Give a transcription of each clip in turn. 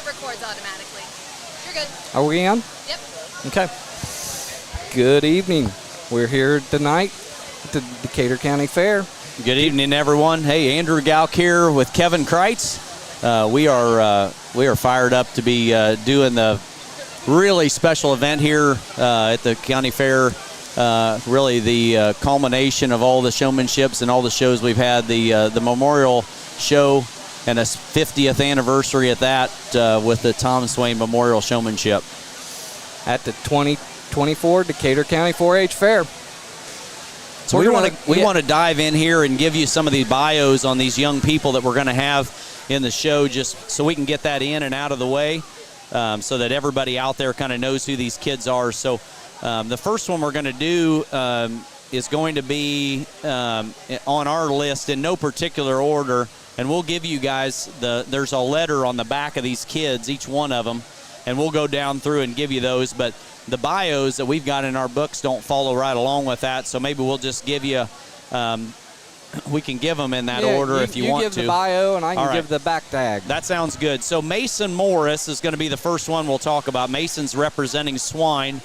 It records automatically. You're good. Are we on? Yep. Okay. Good evening. We're here tonight at the Decatur County Fair. Good evening, everyone. Hey, Andrew Gauk here with Kevin Kreitz. We are fired up to be doing the really special event here at the county fair. Really the culmination of all the showmanships and all the shows we've had. The memorial show and a 50th anniversary at that with the Tom Swain Memorial Showmanship At the 2024 Decatur County 4-H Fair. So we want to dive in here and give you some of the bios on these young people that we're going to have in the show, just so we can get that in and out of the way, so that everybody out there kind of knows who these kids are. So the first one we're going to do is going to be on our list in no particular order, and we'll give you guys there's a letter on the back of these kids, each one of them, and we'll go down through and give you those. But the bios that we've got in our books don't follow right along with that, so maybe we'll just give you we can give them in that order if you want to. You give the bio, and I can give the back tag. That sounds good. So Mason Morris is going to be the first one we'll talk about. Mason's representing Swine.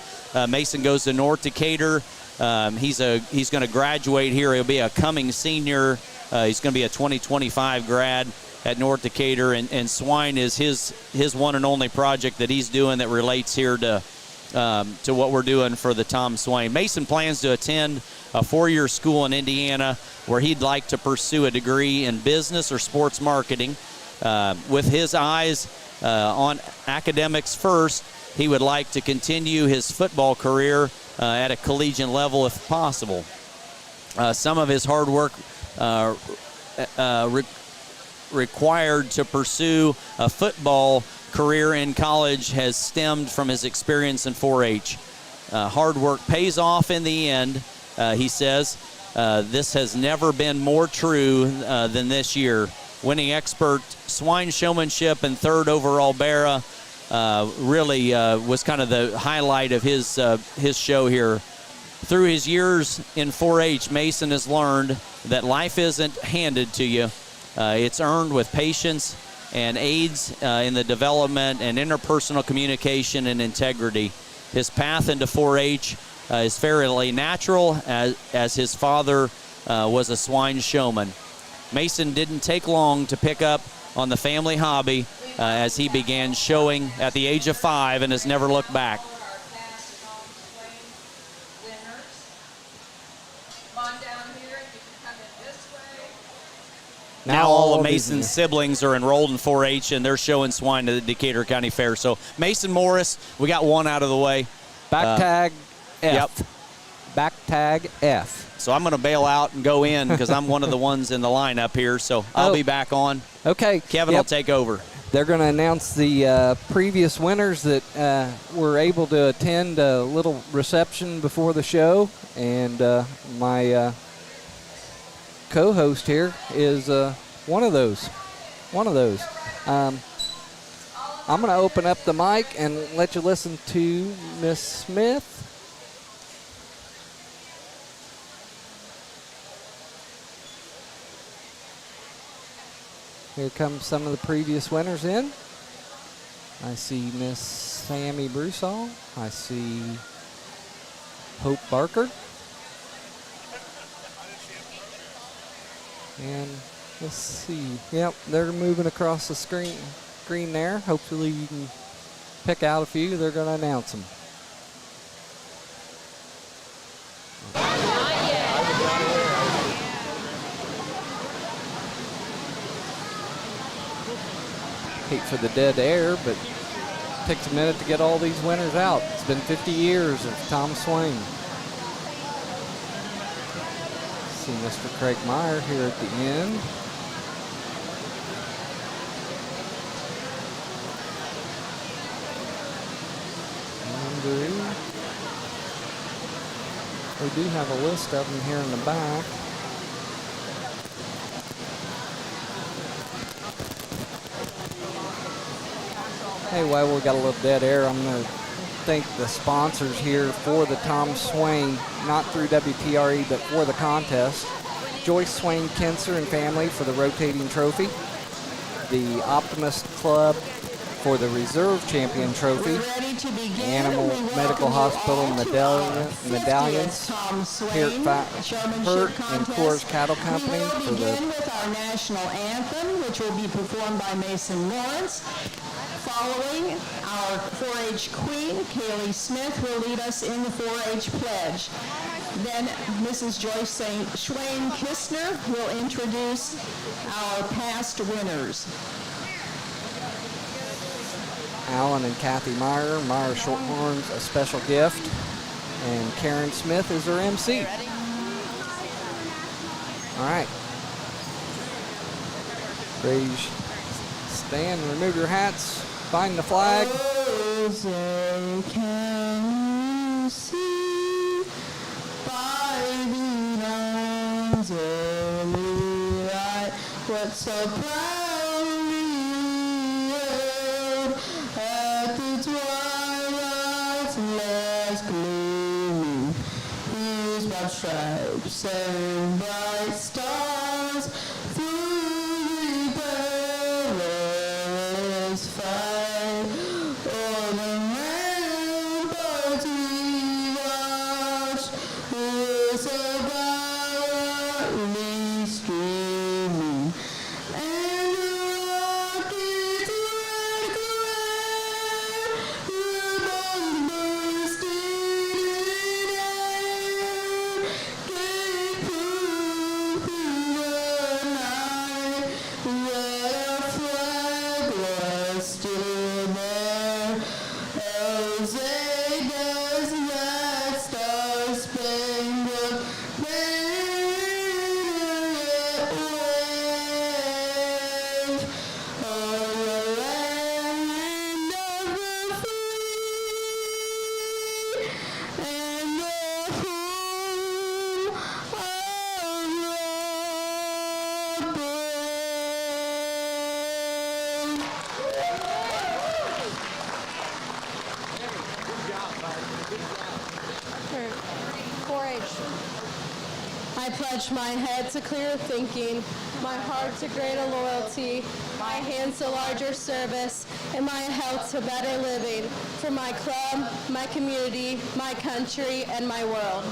Mason goes to North Decatur. He's going to graduate here. He'll be a coming senior. He's going to be a 2025 grad at North Decatur, and Swine is his one and only project that he's doing that relates here to what we're doing for the Tom Swain. Mason plans to attend a 4-year school in Indiana where he'd like to pursue a degree in business or sports marketing. With his eyes on academics first, he would like to continue his football career at a collegiate level if possible. Some of his hard work required to pursue a football career in college has stemmed from his experience in 4-H. Hard work pays off in the end, he says. This has never been more true than this year. Winning expert swine showmanship and third overall Barra really was kind of the highlight of his show here. Through his years in 4-H, Mason has learned that life isn't handed to you. It's earned with patience and aids in the development and interpersonal communication and integrity. His path into 4-H is fairly natural, as his father was a swine showman. Mason didn't take long to pick up on the family hobby as he began showing at the age of 5 and has never looked back. Now all of Mason's siblings are enrolled in 4-H, and they're showing swine to the Decatur County Fair. So Mason Morris, we got one out of the way. Back tag F. Yep. Back tag F. So I'm going to bail out and go in because I'm one of the ones in the lineup here. So I'll be back on. Okay. Kevin will take over. They're going to announce the previous winners that were able to attend a little reception before the show. And my co-host here is one of those. I'm going to open up the mic and let you listen to Miss Smith. Here come some of the previous winners in. I see Miss Sammy Broussard. I see Hope Barker. And let's see. Yep, they're moving across the screen there. Hopefully you can pick out a few. They're going to announce them. Hate for the dead air, but it takes a minute to get all these winners out. It's been 50 years of Tom Swain. See Mr. Craig Meyer here at the end. Andrew. We do have a list of them here in the back. Hey, while we got a little dead air, I'm going to thank the sponsors here for the Tom Swain, not through WTRE, but for the contest. Joyce Swain Kinser and family for the rotating trophy. The Optimist Club for the Reserve Champion Trophy, Animal Medical Hospital medallions, Hurt and Coors Cattle Company for We will begin the with our national anthem, which will be performed by Mason Lawrence. Following, our 4-H queen, Kaylee Smith, will lead us in the 4-H pledge. Then Mrs. Joyce St. Swain Kistner will introduce our past winners. Alan and Kathy Meyer, Meyer Shorthorns, a special gift, and Karen Smith is our MC. All right. Please stand, remove your hats, find the flag. Say, can you see by the dawn's early light what so proudly hailed at the twilight's last gleaming? These bright stripes and bright stars through the perilous fight. Oh, the ramparts we watched were so brightly streaming, and the rockets' red glare above bursting in air gave proof through the night that our flag was still there. Jose does that star-spangled banner wave o'er the land of the free and the home of the brave. 4-H. I pledge my head to clear thinking, my heart to greater loyalty, my hands to larger service, and my health to better living for my club, my community, my country, and my world.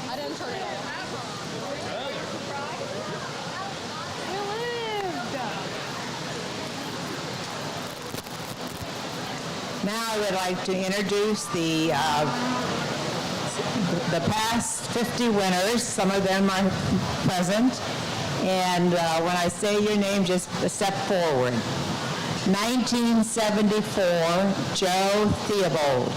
I didn't turn it off. Now I would like to introduce the past 50 winners. Some of them are present. And when I say your name, just step forward. 1974, Joe Theobald.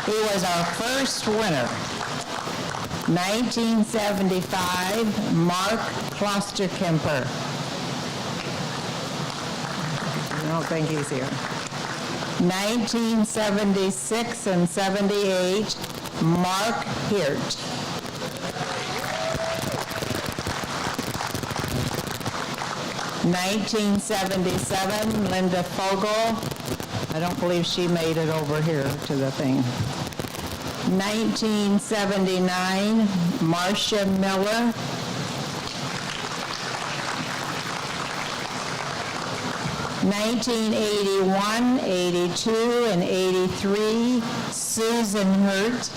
He was our first winner. 1975, Mark Klosterkemper. I don't think he's here. 1976 and 78, Mark Hirt. 1977, Linda Fogel. I don't believe she made it over here to the thing. 1979, Marcia Miller. 1981, 82, and 83, Susan Hurt.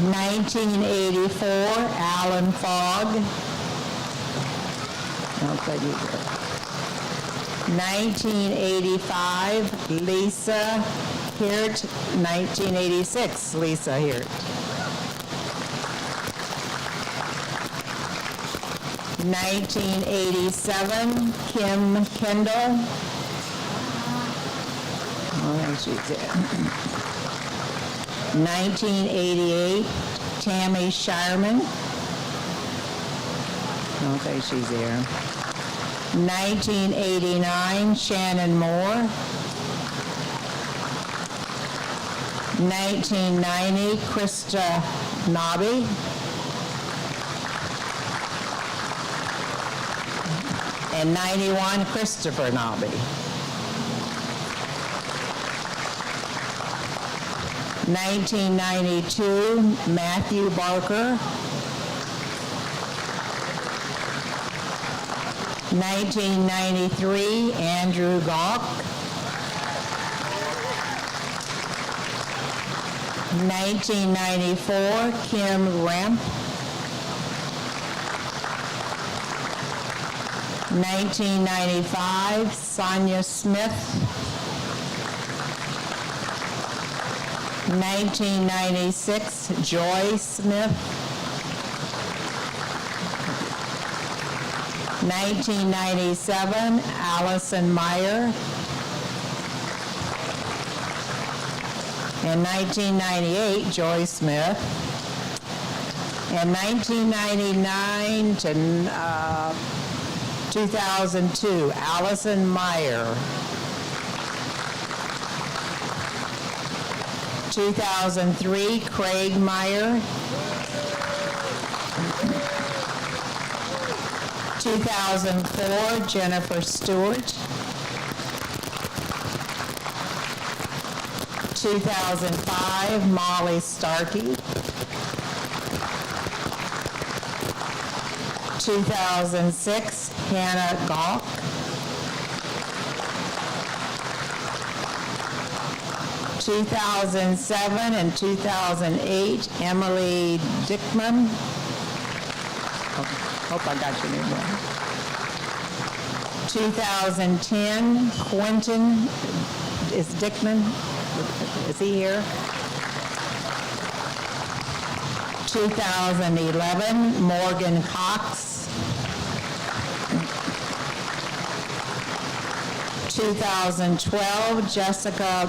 1984, Alan Fogg. Okay, you go. 1985, Lisa Hirt. 1986, Lisa Hirt. 1987, Kim Kendall. Oh, she's there. 1988, Tammy Shireman. Okay, she's there. 1989, Shannon Moore. 1990, Krista Nobby. And 91, Christopher Nobby. 1992, Matthew Barker. 1993, Andrew Gawk. 1994, Kim Ramp. 1995, Sonia Smith. 1996, Joy Smith. 1997, Allison Meyer. In 1998, Joy Smith. In 1999 to 2002, Allison Meyer. 2003, Craig Meyer. 2004, Jennifer Stewart. 2005, Molly Starkey. 2006, Hannah Gawk. 2007 and 2008, Emily Dickman. Hope I got your name right. 2010, Quentin is Dickman. Is he here? 2011, Morgan Cox. 2012, Jessica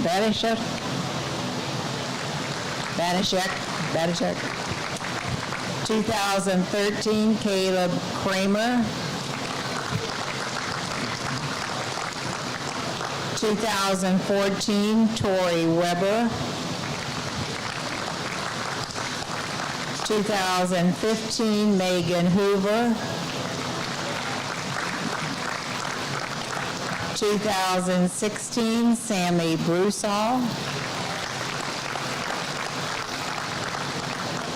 Banishek. 2013, Caleb Kramer. 2014, Tori Weber. 2015, Megan Hoover. 2016, Sammy Broussard.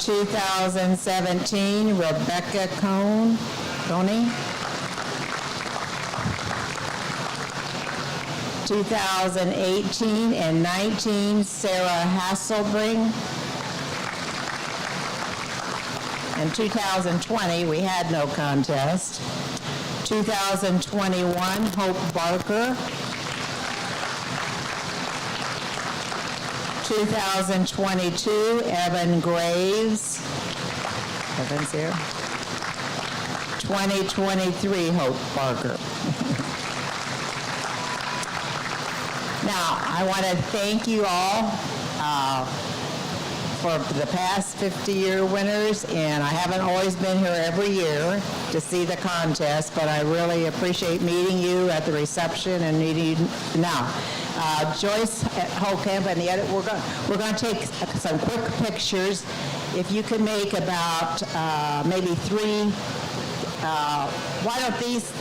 2017, Rebecca Coney. 2018 and 19, Sarah Hasselbring. In 2020, we had no contest. 2021, Hope Barker. 2022, Evan Graves. Evan's here. 2023, Hope Barker. Now, I want to thank you all for the past 50-year winners, and I haven't always been here every year to see the contest, but I really appreciate meeting you at the reception and meeting you now. Joyce Holkamp and the edit, we're going to take some quick pictures. If you could make about maybe three, why don't these,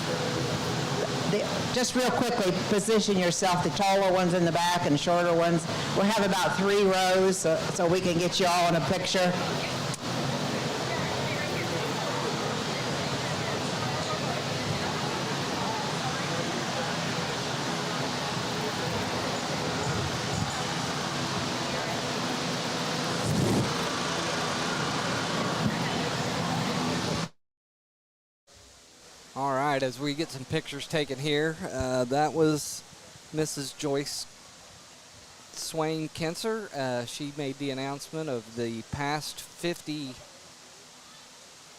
just real quickly, position yourself, the taller ones in the back and shorter ones. We'll have about 3 rows so we can get you all in a picture. All right, as we get some pictures taken here, that was Mrs. Joyce Swain Kinser. She made the announcement of the past 50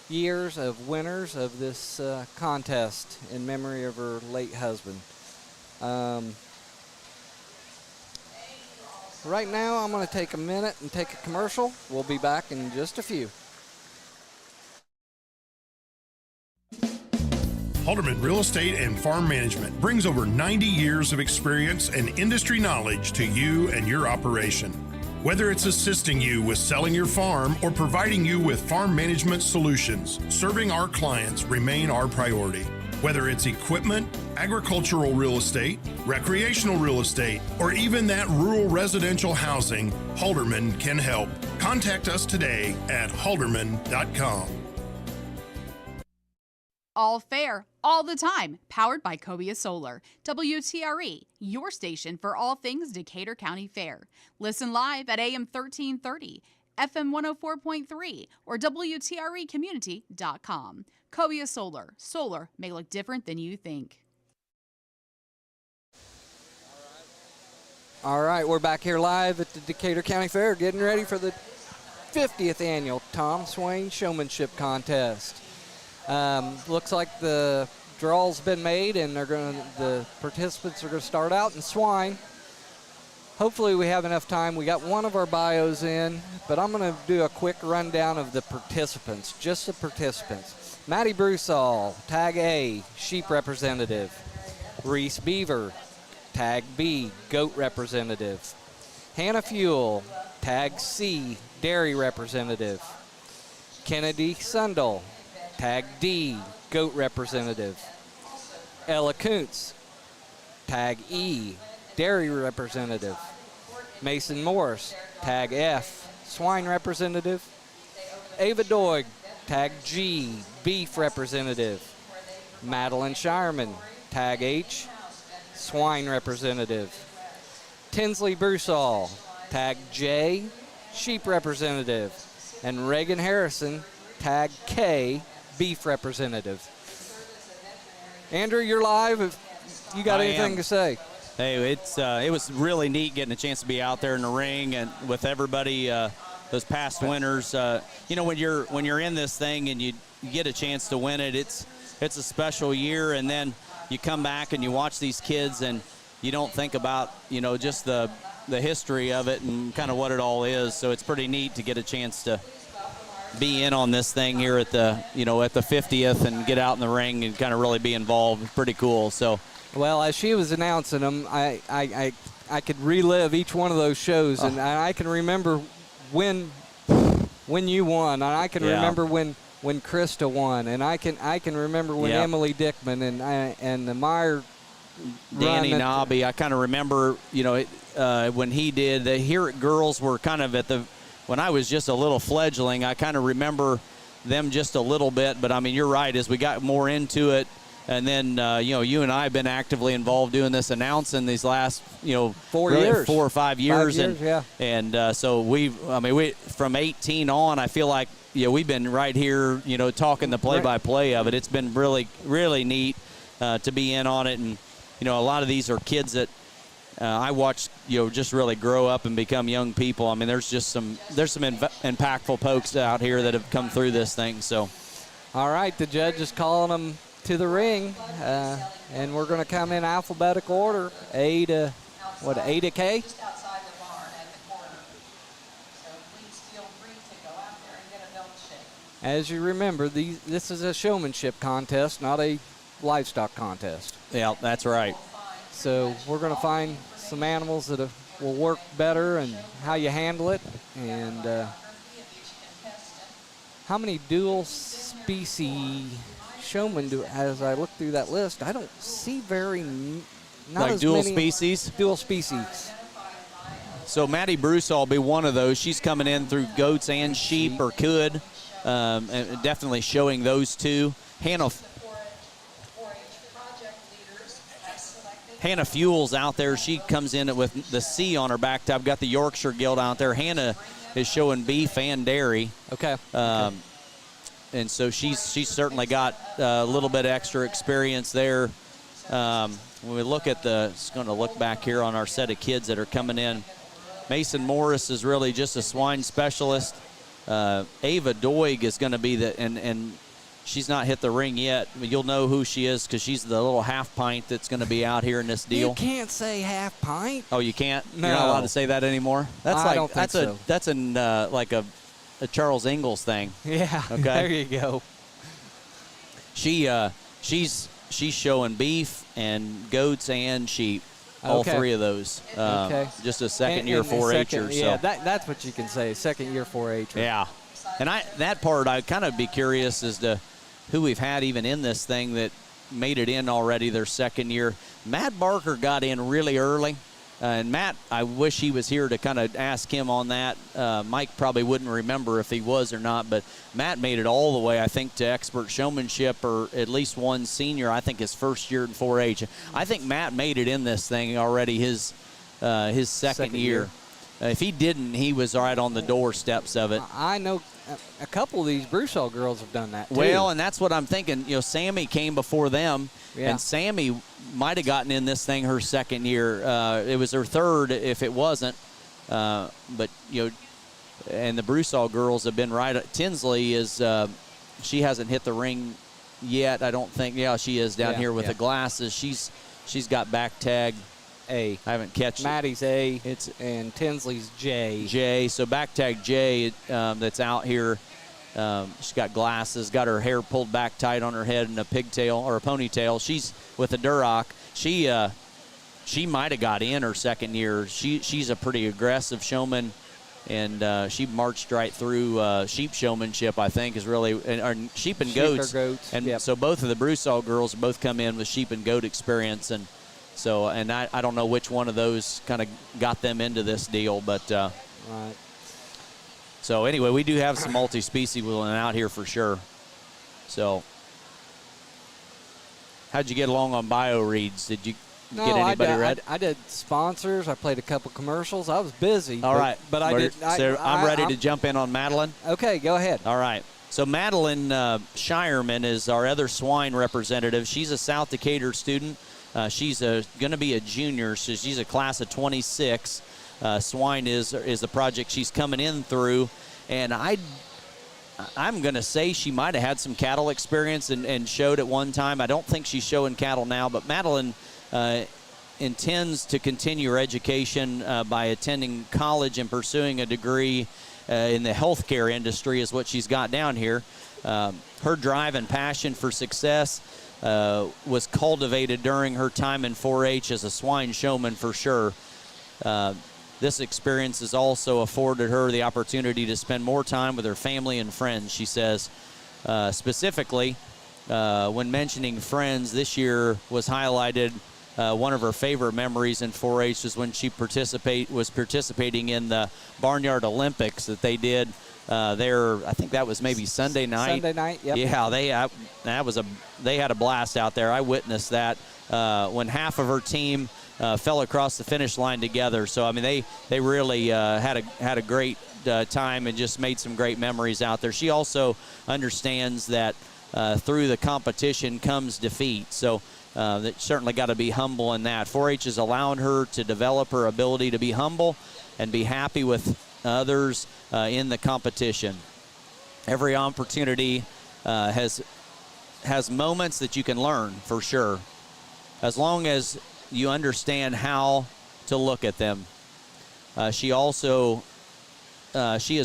years of winners of this contest in memory of her late husband. Right now, I'm going to take a minute and take a commercial. We'll be back in just a few. Halderman Real Estate and Farm Management brings over 90 years of experience and industry knowledge to you and your operation. Whether it's assisting you with selling your farm or providing you with farm management solutions, serving our clients remain our priority. Whether it's equipment, agricultural real estate, recreational real estate, or even that rural residential housing, Halderman can help. Contact us today at halderman.com. All fair, all the time, powered by Cobia Solar. WTRE, your station for all things Decatur County Fair. Listen live at AM 1330, FM 104.3, or WTREcommunity.com. Cobia Solar. Solar may look different than you think. All right, we're back here live at the Decatur County Fair, getting ready for the 50th annual Tom Swain Showmanship Contest. Looks like the draw's been made, and the participants are going to start out in swine. Hopefully we have enough time. We got one of our bios in, but I'm going to do a quick rundown of the participants, just the participants. Maddie Broussal, Tag A, Sheep Representative. Reese Beaver, Tag B, Goat Representative. Hannah Fuel, Tag C, Dairy Representative. Kennedy Sundal, Tag D, Goat Representative. Ella Kuntz, Tag E, Dairy Representative. Mason Morris, Tag F, Swine Representative. Ava Doig, Tag G, Beef Representative. Madeline Shireman, Tag H, Swine Representative. Tinsley Broussal, Tag J, Sheep Representative. And Reagan Harrison, Tag K, Beef Representative. Andrew, you're live. If you got anything to say? Hey, it was really neat getting a chance to be out there in the ring and with everybody, those past winners. When you're in this thing and you get a chance to win it, it's a special year. And then you come back and you watch these kids and you don't think about just the history of it and kind of what it all is. So it's pretty neat to get a chance to be in on this thing here at the at the 50th and get out in the ring and kind of really be involved. It's pretty cool. So, well, as she was announcing them, I could relive each one of those shows, and I can remember when you won, and I can remember when Krista won, and I can remember when Emily Dickman and the Meyer Danny Nobby. I kind of remember when he did the Here It Girls were kind of when I was just a little fledgling. I kind of remember them just a little bit, but I mean, you're right, as we got more into it, and then you and I have been actively involved doing this announcing these last 4 or 5 years, and so we from 18 on, I feel like we've been right here talking the play-by-play of it. It's been really, really neat to be in on it, and a lot of these are kids that I watched just really grow up and become young people. I mean, there's some impactful folks out here that have come through this thing. So, all right, the judge is calling them to the ring, and we're going to come in alphabetical order, A to K. As you remember, this is a showmanship contest, not a livestock contest. Yeah, that's right. So we're going to find some animals that will work better and how you handle it. And how many dual species showmen as I look through that list, I don't see not as dual many species? Dual species. So Maddie Broussal will be one of those. She's coming in through goats and sheep, or could. And definitely showing those two. Hannah Fuel's out there. She comes in with the C on her back. I've got the Yorkshire Guild out there. Hannah is showing beef and dairy. Okay. And so she's certainly got a little bit extra experience there. When we look at just going to look back here on our set of kids that are coming in. Mason Morris is really just a swine specialist. Ava Doig is going to be and she's not hit the ring yet. You'll know who she is because she's the little half pint that's going to think in this deal. You can't say half pint. Oh, you can't? No. You're not allowed to say that anymore? I don't think so. That's like a Charles Ingalls thing. Yeah, okay. There you go. She's showing beef and goats and sheep. All three of those. Just a second-year 4-H'er. Yeah, that's what you can say, second-year 4-H'er. Yeah. And that part, I'd kind of be curious as to who we've had even in this thing that, made it in already their second year. Matt Barker got in really early. And Matt, I wish he was here to kind of ask him on that. Mike probably wouldn't remember if he was or not, but Matt made it all the way, I think, to expert showmanship, or at least one senior, I think his first year in 4-H. I think Matt made it in this thing already his second year. If he didn't, he was right on the doorsteps of it. I know a couple of these Broussard girls have done that, too. Well, and that's what I'm thinking. You know, Sammy came before them, Yeah. and Sammy might have gotten in this thing her second year. It was her third if it wasn't. But, you know, and the Broussard girls have been right. Tinsley is, she hasn't hit the ring yet, I don't think. Yeah, she is down here with the glasses. She's got back tag A. I haven't catched it. Maddie's A, and Tinsley's J. J. So back tag J that's out here. She's got glasses, got her hair pulled back tight on her head and a pigtail or a ponytail. She's with a Duroc. She might have got in her second year. She's a pretty aggressive showman, and she marched right through sheep showmanship, I think, is really, or sheep and goats. And so both of the Broussard girls both come in with sheep and goat experience, and so, and I don't know which one of those kind of got them into this deal, but Right. so anyway, we do have some multi-species wheeling out here for sure. So, how'd you get along on bio reads? Did you get anybody read? I did sponsors. I played a couple commercials. I was busy. All right, but I did. So I'm ready to jump in on Madeline. Okay, go ahead. All right. So Madeline Shireman is our other swine representative. She's a South Decatur student. She's going to be a junior, so she's a class of 26. Swine is the project she's coming in through, and I'm going to say she might have had some cattle experience and showed at one time. I don't think she's showing cattle now, but Madeline intends to continue her education by attending college and pursuing a degree in the healthcare industry is what she's got down here. Her drive and passion for success was cultivated during her time in 4-H as a swine showman for sure. This experience has also afforded her the opportunity to spend more time with her family and friends, she says. Specifically, when mentioning friends, this year was highlighted. One of her favorite memories in 4-H was when she was participating in the Barnyard Olympics that they did there. I think that was maybe Sunday night. Sunday night, yep. Yeah, they had a blast out there. I witnessed that when half of her team fell across the finish line together. So I mean, they really had a great time and just made some great memories out there. She also understands that through the competition comes defeat. So that certainly got to be humble in that. 4-H is allowing her to develop her ability to be humble and be happy with others in the competition. Every opportunity has moments that you can learn for sure, as long as you understand how to look at them. She is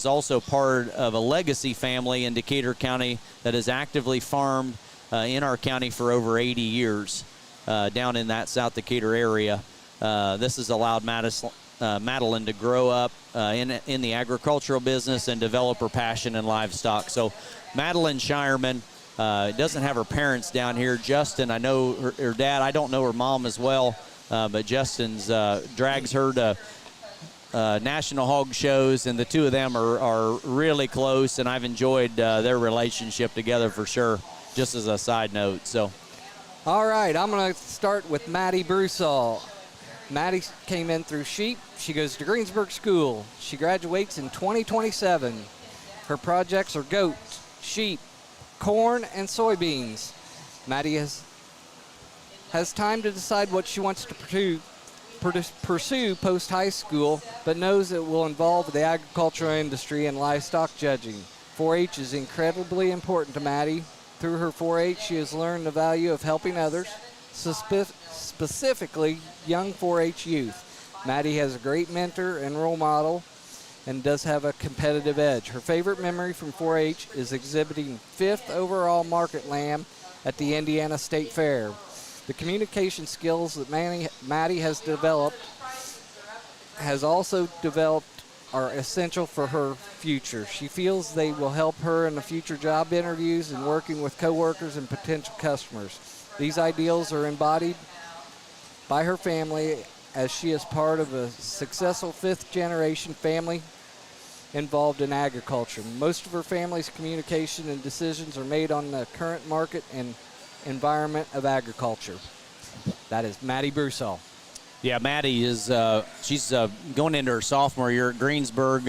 also part of a legacy family in Decatur County that has actively farmed in our county for over 80 years down in that South Decatur area. This has allowed Madeline to grow up in the agricultural business and develop her passion in livestock. So Madeline Shireman doesn't have her parents down here. Justin, I know her dad. I don't know her mom as well, but Justin's drags her to national hog shows, and the two of them are really close, and I've enjoyed their relationship together for sure, just as a side note. So, all right, I'm going to start with Maddie Broussard. Maddie came in through sheep. She goes to Greensburg School. She graduates in 2027. Her projects are goats, sheep, corn, and soybeans. Maddie has time to decide what she wants to pursue post-high school, but knows it will involve the agricultural industry and livestock judging. 4-H is incredibly important to Maddie. Through her 4-H, she has learned the value of helping others, specifically young 4-H youth. Maddie has a great mentor and role model and does have a competitive edge. Her favorite memory from 4-H is exhibiting 5th overall market lamb at the Indiana State Fair. The communication skills that Maddie has also developed are essential for her future. She feels they will help her in the future job interviews and working with coworkers and potential customers. These ideals are embodied by her family as she is part of a successful fifth-generation family involved in agriculture. Most of her family's communication and decisions are made on the current market and environment of agriculture. That is Maddie Broussard. Yeah, Maddie is she's going into her sophomore year at Greensburg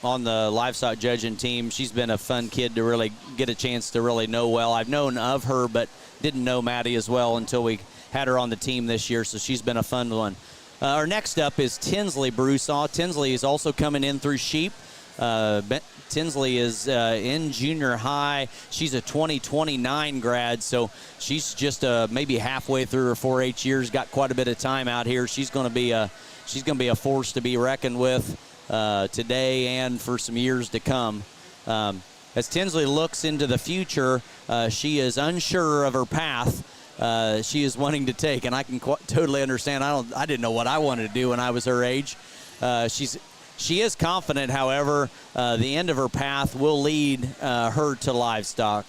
on the livestock judging team. She's been a fun kid to really get a chance to really know well. I've known of her, but didn't know Maddie as well until we had her on the team this year, so she's been a fun one. Our next up is Tinsley Broussard. Tinsley is also coming in through sheep. Tinsley is in junior high. She's a 2029 grad, so she's just maybe halfway through her 4-H years. Got quite a bit of time out here. She's going to be a force to be reckoned with today and for some years to come. As Tinsley looks into the future, she is unsure of her path. She is wanting to take, and I can totally understand. I didn't know what I wanted to do when I was her age. She is confident, however, the end of her path will lead her to livestock.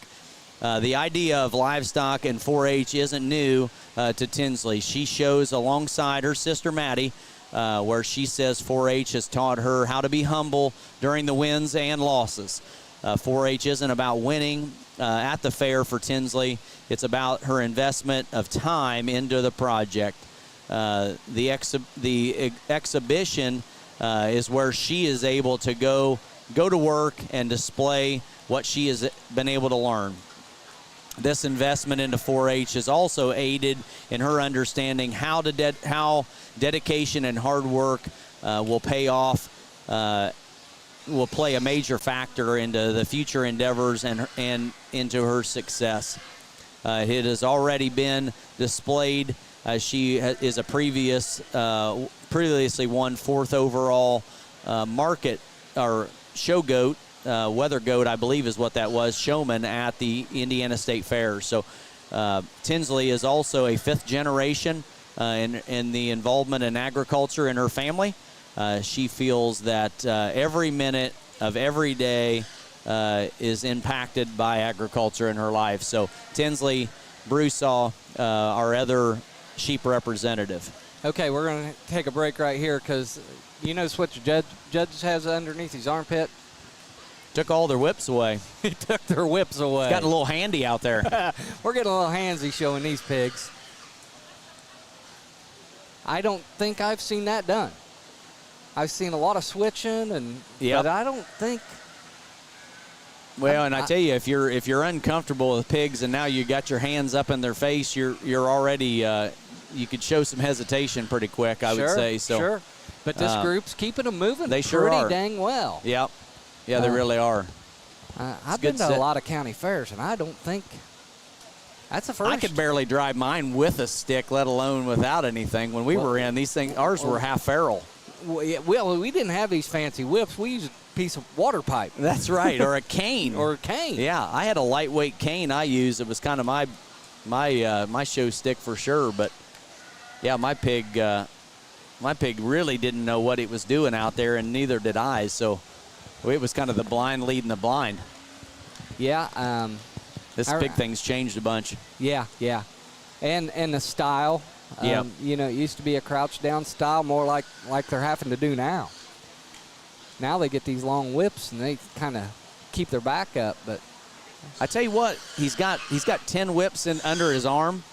The idea of livestock and 4-H isn't new to Tinsley. She shows alongside her sister Maddie, where she says 4-H has taught her how to be humble during the wins and losses. 4-H isn't about winning at the fair for Tinsley. It's about her investment of time into the project. The exhibition is where she is able to go to work and display what she has been able to learn. This investment into 4-H is also aided in her understanding how dedication and hard work will pay off, will play a major factor into the future endeavors and into her success. It has already been displayed. She is a previously won 4th overall market or show goat, weather goat, I believe is what that was, showman at the Indiana State Fair. So Tinsley is also a 5th generation in the involvement in agriculture in her family. She feels that every minute of every day is impacted by agriculture in her life. So Tinsley Broussard, our other sheep representative. Okay, we're going to take a break right here because you notice what your judge has underneath his armpit? Took all their whips away. He took their whips away. Got a little handy out there. We're getting a little handsy showing these pigs. I don't think I've seen that done. I've seen a lot of switching, but I don't think. Well, and I tell you, if you're uncomfortable with pigs and now you got your hands up in their face, you're already you could show some hesitation pretty quick, I would say. So, sure. But this group's keeping them moving. They sure pretty are. Dang well. Yep. Yeah, they really are. I've been to a lot of county fairs, and I don't think that's the first. I could barely drive mine with a stick, let alone without anything. When we were in these things, ours were half feral. Well, we didn't have these fancy whips. We used a piece of water pipe. That's right, or a cane. Or a cane. Yeah, I had a lightweight cane I used. It was kind of my show stick for sure. But yeah, my pig really didn't know what it was doing out there, and neither did I. So it was kind of the blind leading the blind. Yeah. This big thing's changed a bunch. Yeah. And the style. Yeah. It used to be a crouch down style, more like they're having to do now. Now they get these long whips and they kind of keep their back up. But I tell you what, he's got 10 whips under his arm.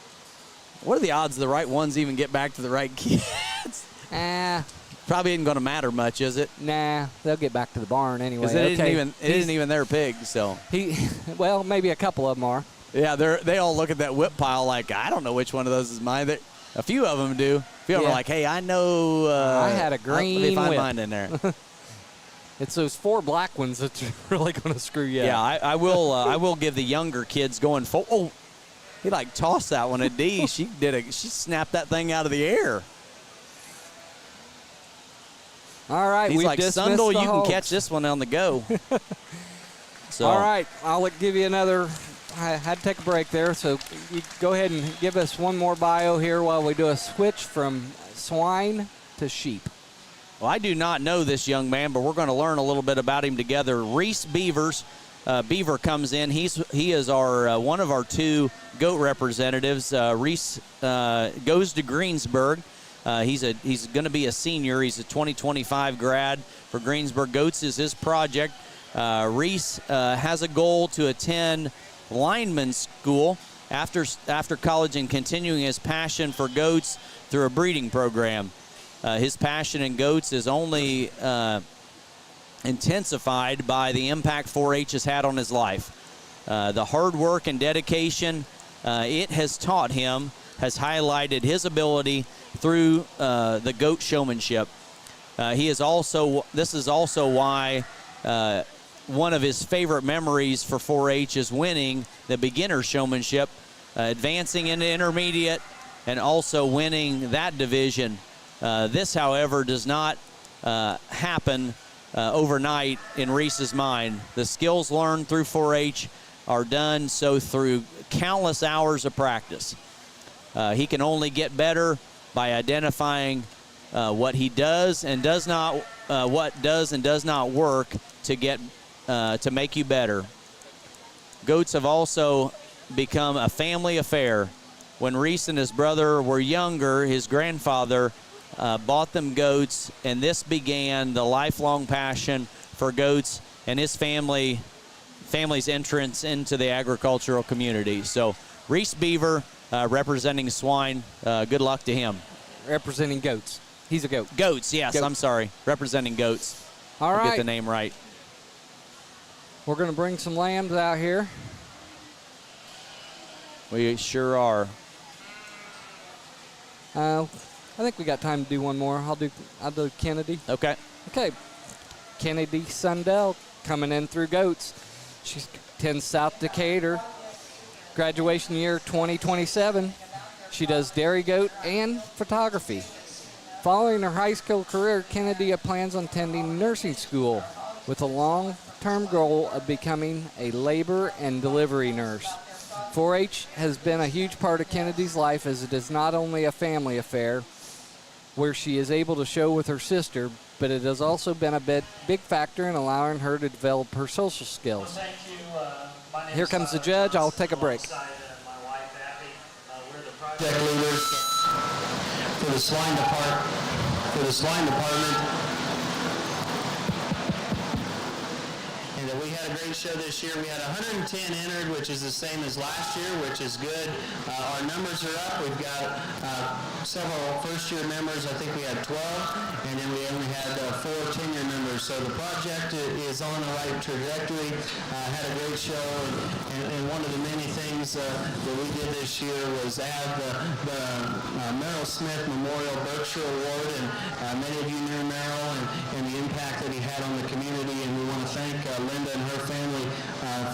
What are the odds the right ones even get back to the right kids? Probably isn't going to matter much, is it? Nah, they'll get back to the barn anyway. Because it isn't even their pig. So well, maybe a couple of them are. Yeah, they all look at that whip pile like, I don't know which one of those is mine. A few of them do. A few of them are like, hey, I know. I had a green let me find whip. mine in there. It's those 4 black ones that's really going to screw you up. Yeah, I will give the younger kids going full. Oh, he tossed that one at Dee. She snapped that thing out of the air. All right, he's like, Sundle, you can catch this one on the go. So. All right, I'll give you another. I had to take a break there, so you go ahead and give us one more bio here while we do a switch from swine to sheep. Well, I do not know this young man, but we're going to learn a little bit about him together. Reese Beavers Beaver comes in. He is our one of our 2 goat representatives. Reese goes to Greensburg. He's going to be a senior. He's a 2025 grad for Greensburg. Goats is his project. Reese has a goal to attend lineman school after college and continuing his passion for goats through a breeding program. His passion in goats is only intensified by the impact 4-H has had on his life. The hard work and dedication it has taught him has highlighted his ability through the goat showmanship. This is also why one of his favorite memories for 4-H is winning the beginner showmanship, advancing into intermediate, and also winning that division. This, however, does not happen overnight in Reese's mind. The skills learned through 4-H are done so through countless hours of practice. He can only get better by identifying what he does and does not, what does and does not work to make you better. Goats have also become a family affair. When Reese and his brother were younger, his grandfather bought them goats, and this began the lifelong passion for goats and his family's entrance into the agricultural community. So Reese Beaver representing swine, good luck to him. Representing goats. He's a goat. Goats, yes, Goats. I'm sorry. Representing goats. All I'll right. get the name right. We're going to bring some lambs out here. We sure are. I think we got time to do one more. I'll do Kennedy. Okay. Okay. Kennedy Sundell coming in through goats. She attends South Decatur. Graduation year 2027. She does dairy goat and photography. Following her high school career, Kennedy plans on attending nursing school with a long-term goal of becoming a labor and delivery nurse. 4-H has been a huge part of Kennedy's life, as it is not only a family affair where she is able to show with her sister, but it has also been a big factor in allowing her to develop her social skills. Here comes the judge. I'll take a break. Project leaders for the swine department. And we had a great show this year. We had 110 entered, which is the same as last year, which is good. Our numbers are up. We've got several first-year members. I think we had 12, and then we only had 4 10-year members. So the project is on the right trajectory. Had a great show, and one of the many things that we did this year was add the Merrill Smith Memorial Berkshire Award, and many of you knew Merrill and the impact that he had on the community, and we want to thank Linda and her family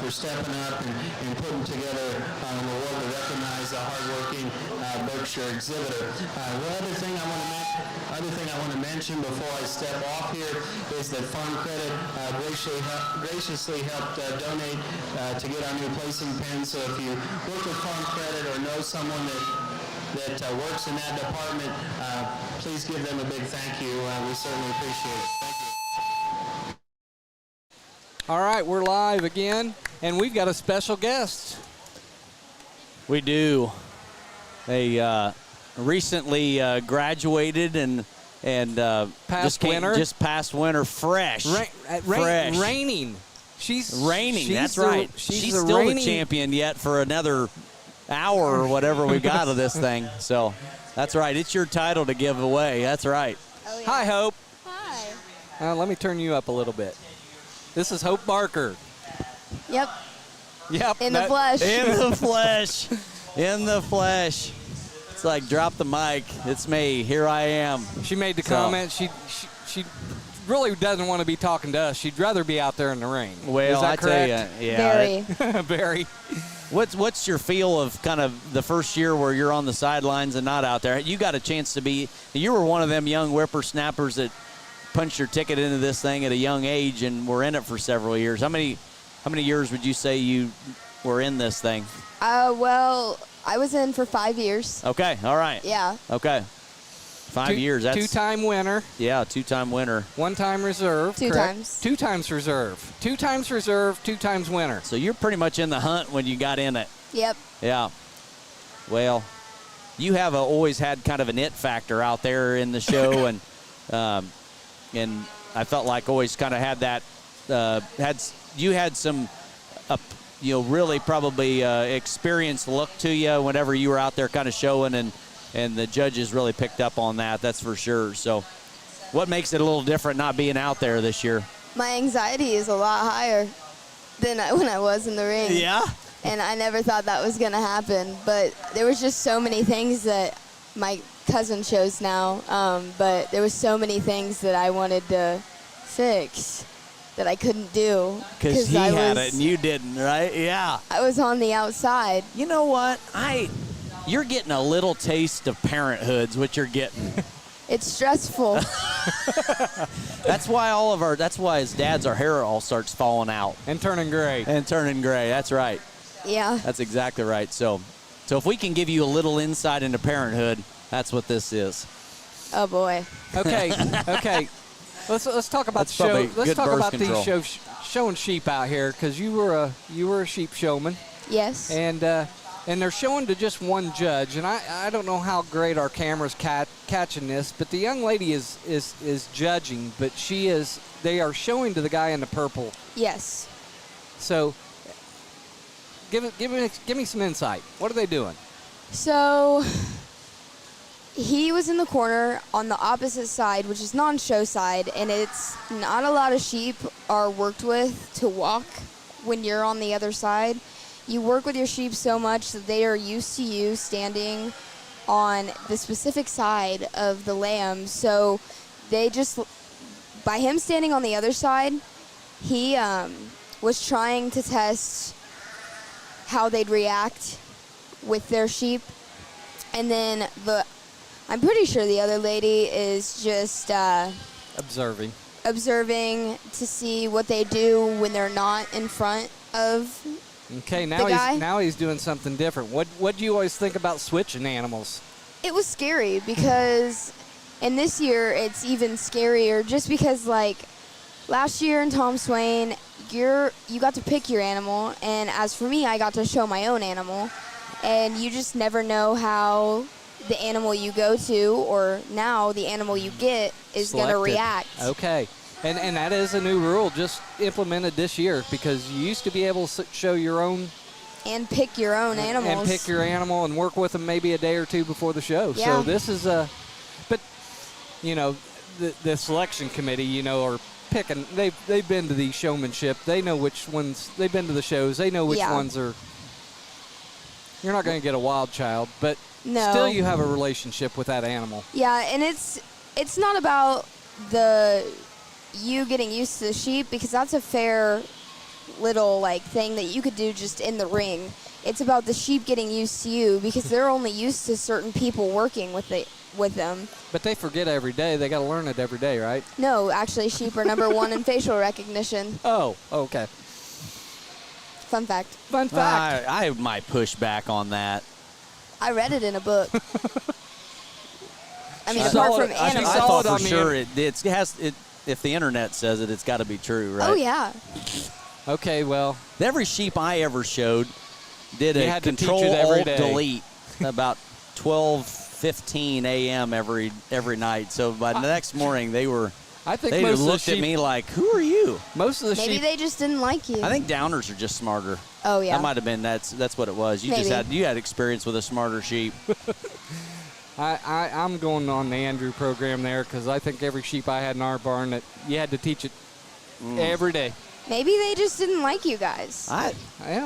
for stepping up and putting together an award to recognize the hardworking Berkshire exhibitor. Other thing I want to mention before I step off here is that Farm Credit graciously helped donate to get our new placing pen. So if you work with Farm Credit or know someone that works in that department, please give them a big thank you. We certainly appreciate it. Thank you. All right, we're live again, and we've got a special guest. We do. They recently graduated and Past winter? Just past winter, fresh. Fresh. Raining. She's That's right. She's still the champion yet for another hour or whatever we got of this thing. So that's right. It's your title to give away. That's right. Oh, yeah. Hi, Hope. Hi. Let me turn you up a little bit. This is Hope Barker. Yep. Yep. In the flesh. In the flesh. In the flesh. It's like, drop the mic. It's me. Here I am. She made the comment. She really doesn't want to be talking to us. She'd rather be out there in the rain. Well, is that I correct? tell you, yeah. Very. What's your feel of kind of the first year where you're on the sidelines and not out there? You got a chance to be. You were one of them young whippersnappers that punched your ticket into this thing at a young age and were in it for several years. How many years would you say you were in this thing? Well, I was in for 5 years. Okay, all right. Yeah. Okay. 5 years. That's two-time winner. Yeah, two-time winner. One-time reserve. Two correct? times. 2 times reserve. 2 times reserve, 2 times winner. So you're pretty much in the hunt when you got in it. Yep. Yeah. Well, you have always had kind of an it factor out there in the show, and I felt like always kind of had that. Had some, really probably experienced look to you whenever you were out there kind of showing, and the judges really picked up on that. That's for sure. So, what makes it a little different not being out there this year? My anxiety is a lot higher than when I was in the ring. Yeah. And I never thought that was going to happen. But there was just so many things that my cousin shows now. But there was so many things that I wanted to fix that I couldn't do. Because he had it and you didn't, right? Yeah. I was on the outside. You know what? You're getting a little taste of parenthood's what you're getting. It's stressful. That's why as dads, our hair all starts falling out. And turning gray. That's right. Yeah. That's exactly right. So if we can give you a little insight into parenthood, that's what this is. Oh, boy. Okay. Let's talk about That's probably Let's good talk birth about control. these showing sheep out here, because you were a sheep showman, Yes. and they're showing to just one judge, and I don't know how great our camera's catching this, but the young lady is judging, but they are showing to the guy in the purple. Yes. So give me some insight. What are they doing? So he was in the corner on the opposite side, which is non-show side, and it's not a lot of sheep are worked with to walk when you're on the other side. You work with your sheep so much that they are used to you standing on the specific side of the lamb. So they just, by him standing on the other side, he was trying to test how they'd react with their sheep. And then I'm pretty sure the other lady is just Observing to see what they do when they're not in front of Okay, the guy. now he's doing something different. What do you always think about switching animals? It was scary because, and this year it's even scarier just because, like, last year in Tom Swain, you got to pick your animal, and as for me, I got to show my own animal, and you just never know how the animal you go to, or now the animal you get, is going to Selected. react. Okay. And that is a new rule just implemented this year, because you used to be able to show your own And pick your own animals. and pick your animal and work with them maybe a day or two before the show. Yeah. So this is but the selection committee, are picking. They've been to the showmanship. They know which ones. They've been to the shows. They know which Yeah. ones are. You're not going to get a wild child, but No. still you have a relationship with that animal. Yeah, and it's not about you getting used to the sheep, because that's a fair little thing that you could do just in the ring. It's about the sheep getting used to you, because they're only used to certain people working with them. But they forget every day. They got to learn it every day, right? No, actually, sheep are number one in facial recognition. Oh, okay. Fun fact. Fun fact. I might push back on that. I read it in a book. I mean, I apart saw from it- animals. I saw thought it on for the sure it has it. If the internet says it, it's got to be true, right? Oh, yeah. Okay, well, Every sheep I ever showed did You a had to teach Control it every Alt day. Delete about 12:15 a.m. every night. So by the next morning they I think they most of the looked at sheep, me like, "Who are you?" most of the Maybe sheep, they just didn't like you. I think downers are just smarter. Oh, yeah. That might have been that's what it was. You Maybe. you had experience with a smarter sheep. I'm going on the Andrew program there, because I think every sheep I had in our barn that you had to teach it every day. Maybe they just didn't like you guys. Yeah,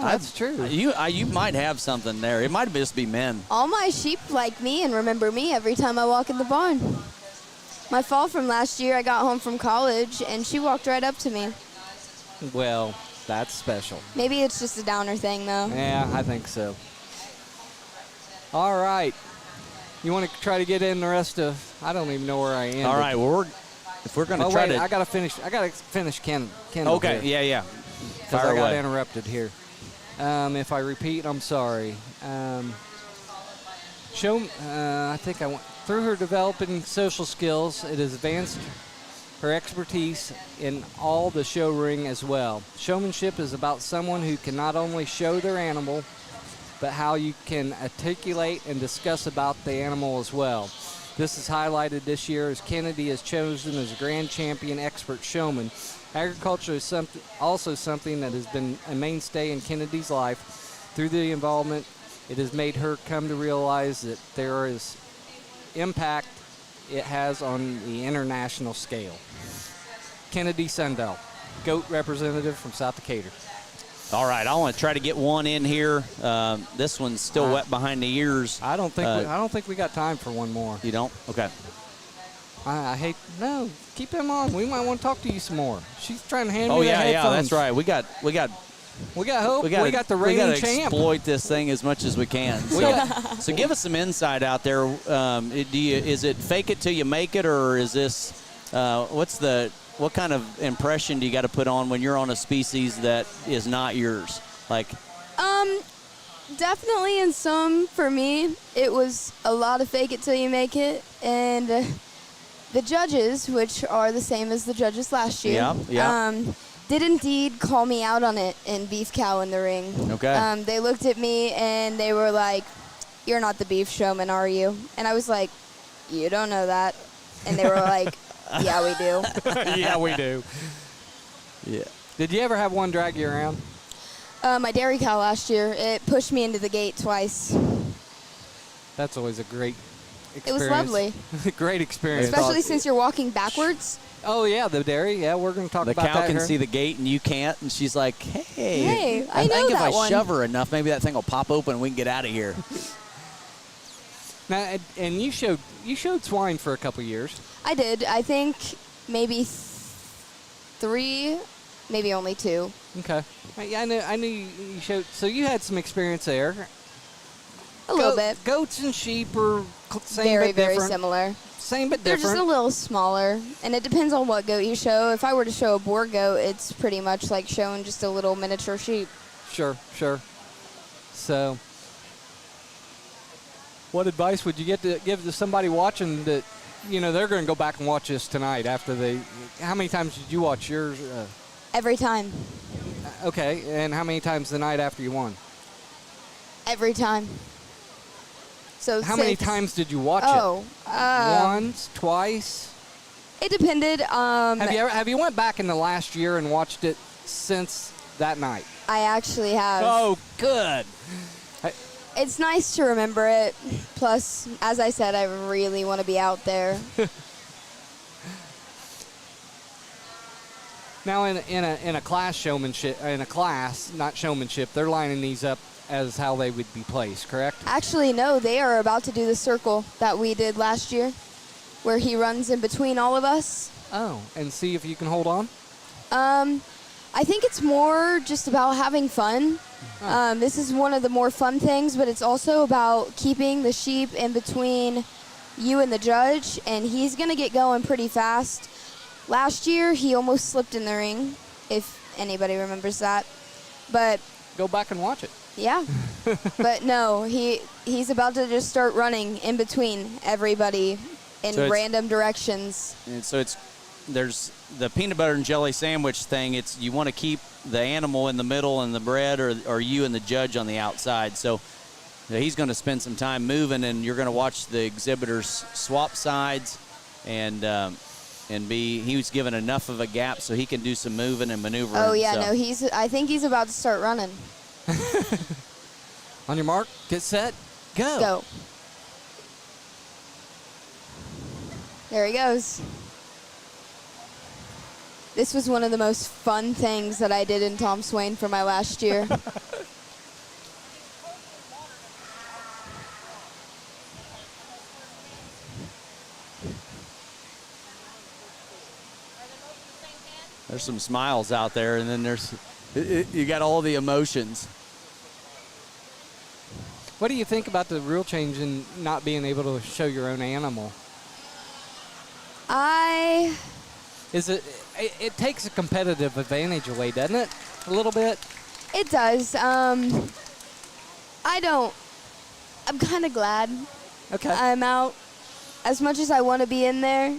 that's true. You might have something there. It might just be men. All my sheep like me and remember me every time I walk in the barn. My fall from last year, I got home from college, and she walked right up to me. Well, that's special. Maybe it's just a downer thing, though. Yeah, I think so. All right. You want to try to get in the rest of? I don't even know where I am. All right. Well, if we're going to Oh try wait, to. I gotta finish Ken. Okay. Yeah. Because Fire I got away. interrupted here. If I repeat, I'm sorry. I think I want Through her developing social skills, it has advanced her expertise in all the show ring as well. Showmanship is about someone who can not only show their animal, but how you can articulate and discuss about the animal as well. This is highlighted this year as Kennedy is chosen as Grand Champion Expert Showman. Agriculture is also something that has been a mainstay in Kennedy's life. Through the involvement, it has made her come to realize that there is impact it has on the international scale. Kennedy Sundell, GOAT representative from South Decatur. All right, I want to try to get one in here. This one's still wet behind the ears. I don't think we got time for one more. You don't? Okay. I hate keep him on. We might want to talk to you some more. She's trying to hand me the yeah, headphones. that's right. We got hope. We got the we reigning gotta champ. exploit this thing as much as we can. So give us some insight out there. Is it fake it till you make it, or is this what kind of impression do you got to put on when you're on a species that is not yours? Definitely in some, for me, it was a lot of fake it till you make it. And the judges, which are the same as the judges last year, did indeed call me out on it in Beef Cow in the Ring. Okay. They looked at me and they were like, "You're not the beef showman, are you?" And I was like, "You don't know that." And they were like, "Yeah, we do." Yeah, we do. Yeah. Did you ever have one drag you around? My dairy cow last year, it pushed me into the gate twice. That's always a great experience. It was lovely. Great experience. Especially since you're walking backwards. Oh, yeah, the dairy. Yeah, we're going to talk The about that. cow can here. see the gate and you can't, and she's like, Hey, I know think if that I one. shove her enough, maybe that thing will pop open and we can get out of here. Now, and you showed swine for a couple years. I did. I think maybe 3, maybe only 2. Okay. Yeah, I knew you showed. So you had some experience there. A little bit. Goats and sheep are same Very, but very different. similar. Same but They're different. just a little smaller, and it depends on what goat you show. If I were to show a boar goat, it's pretty much like showing just a little miniature sheep. Sure. So, what advice would you give to somebody watching that, they're going to go back and watch this tonight after they? How many times did you watch yours? Every time. Okay, and how many times the night after you won? Every time. So How many 6. times did you watch Oh, it? Once, twice? it depended. Have you went back in the last year and watched it since that night? I actually have. Oh, good. It's nice to remember it. Plus, as I said, I really want to be out there. Now, in a class showmanship, not showmanship, they're lining these up as how they would be placed, correct? Actually, no, they are about to do the circle that we did last year, where he runs in between all of us. Oh, and see if you can hold on? I think it's more just about having fun. This is one of the more fun things, but it's also about keeping the sheep in between you and the judge, and he's going to get going pretty fast. Last year, he almost slipped in the ring, if anybody remembers that. But Go back and watch it. yeah. But no, he's about to just start running in between everybody in So random directions. And so there's the peanut butter and jelly sandwich thing. It's you want to keep the animal in the middle and the bread, or you and the judge on the outside. So he's going to spend some time moving, and you're going to watch the exhibitors swap sides, and he was given enough of a gap so he can do some moving and maneuvering. Oh yeah, so. no, I think he's about to start running. On your mark, get set, go. Go. There he goes. This was one of the most fun things that I did in Tom Swain for my last year. There's some smiles out there, and then you got all the emotions. What do you think about the rule change in not being able to show your own animal? It takes a competitive advantage away, doesn't it? A little bit? It does. I'm kind of glad Okay. I'm out. as much as I want to be in there,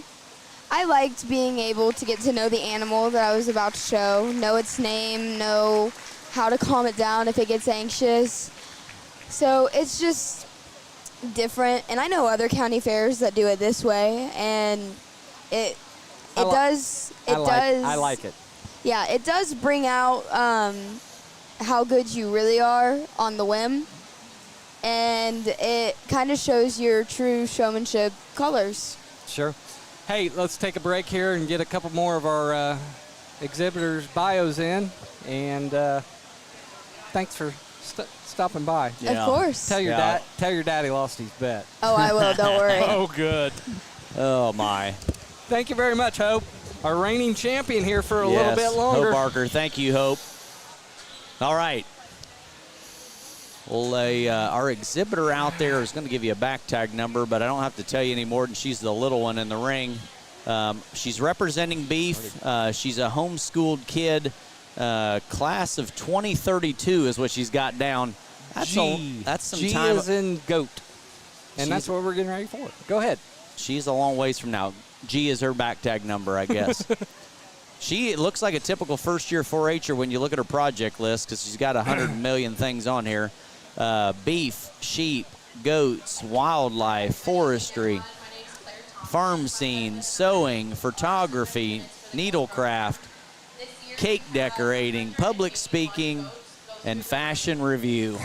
I liked being able to get to know the animal that I was about to show, know its name, know how to calm it down if it gets anxious. So it's just different, and I know other county fairs that do it this way, and it does. I like it. Yeah, it does bring out how good you really are on the whim, and it kind of shows your true showmanship colors. Sure. Hey, let's take a break here and get a couple more of our exhibitors' bios in, and thanks for stopping by. Yeah. Of course. Tell your daddy lost his bet. Oh, I will. Don't worry. Oh, good. Oh, my. Thank you very much, Hope. Our reigning champion here for a little bit longer. Hope Barker. Thank you, Hope. All right. Well, our exhibitor out there is going to give you a back tag number, but I don't have to tell you any more than she's the little one in the ring. She's representing Beef. She's a homeschooled kid. Class of 2032 is what she's got down. That's some G time. is in goat. And that's what we're getting ready for. Go ahead. She's a long ways from now. G is her back tag number, I guess. She looks like a typical first-year 4-H'er when you look at her project list because she's got 100 million things on here. Beef, sheep, goats, wildlife, forestry, farm scene, sewing, photography, needlecraft, cake decorating, public speaking, and fashion review.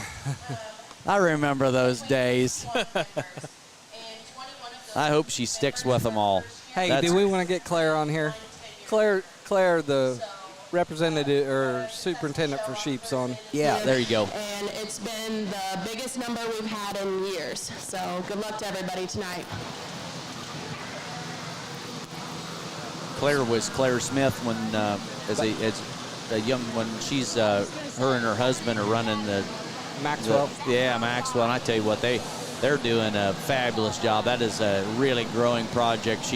I remember those days. I hope she sticks with them all. Hey, do we want to get Claire on here? Claire, the representative or superintendent for Sheep's on. Yeah, there you go. And it's been the biggest number we've had in years. So good luck to everybody tonight. Claire was Claire Smith when, as a young one, she's her and her husband are running the Maxwell. Maxwell. And I tell you what, they're doing a fabulous job. That is a really growing project.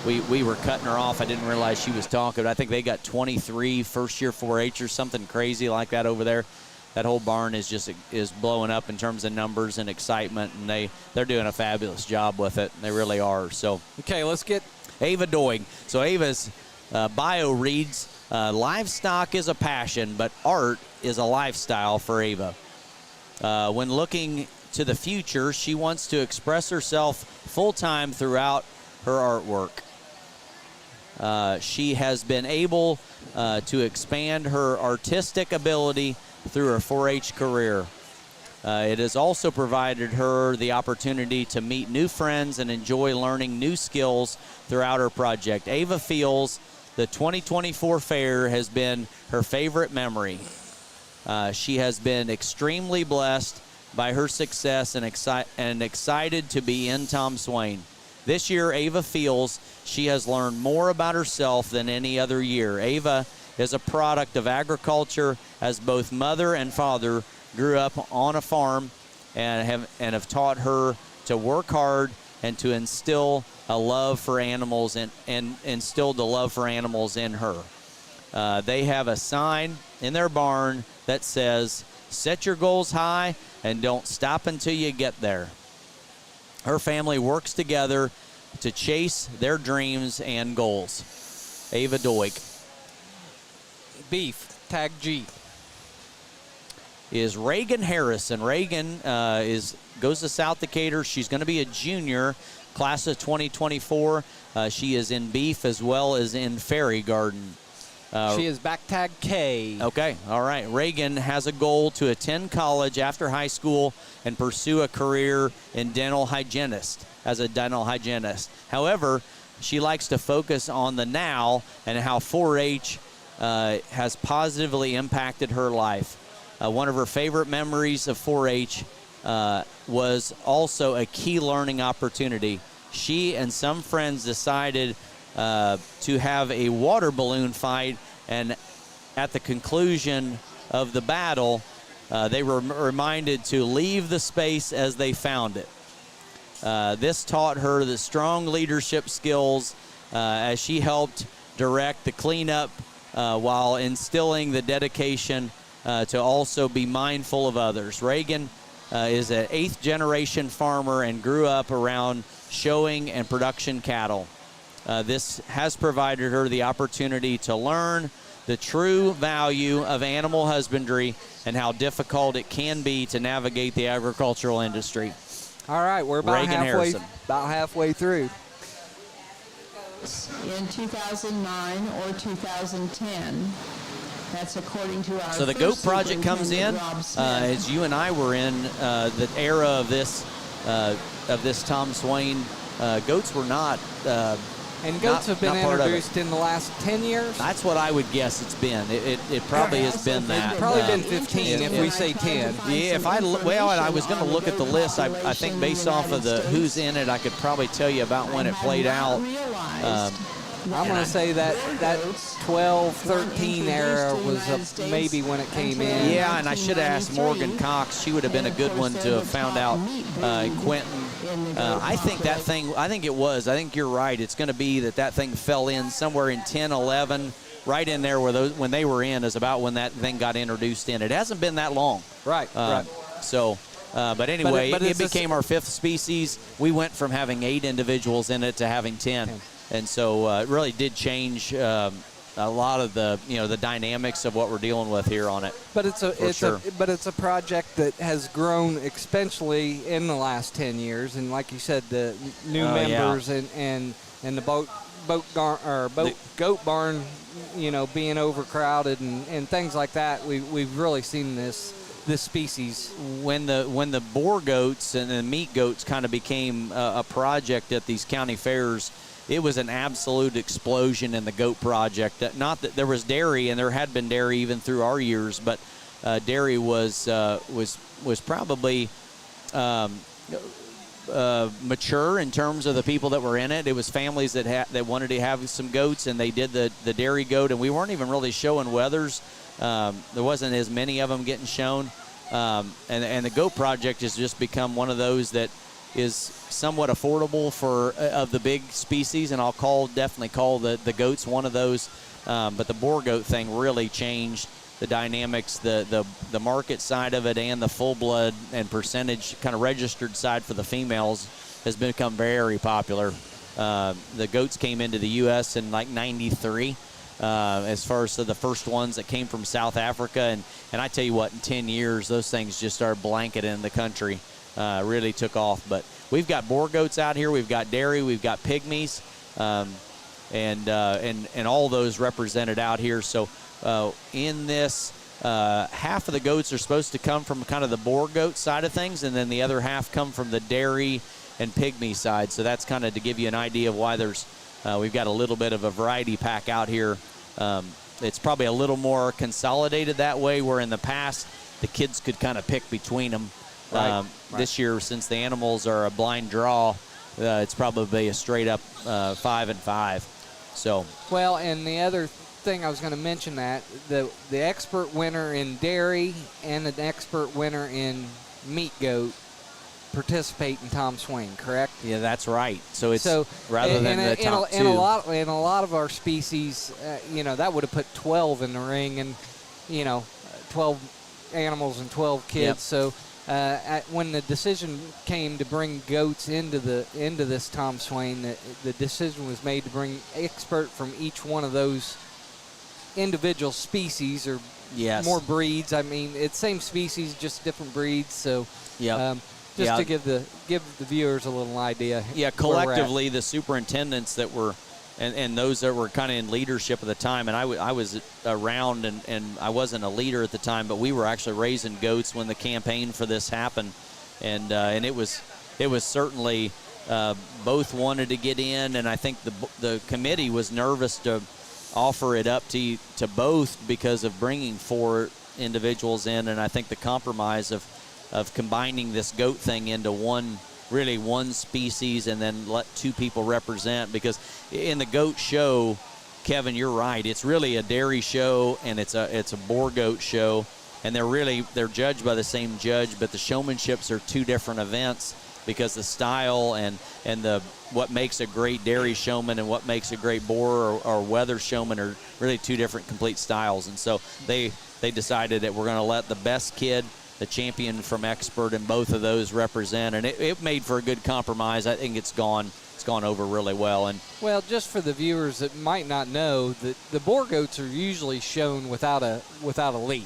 We were cutting her off. I didn't realize she was talking. I think they got 23 first-year 4-H'ers, something crazy like that over there. That whole barn is blowing up in terms of numbers and excitement, and they're doing a fabulous job with it. They really are. So okay, let's get Ava Doig. So Ava's bio reads, livestock is a passion, but art is a lifestyle for Ava. When looking to the future, she wants to express herself full-time throughout her artwork. She has been able to expand her artistic ability through her 4-H career. It has also provided her the opportunity to meet new friends and enjoy learning new skills throughout her project. Ava feels the 2024 fair has been her favorite memory. She has been extremely blessed by her success and excited to be in Tom Swain. This year, Ava feels she has learned more about herself than any other year. Ava is a product of agriculture, as both mother and father grew up on a farm and have taught her to work hard and to instill a love for animals and instilled the love for animals in her. They have a sign in their barn that says, "Set your goals high and don't stop until you get there." Her family works together to chase their dreams and goals. Ava Doig. Beef, tag G. Is Reagan Harrison. Reagan goes to South Decatur. She's going to be a junior, class of 2024. She is in Beef as well as in Fairy Garden. She is back tag K. Okay, all right. Reagan has a goal to attend college after high school and pursue a career in as a dental hygienist. However, she likes to focus on the now and how 4-H has positively impacted her life. One of her favorite memories of 4-H was also a key learning opportunity. She and some friends decided to have a water balloon fight, and at the conclusion of the battle, they were reminded to leave the space as they found it. This taught her the strong leadership skills as she helped direct the cleanup while instilling the dedication to also be mindful of others. Reagan is an 8th-generation farmer and grew up around showing and production cattle. This has provided her the opportunity to learn the true value of animal husbandry and how difficult it can be to navigate the agricultural industry. All right, we're about Reagan Harrison. halfway through. In 2009 or 2010. That's according to our So the first GOAT project comes in superintendent, Rob Smith. as you and I were in the era of this Tom Swain. Goats were not. And goats have been not part of it. introduced in the last 10 years? That's what I would guess it's been. It probably has been that. Probably been 15 if we say 10. Yeah, if I was going to look at the list. I think based off of the who's in it, I could probably tell you about when it played out. I'm going to say that 12, 13 era was maybe when it came in. Yeah, and I should have asked Morgan Cox. She would have been a good one to have found out. Quentin. I think it was. I think you're right. It's going to be that thing fell in somewhere in 10, 11, right in there when they were in is about when that thing got introduced in. It hasn't been that long. Right, right. So, but anyway, but it became our 5th species. We went from having 8 individuals in it to having 10. And so it really did change a lot of the the dynamics of what we're dealing with here on it. But it's a project that has grown exponentially in the last 10 years, and like you said, the new members and the goat barn, being overcrowded and things like that. We've really seen this species. When the boar goats and the meat goats kind of became a project at these county fairs, it was an absolute explosion in the goat project. Not that there was dairy, and there had been dairy even through our years, but dairy was probably mature in terms of the people that were in it. It was families that wanted to have some goats, and they did the dairy goat, and we weren't even really showing wethers. There wasn't as many of them getting shown, and the goat project has just become one of those that is somewhat affordable for of the big species, and I'll definitely call the goats one of those. But the boar goat thing really changed the dynamics, the market side of it, and the full blood and percentage kind of registered side for the females has become very popular. The goats came into the U.S. in like '93. As far as the first ones that came from South Africa, and I tell you what, in 10 years those things just started blanketing the country. Really took off. But we've got boar goats out here, we've got dairy, we've got pygmies, and all those represented out here. So in this, half of the goats are supposed to come from kind of the boar goat side of things, and then the other half come from the dairy and pygmy side. So that's kind of to give you an idea of why we've got a little bit of a variety pack out here. It's probably a little more consolidated that way, where in the past the kids could kind of pick between them. Right. This year, since the animals are a blind draw, it's probably a straight up 5 and 5. So well, and the other thing I was going to mention that the expert winner in dairy and an expert winner in meat goat participate in Tom Swain, correct? Yeah, that's right. So it's rather than the top 2. In a lot of our species, that would have put 12 in the ring, and 12 animals and 12 kids. Yep. So when the decision came to bring goats into this Tom Swain, the decision was made to bring expert from each one of those individual species, or more breeds. I mean, it's same species, just different breeds. So to give the viewers a little idea. Yeah, collectively the superintendents that were and those that were kind of in leadership at the time, and I was around, and I wasn't a leader at the time, but we were actually raising goats when the campaign for this happened, and it was certainly both wanted to get in, and I think the committee was nervous to offer it up to both because of bringing 4 individuals in, and I think the compromise of combining this goat thing into one species and then let 2 people represent, because in the goat show, Kevin, you're right, it's really a dairy show and it's a boar goat show, and they're judged by the same judge, but the showmanships are 2 different events, because the style and what makes a great dairy showman and what makes a great boar or weather showman are really 2 different complete styles. And so they decided that we're going to let the best kid the champion from expert, and both of those represent. And it made for a good compromise. I think it's gone over really well. And well, just for the viewers that might not know, the Boar Goats are usually shown without a lead.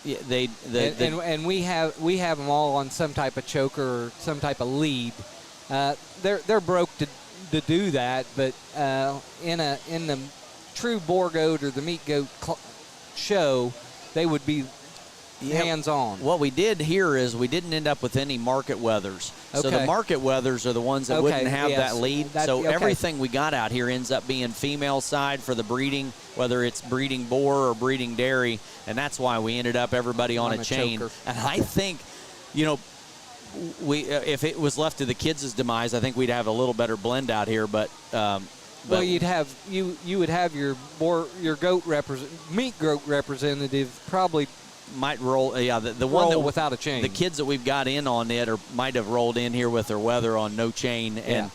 yeah, and we have them all on some type of choker or some type of lead. They're broke to do that, but in the true Boar Goat or the Meat Goat show, they would be hands-on. What we did here is we didn't end up with any market weathers. So Okay. the market weathers are the ones that wouldn't have yes. that lead. Okay. Everything we got out here ends up being female side for the breeding, whether it's breeding boar or breeding dairy, and that's why we ended up everybody on a chain. choker. And I think, if it was left to the kids' demise, I think we'd have a little better blend out here. But Well, you would have your meat goat representative probably might roll. The roll one that without a chain. The kids that we've got in on it might have rolled in here with their weather on no chain, and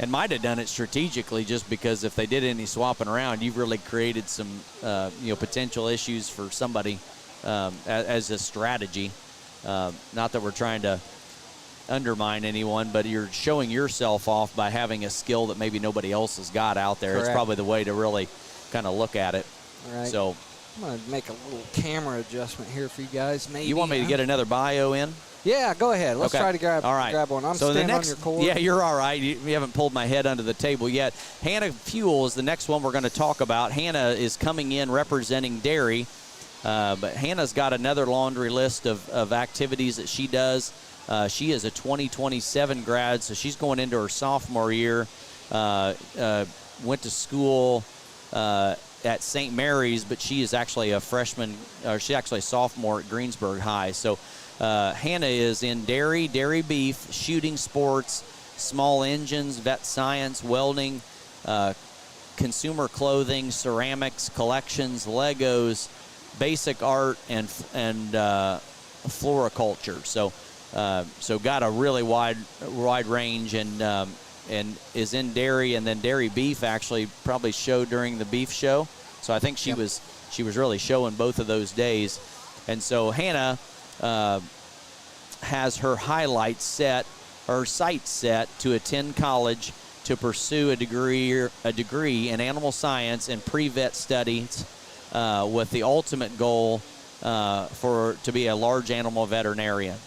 might have done it strategically, just because if they did any swapping around, you've really created some potential issues for somebody as a strategy. Not that we're trying to undermine anyone, but you're showing yourself off by having a skill that maybe nobody else has got out there. Correct. It's probably the way to really kind of look at it. All right. So I'm going to make a little camera adjustment here for you guys. Maybe you want me to get another bio in? Yeah, go ahead. Let's Okay. try to grab one. I'm standing on your cord. Yeah, you're all right. You haven't pulled my head under the table yet. Hannah Fuel is the next one we're going to talk about. Hannah is coming in representing dairy, but Hannah's got another laundry list of activities that she does. She is a 2027 grad, so she's going into her sophomore year. Went to school at St. Mary's, but she is actually a freshman, or she's actually a sophomore at Greensburg High. So Hannah is in dairy beef, shooting sports, small engines, vet science, welding, consumer clothing, ceramics, collections, Legos, basic art, and floriculture. So got a really wide range, and is in dairy, and then dairy beef actually probably showed during the beef show. So I think she was really showing both of those days. And so Hannah has her highlights set, her sights set to attend college to pursue a degree in animal science and pre-vet studies with the ultimate goal to be a large animal veterinarian.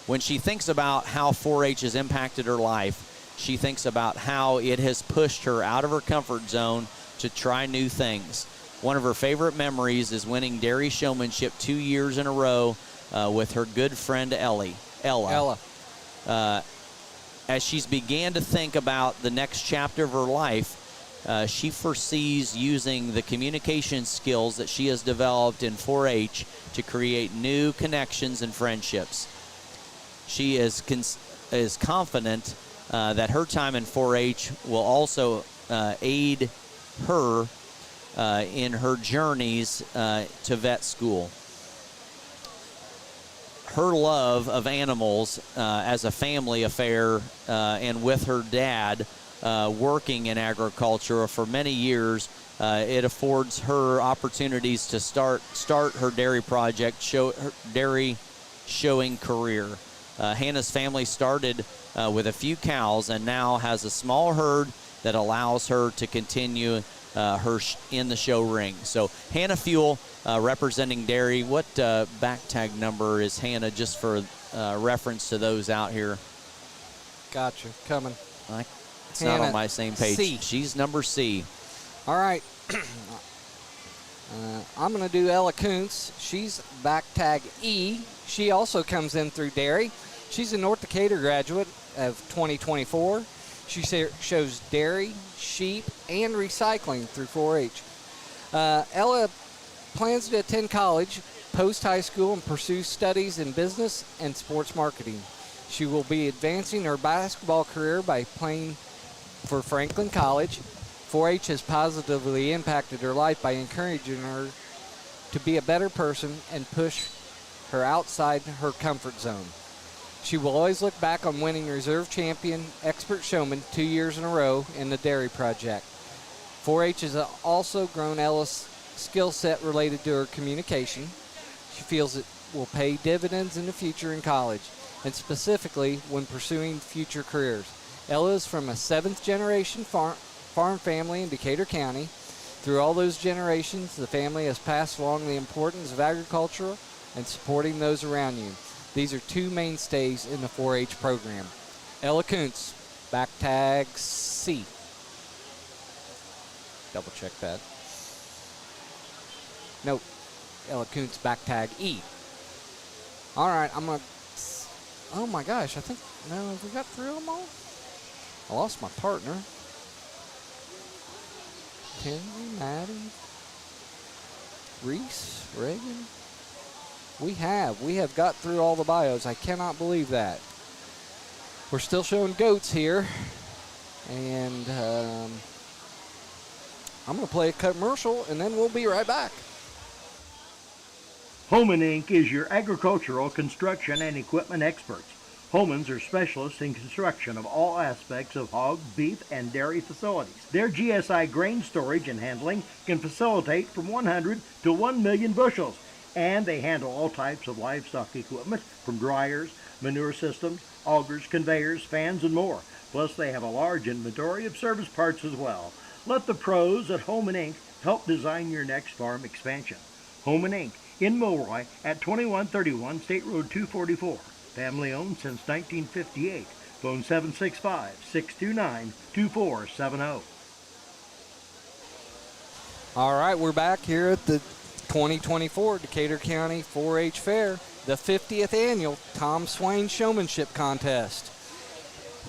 When she thinks about how 4-H has impacted her life, she thinks about how it has pushed her out of her comfort zone to try new things. One of her favorite memories is winning dairy showmanship 2 years in a row with her good friend Ella. As she's began to think about the next chapter of her life, she foresees using the communication skills that she has developed in 4-H to create new connections and friendships. She is confident that her time in 4-H will also aid her in her journeys to vet school. Her love of animals as a family affair, and with her dad working in agriculture for many years, it affords her opportunities to start her dairy project, her dairy showing career. Hannah's family started with a few cows and now has a small herd that allows her to continue her in the show ring. So Hannah Fuel representing dairy. What back tag number is Hannah, just for reference to those out here? Gotcha. Coming. It's not on my same page. C. She's number C. All right. I'm going to do Ella Kuntz. She's back tag E. She also comes in through dairy. She's a North Decatur graduate of 2024. She shows dairy, sheep, and recycling through 4-H. Ella plans to attend college, post-high school, and pursue studies in business and sports marketing. She will be advancing her basketball career by playing for Franklin College. 4-H has positively impacted her life by encouraging her to be a better person and push her outside her comfort zone. She will always look back on winning reserve champion expert showman 2 years in a row in the dairy project. 4-H has also grown Ella's skill set related to her communication. She feels it will pay dividends in the future in college, and specifically when pursuing future careers. Ella is from a 7th-generation farm family in Decatur County. Through all those generations, the family has passed along the importance of agriculture and supporting those around you. These are 2 mainstays in the 4-H program. Ella Kuntz, back tag C. Double check that. Nope. Ella Kuntz, back tag E. All right, I'm going to... Oh, my gosh. I think... No, have we got through them all? I lost my partner. Kenzie, Maddie, Reese, Reagan. We have got through all the bios. I cannot believe that. We're still showing goats here. And I'm going to play a commercial, and then we'll be right back. Holman Inc. is your agricultural, construction, and equipment experts. Holmans are specialists in construction of all aspects of hog, beef, and dairy facilities. Their GSI grain storage and handling can facilitate from 100 to 1 million bushels, and they handle all types of livestock equipment from dryers, manure systems, augers, conveyors, fans, and more. Plus, they have a large inventory of service parts as well. Let the pros at Holman Inc. help design your next farm expansion. Holman Inc. in Milroy at 2131 State Road 244. Family owned since 1958. Phone 765-629-2470. All right, we're back here at the 2024 Decatur County 4-H Fair, the 50th annual Tom Swain Showmanship Contest.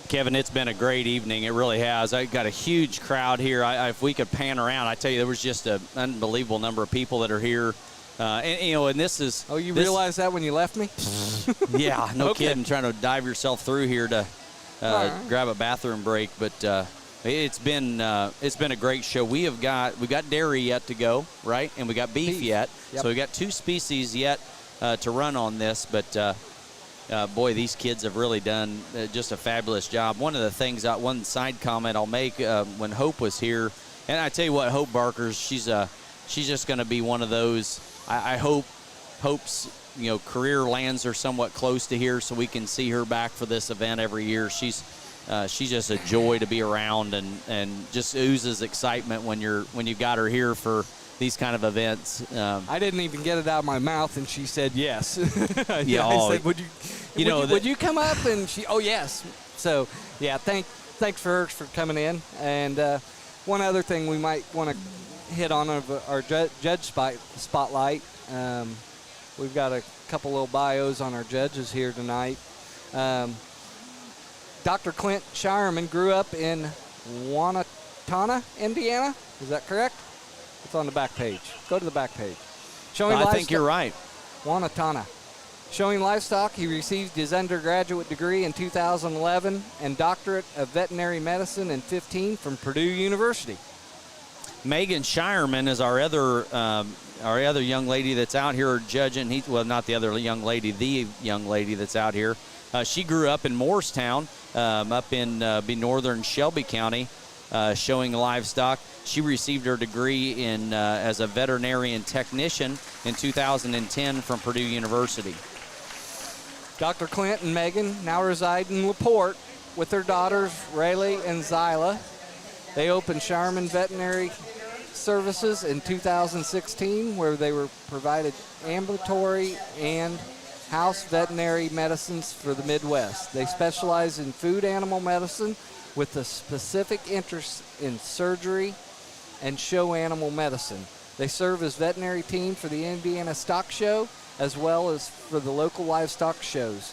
Kevin, it's been a great evening. It really has. I got a huge crowd here. If we could pan around, I tell you, there was just an unbelievable number of people that are here. And this is... Oh, you realized that when you left me? Yeah, no kidding. Trying to dive yourself through here to grab a bathroom break. But it's been a great show. We got dairy yet to go, right? And we got beef yet. Yep. So we got 2 species yet to run on this. But, boy, these kids have really done just a fabulous job. One of the things, one side comment I'll make, when Hope was here, and I tell you what, Hope Barkers, she's just going to be one of those. I hope Hope's career lands her somewhat close to here, so we can see her back for this event every year. She's just a joy to be around, and just oozes excitement when you got her here for these kind of events. I didn't even get it out of my mouth, and she said yes. Yeah, I said, would you come up? And she, oh yes. So yeah, thanks for her for coming in. And one other thing we might want to hit on of our judge spotlight. We've got a couple little bios on our judges here tonight. Dr. Clint Shireman grew up in Wanatana, Indiana. Is that correct? It's on the back page. Go to the back page. I think you're right. Wanatana. Showing livestock, he received his undergraduate degree in 2011 and doctorate of veterinary medicine in 2015 from Purdue University. Megan Shireman is our other young lady that's out here judging. Not the other young lady, the young lady that's out here. She grew up in Morristown, up in northern Shelby County, showing livestock. She received her degree in as a veterinarian technician in 2010 from Purdue University. Dr. Clint and Megan now reside in LaPorte with their daughters Rayleigh and Zyla. They opened Shireman Veterinary Services in 2016, where they were provided ambulatory and house veterinary medicines for the Midwest. They specialize in food animal medicine with a specific interest in surgery and show animal medicine. They serve as veterinary team for the Indiana Stock Show as well as for the local livestock shows.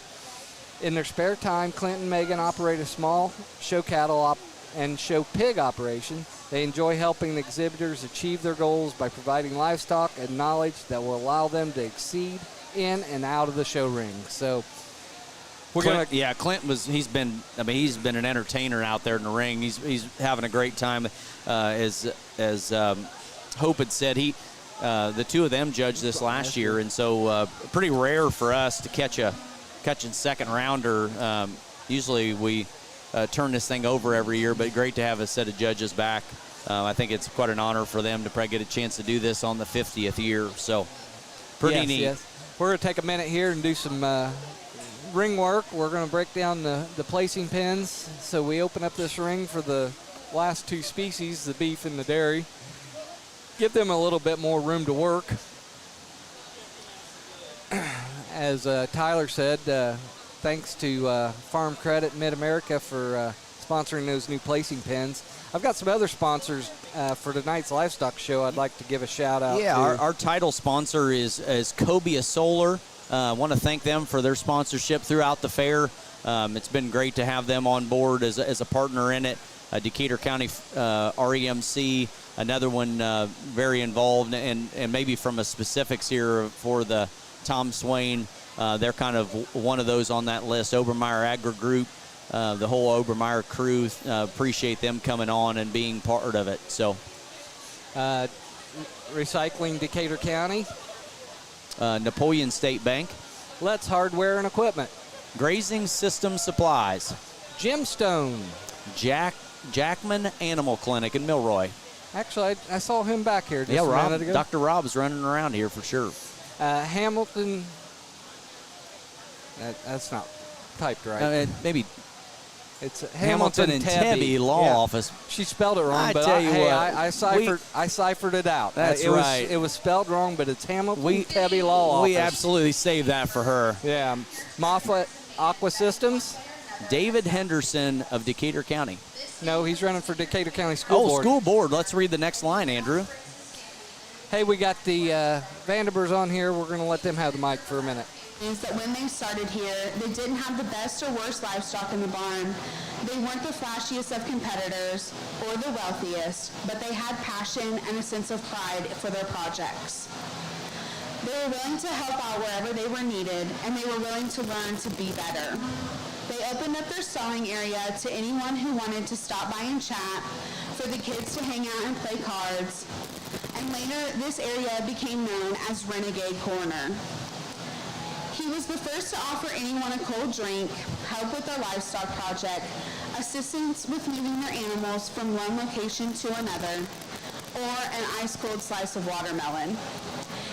In their spare time, Clint and Megan operate a small show cattle and show pig operation. They enjoy helping the exhibitors achieve their goals by providing livestock and knowledge that will allow them to exceed in and out of the show ring. So Clint he's been an entertainer out there in the ring. He's having a great time. As Hope had said, the two of them judged this last year, and so pretty rare for us to catch a second rounder. Usually we turn this thing over every year, but great to have a set of judges back. I think it's quite an honor for them to probably get a chance to do this on the 50th year. So pretty neat. Yes. We're going to take a minute here and do some ring work. We're going to break down the placing pins. So we open up this ring for the last two species, the beef and the dairy. Give them a little bit more room to work. As Tyler said, thanks to Farm Credit Mid-America for sponsoring those new placing pins. I've got some other sponsors for tonight's livestock show I'd like to give a shout out to. Our title sponsor is Cobia Solar. I want to thank them for their sponsorship throughout the fair. It's been great to have them on board as a partner in it. Decatur County REMC, another one very involved, and maybe from a specifics here for the Tom Swain, they're kind of one of those on that list. Obermeyer Agri Group, the whole Obermeyer crew, appreciate them coming on and being part of it. So, Recycling Decatur County, Napoleon State Bank, Let's Hardware and Equipment, Grazing System Supplies, Gemstone, Jackman Animal Clinic in Milroy. Actually, I saw him back here just a minute ago. Dr. Rob's running around here for sure. Hamilton, that's not typed right. Maybe it's Hamilton and Tebby Law Office. She spelled it wrong, but I ciphered it out. That's right. It was spelled wrong, but it's Hamilton Tebby Law Office. We absolutely saved that for her. Yeah. Moffett Aqua Systems. David Henderson of Decatur County. No, he's running for Decatur County School Board. School Board. Let's read the next line, Andrew. Hey, we got the Vanderbers on here. We're going to let them have the mic for a minute. Is that when they started here, they didn't have the best or worst livestock in the barn. They weren't the flashiest of competitors or the wealthiest, but they had passion and a sense of pride for their projects. They were willing to help out wherever they were needed, and they were willing to learn to be better. They opened up their stalling area to anyone who wanted to stop by and chat, for the kids to hang out and play cards, and later this area became known as Renegade Corner. He was the first to offer anyone a cold drink, help with their livestock project, assistance with moving their animals from one location to another, or an ice-cold slice of watermelon.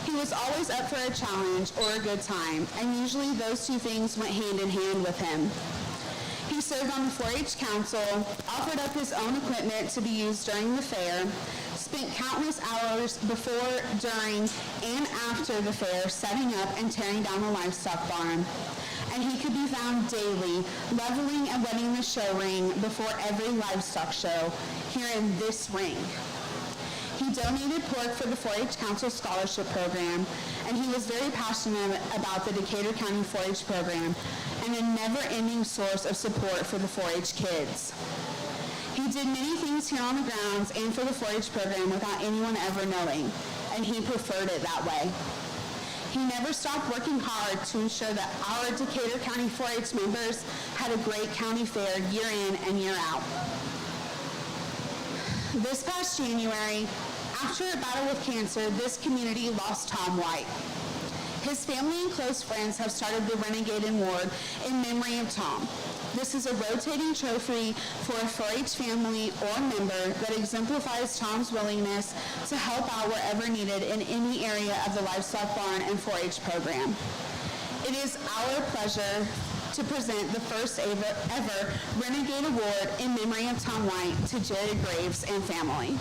He was always up for a challenge or a good time, and usually those two things went hand in hand with him. He served on the 4-H Council, offered up his own equipment to be used during the fair, spent countless hours before, during, and after the fair setting up and tearing down the livestock barn. And he could be found daily, leveling and wetting the show ring before every livestock show here in this ring. He donated pork for the 4-H Council Scholarship Program, and he was very passionate about the Decatur County 4-H program and a never-ending source of support for the 4-H kids. He did many things here on the grounds and for the 4-H program without anyone ever knowing, and he preferred it that way. He never stopped working hard to ensure that our Decatur County 4-H members had a great county fair year in and year out. This past January, after a battle with cancer, this community lost Tom White. His family and close friends have started the Renegade Award in memory of Tom. This is a rotating trophy for a 4-H family or member that exemplifies Tom's willingness to help out wherever needed in any area of the livestock barn and 4-H program. It is our pleasure to present the first ever Renegade Award in memory of Tom White to Jared Graves and family.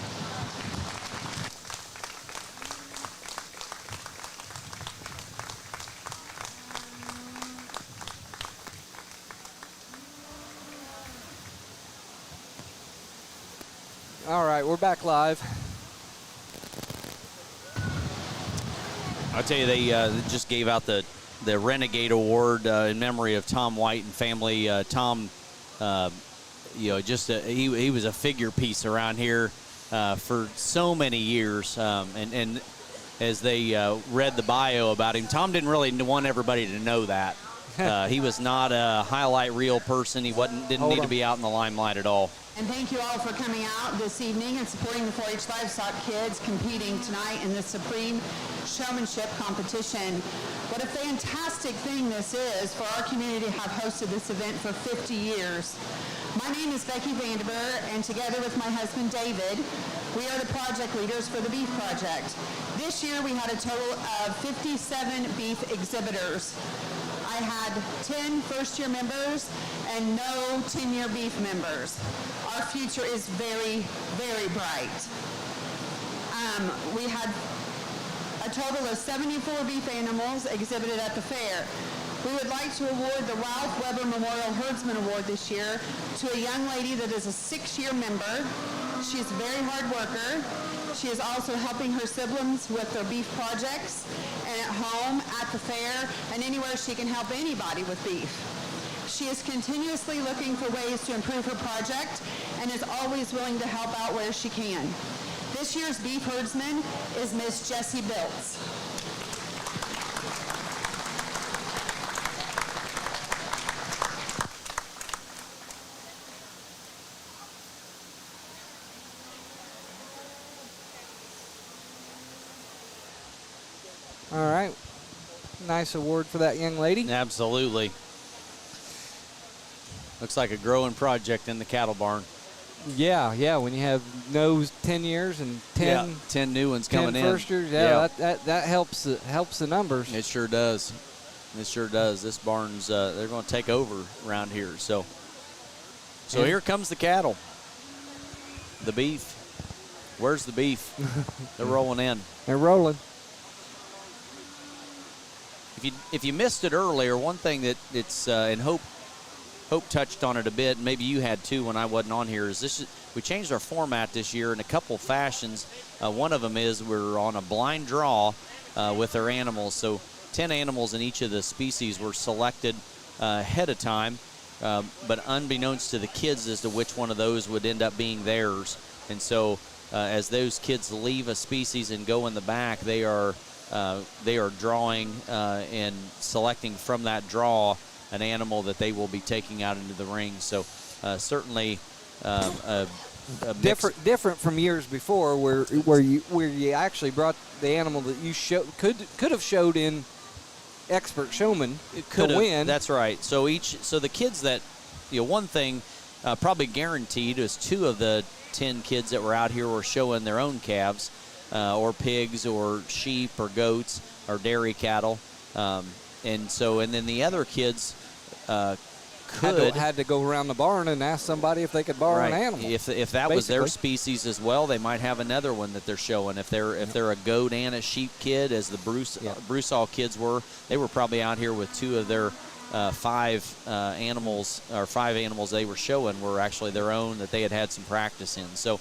All right, we're back live. I'll tell you, they just gave out the Renegade Award in memory of Tom White and family. Tom, he was a figure piece around here for so many years. And as they read the bio about him, Tom didn't really want everybody to know that. He was not a highlight reel person. He didn't need to be out in the limelight at all. And thank you all for coming out this evening and supporting the 4-H livestock kids competing tonight in the Supreme Showmanship Competition. What a fantastic thing this is for our community to have hosted this event for 50 years. My name is Becky Vanderbeer, and together with my husband David, we are the project leaders for the Beef Project. This year we had a total of 57 beef exhibitors. I had 10 first-year members and no 10-year beef members. Our future is very, very bright. We had a total of 74 beef animals exhibited at the fair. We would like to award the Ralph Weber Memorial Herdsman Award this year to a young lady that is a 6-year member. She's a very hard worker. She is also helping her siblings with their beef projects and at home, at the fair, and anywhere she can help anybody with beef. She is continuously looking for ways to improve her project and is always willing to help out where she can. This year's beef herdsman is Miss Jessie Biltz. All right. Nice award for that young lady. Absolutely. Looks like a growing project in the cattle barn. Yeah. When you have no 10 years and 10 new ones coming 10 in. first years, that helps the numbers. It sure does. It sure does. This barn's they're going to take over around here. So here comes the cattle. The beef. Where's the beef? They're rolling in. They're rolling. If you missed it earlier, one thing that it's and Hope touched on it a bit, and maybe you had too when I wasn't on here, is we changed our format this year in a couple fashions. One of them is we're on a blind draw with our animals. So 10 animals in each of the species were selected ahead of time, but unbeknownst to the kids as to which one of those would end up being theirs. And so as those kids leave a species and go in the back, they are drawing and selecting from that draw an animal that they will be taking out into the ring. So certainly a different from years before, where you actually brought the animal that you could have showed in expert showman to win. That's right. So the kids that one thing probably guaranteed is 2 of the 10 kids that were out here were showing their own calves. Or pigs or sheep or goats or dairy cattle. And then the other kids had to go around the barn and ask somebody if they could borrow an animal. If that was their species as well, they might have another one that they're showing. If they're a goat and a sheep kid, as the Broussard kids were, they were probably out here with 2 of their 5 animals, or 5 animals they were showing were actually their own that they had some practice in. So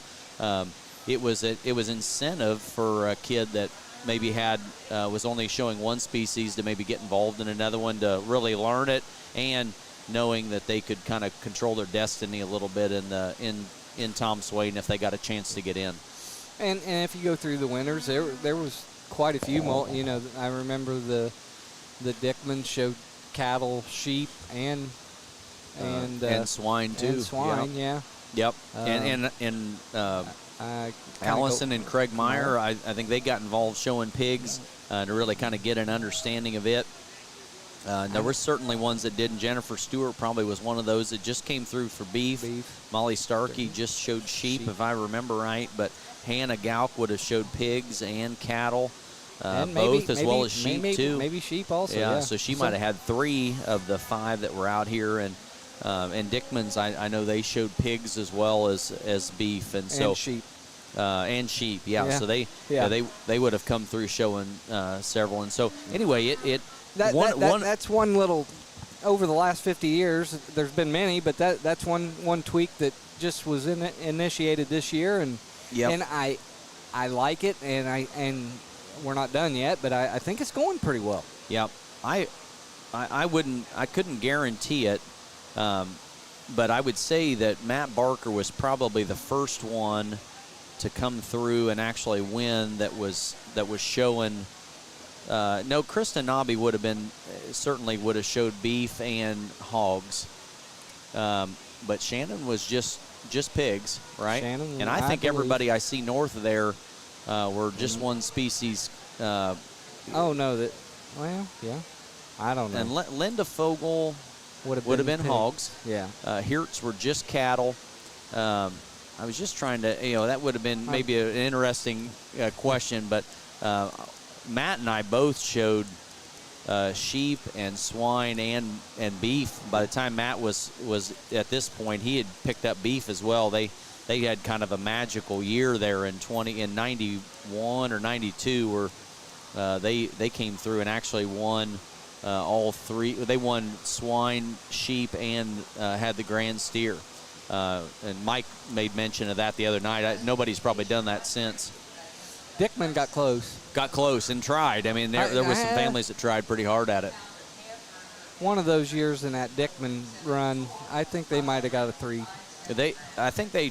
it was incentive for a kid that maybe was only showing one species to maybe get involved in another one, to really learn it, and knowing that they could kind of control their destiny a little bit in Tom Swain if they got a chance to get in. And if you go through the winners, there was quite a few. I remember the Dickmans showed cattle, sheep, and swine too. And swine, yeah. Yep. Allison and Craig Meyer, I think they got involved showing pigs to really kind of get an understanding of it. There were certainly ones that didn't. Jennifer Stewart probably was one of those that just came through for beef. Molly Starkey just showed sheep, if I remember right. But Hannah Gauk would have showed pigs and cattle, both, as well as sheep too. Maybe sheep also. Yeah, so she might have had 3 of the 5 that were out here. And Dickman's, I know they showed pigs as well as beef, and sheep. And sheep, So they would have come through showing several. And so anyway, that's one little. Over the last 50 years, there's been many, but that's one tweak that just was initiated this year, and I like it, and we're not done yet, but I think it's going pretty well. Yep, I couldn't guarantee it. But I would say that Matt Barker was probably the first one to come through and actually win that was showing. No, Kristen Nobby would have been certainly would have showed beef and hogs, but Shannon was just pigs, right? Shannon, and I think everybody I see north of there were just one species. I don't know. And Linda Fogel. would have been pigs. hogs. Yeah. Hertz were just cattle. I was just trying to, that would have been maybe an interesting question, but Matt and I both showed sheep and swine and beef. By the time Matt was at this point, he had picked up beef as well. They had kind of a magical year there in 91 or 92 where they came through and actually won all three. They won swine, sheep, and had the grand steer. And Mike made mention of that the other night. Nobody's probably done that since. Dickman got close. Got close and tried. I mean, there was some families that tried pretty hard at it. One of those years in that Dickman run, I think they might have got a 3. I think they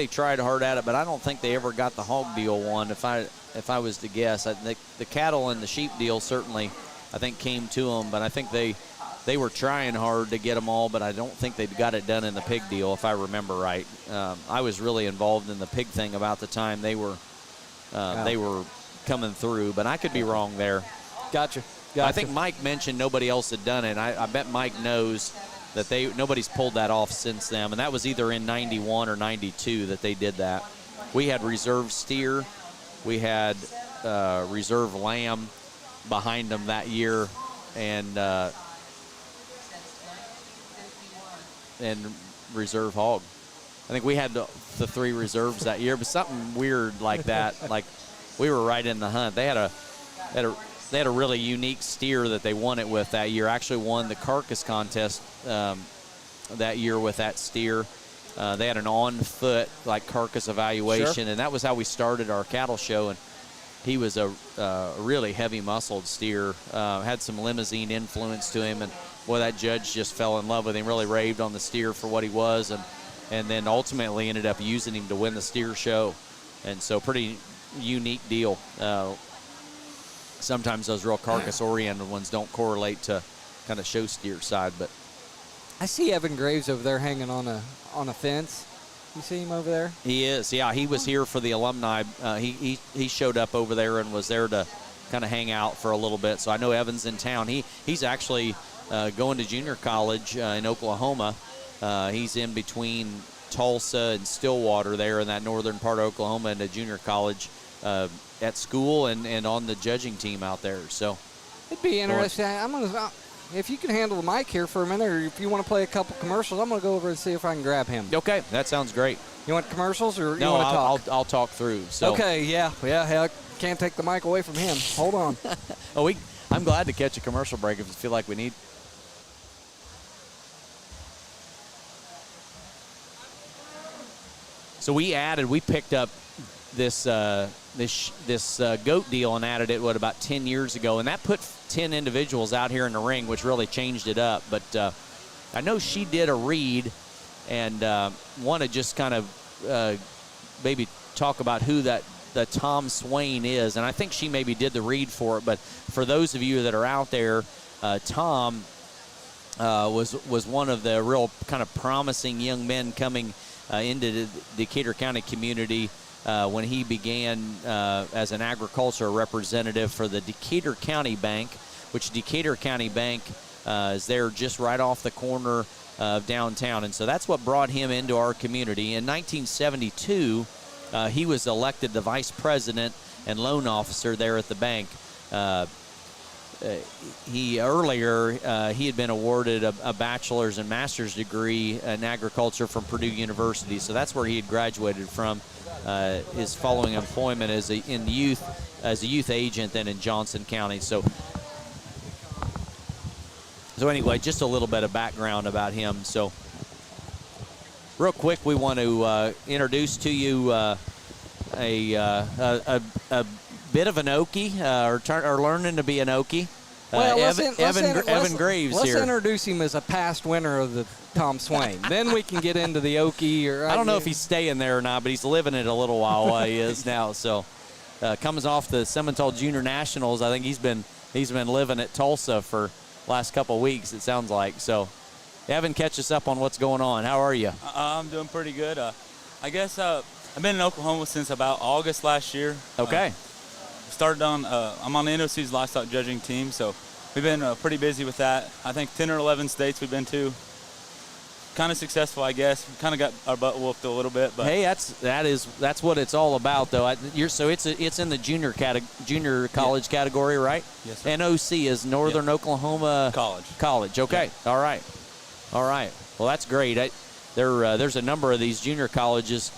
tried hard at it, but I don't think they ever got the hog deal one. If I was to guess, I think the cattle and the sheep deal certainly, I think, came to them. But I think they were trying hard to get them all, but I don't think they got it done in the pig deal, if I remember right. I was really involved in the pig thing about the time they were coming through, but I could be wrong there. Gotcha. I think Mike mentioned nobody else had done it. I bet Mike knows that nobody's pulled that off since then, and that was either in 91 or 92 that they did that. We had reserve steer. We had reserve lamb behind them that year, and reserve hog. I think we had the 3 reserves that year, but something weird like that. Like, we were right in the hunt. They had a really unique steer that they won it with that year. Actually won the carcass contest that year with that steer. They had an on-foot carcass evaluation, Sure. and that was how we started our cattle show. And he was a really heavy-muscled steer. Had some limousine influence to him, and boy, that judge just fell in love with him. Really raved on the steer for what he was, and then ultimately ended up using him to win the steer show. And so, pretty unique deal. Sometimes those real carcass-oriented ones don't correlate to kind of show steer side, but I see Evan Graves over there hanging on a fence. You see him over there? he is. Yeah, he was here for the alumni. He showed up over there and was there to kind of hang out for a little bit. So I know Evan's in town. He's actually going to junior college in Oklahoma. He's in between Tulsa and Stillwater there in that northern part of Oklahoma, and a junior college at school and on the judging team out there. So it'd be interesting. If you can handle the mic here for a minute, or if you want to play a couple commercials, I'm going to go over and see if I can grab him. Okay, that sounds great. You want commercials, or no, you want to talk? I'll talk through. So. Okay, yeah, I can't take the mic away from him. Hold on. I'm glad to catch a commercial break if you feel like we need. So we picked up this goat deal and added it about 10 years ago, and that put 10 individuals out here in the ring, which really changed it up. But I know she did a read and want to just kind of maybe talk about who the Tom Swain is, and I think she maybe did the read for it. But for those of you that are out there, Tom was one of the real kind of promising young men coming into the Decatur County community when he began as an agricultural representative for the Decatur County Bank, which Decatur County Bank is there just right off the corner of downtown. And so that's what brought him into our community. In 1972, he was elected the vice president and loan officer there at the bank. He had been awarded a bachelor's and master's degree in agriculture from Purdue University. So that's where he had graduated from. His following employment as a youth agent then in Johnson County. So anyway, just a little bit of background about him. So real quick, we want to introduce to you a bit of an Okie, or learning to be an Okie. Well, Evan Graves let's here. Let's introduce him as a past winner of the Tom Swain. Then we can get into the Okie. I don't know if he's staying there or not, but he's living it a little while he is now. So comes off the Simmental Junior Nationals. I think he's been living at Tulsa for last couple of weeks, it sounds like. So Evan, catch us up on what's going on. How are you? I'm doing pretty good. I guess I've been in Oklahoma since about August last year. Okay. I'm on the NOC's livestock judging team, so we've been pretty busy with that. I think 10 or 11 states we've been to. Kind of successful, I guess. Kind of got our butt whooped a little bit, but hey, that's what it's all about, though. So it's in the junior college category, right? Yes, sir. NOC is Northern Oklahoma College. Okay, Yeah. all right. Well, that's great. There's a number of these junior colleges.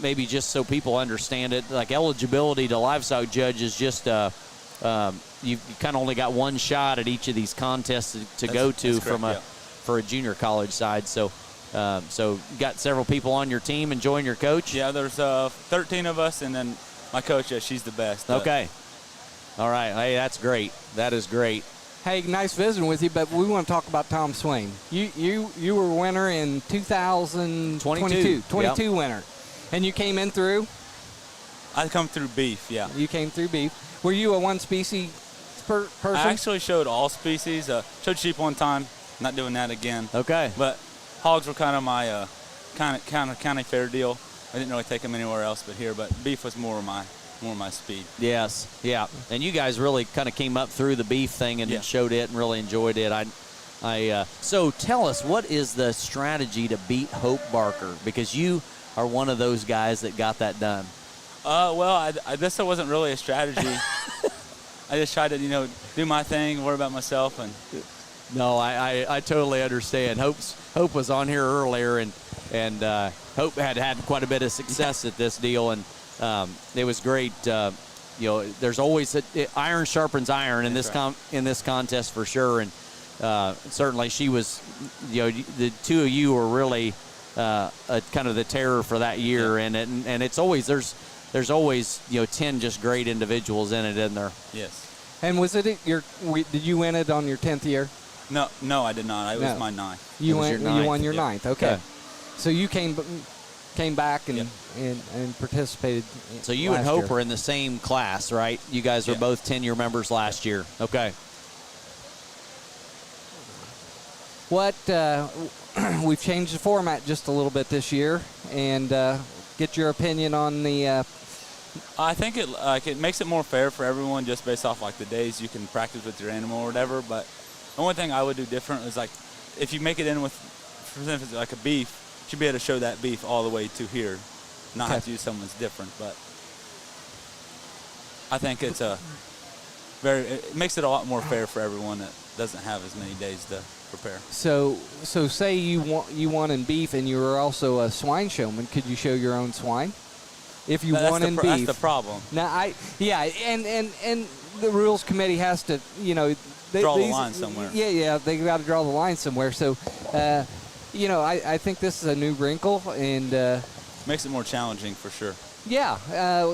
Maybe just so people understand it, like eligibility to livestock judge is just you kind of only got one shot at each of these contests to go to for a junior college side. So you got several people on your team enjoying your coach? Yeah, there's 13 of us, and then my coach, she's the best. Okay. All right. Hey, that's great. That is great. Hey, nice visiting with you, but we want to talk about Tom Swain. You were winner in 2022. 22 winner. And you came in through? I come through beef, yeah. You came through beef. Were you a one-species person? I actually showed all species. Showed sheep one time. Not doing that again. Okay. But hogs were kind of my county fair deal. I didn't really take them anywhere else but here. But beef was more of my speed. Yes, yeah. And you guys really kind of came up through the beef thing and showed it and really enjoyed it. So tell us, what is the strategy to beat Hope Barker? Because you are one of those guys that got that done. Well, I guess there wasn't really a strategy. I just tried to, do my thing, worry about myself, and. No, I totally understand. Hope was on here earlier, and Hope had quite a bit of success at this deal, and it was great. There's always iron sharpens iron in this contest for sure, and certainly she was. The two of you were really kind of the terror for that year, and it's always there's always 10 just great individuals in it, isn't there? Yes. And did you win it on your 10th year? No, I did not. It was my 9th. You won your 9th. Okay. So you came back and participated. So you and Hope were in the same class, right? You guys were both 10-year members last year. Okay. We've changed the format just a little bit this year, and get your opinion on the. I think it makes it more fair for everyone, just based off the days you can practice with your animal or whatever. But the only thing I would do different is if you make it in with, for instance, like a beef, you should be able to show that beef all the way to here, not have to use something that's different. But I think it makes it a lot more fair for everyone that doesn't have as many days to prepare. So say you won in beef and you were also a swine showman, could you show your own swine? If you won in beef, that's the problem. Now and the rules committee has to draw the line somewhere. Yeah, they got to draw the line somewhere. So, I think this is a new wrinkle and makes it more challenging for sure. Yeah,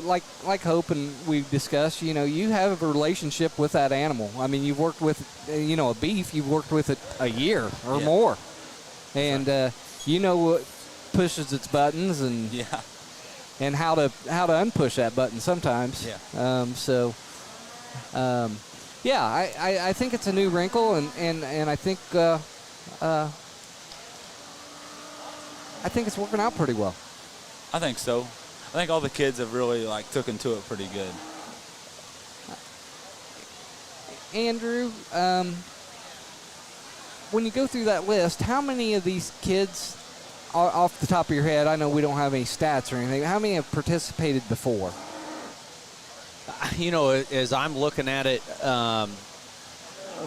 like Hope and we've discussed. You have a relationship with that animal. I mean, you've worked with a beef. You've worked with it a year or more, and what pushes its buttons and how to unpush that button sometimes. Yeah. I think it's a new wrinkle, and I think it's working out pretty well. I think so. I think all the kids have really taken to it pretty good. Andrew, when you go through that list, how many of these kids, off the top of your head, I know we don't have any stats or anything, how many have participated before? As I'm looking at it,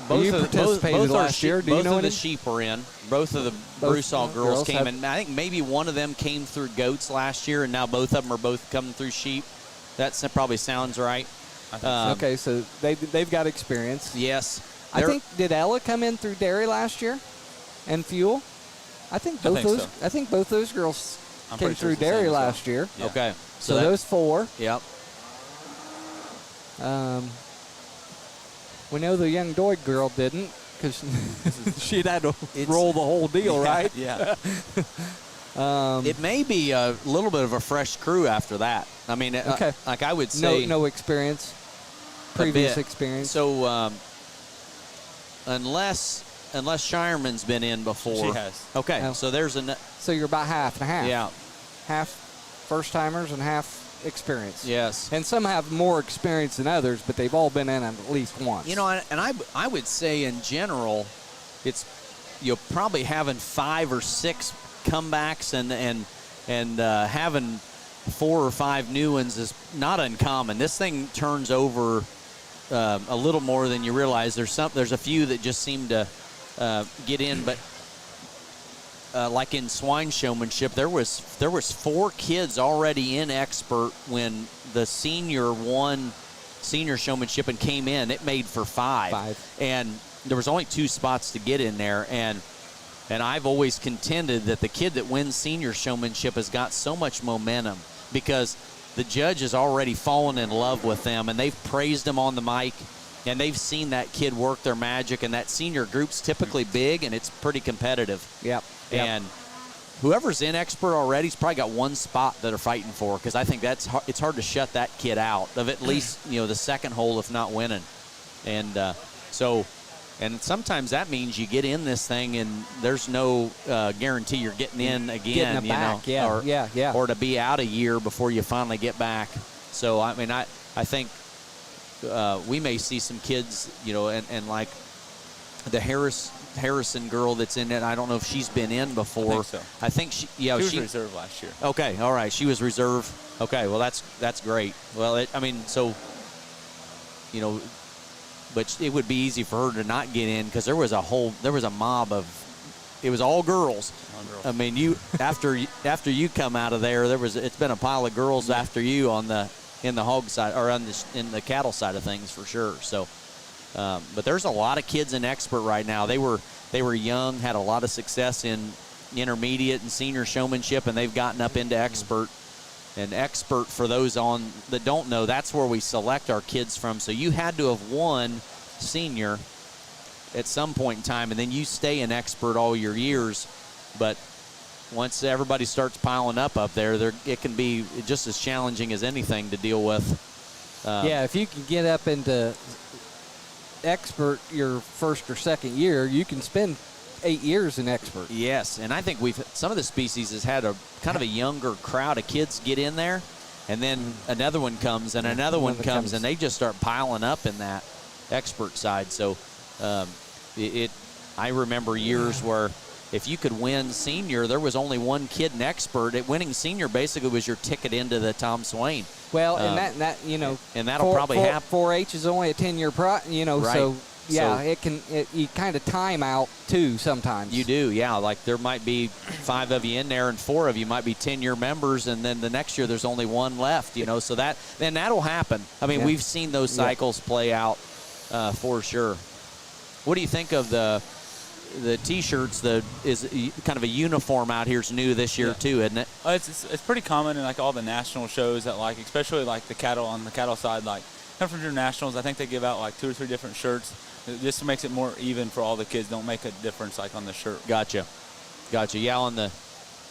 both participated last year. Do you know both of the sheep were in. Both of the Broussard girls came in. I think maybe one of them came through goats last year, and now both of them are both coming through sheep. That probably sounds right. Okay, so they've got experience. Yes. I think, did Ella come in through dairy last year and fuel? I think both those girls came through dairy last year. Yeah. Okay. So those 4. Yep. We know the young Doig girl didn't, because she'd had to roll the whole deal, right? Yeah. It may be a little bit of a fresh crew after that. I mean, I would say no experience, previous experience. So unless Shireman's been in before, she has. Okay, so there's so you're about half and half. Yeah, half first timers and half experience. Yes. And some have more experience than others, but they've all been in it at least once. You know, and I would say in general, it's you're probably having 5 or 6 comebacks and having 4 or 5 new ones is not uncommon. This thing turns over a little more than you realize. There's a few that just seem to get in, but like in swine showmanship, there was 4 kids already in expert when the senior won senior showmanship and came in. It made for 5. And there was only 2 spots to get in there, and I've always contended that the kid that wins senior showmanship has got so much momentum because the judge has already fallen in love with them, and they've praised him on the mic, and they've seen that kid work their magic, and that senior group's typically big, and it's pretty competitive. Yep. And whoever's in expert already has probably got 1 spot that they're fighting for, because I think it's hard to shut that kid out of at least the second hole, if not winning. And and sometimes that means you get in this thing and there's no guarantee you're getting in again, or to be out a year before you finally get back. So I mean, I think we may see some kids, and like the Harrison girl that's in it. I don't know if she's been in before. I think I think so. she was reserve last year. Okay, all right, she was reserve. Okay, well that's great. Well, but it would be easy for her to not get in because there was a mob of, it was all girls. I mean, after you come out of there, it's been a pile of girls after you in the hog side or in the cattle side of things for sure. So, but there's a lot of kids in expert right now. They were young, had a lot of success in intermediate and senior showmanship, and they've gotten up into expert. And expert, for those that don't know, that's where we select our kids from. So you had to have won senior at some point in time, and then you stay in expert all your years. But once everybody starts piling up there, it can be just as challenging as anything to deal with. If you can get up into expert your first or second year, you can spend 8 years in expert. Yes, and I think some of the species has had a kind of a younger crowd of kids get in there, and then another one comes and another one comes, and they just start piling up in that expert side. So I remember years where if you could win senior, there was only 1 kid in expert. Winning senior basically was your ticket into the Tom Swain. Well, and and that'll probably happen. 4-H is only a 10-year right. So. Yeah, you kind of time out, too, sometimes. You do, yeah. Like there might be 5 of you in there and 4 of you might be 10-year members, and then the next year there's only 1 left, so then that'll happen. I mean, we've seen those cycles play out for sure. What do you think of the T-shirts? Is kind of a uniform out here is new this year, too, isn't it? It's pretty common in like all the national shows that especially like the cattle side, like Country Nationals. I think they give out like 2 or 3 different shirts. This makes it more even for all the kids. Don't make a difference like on the shirt. Gotcha. Yeah, on the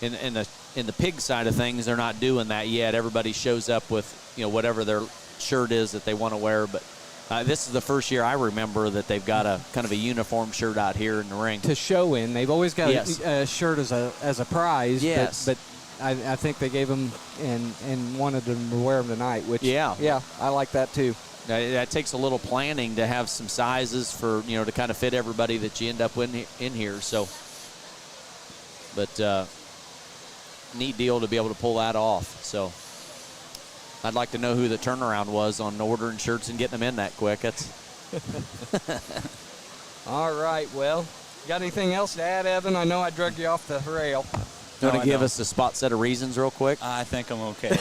in the pig side of things, they're not doing that yet. Everybody shows up with whatever their shirt is that they want to wear. But this is the first year I remember that they've got a kind of a uniform shirt out here in the ring to show in. They've always got a shirt as a prize. Yes, but I think they gave them and wanted them to wear them tonight. Which I like that too. That takes a little planning to have some sizes for to kind of fit everybody that you end up in here. So, but neat deal to be able to pull that off. So, I'd like to know who the turnaround was on ordering shirts and getting them in that quick. That's all right. Well, got anything else to add, Evan? I know I drug you off the rail. You want to give us a spot set of reasons real quick? I think I'm okay.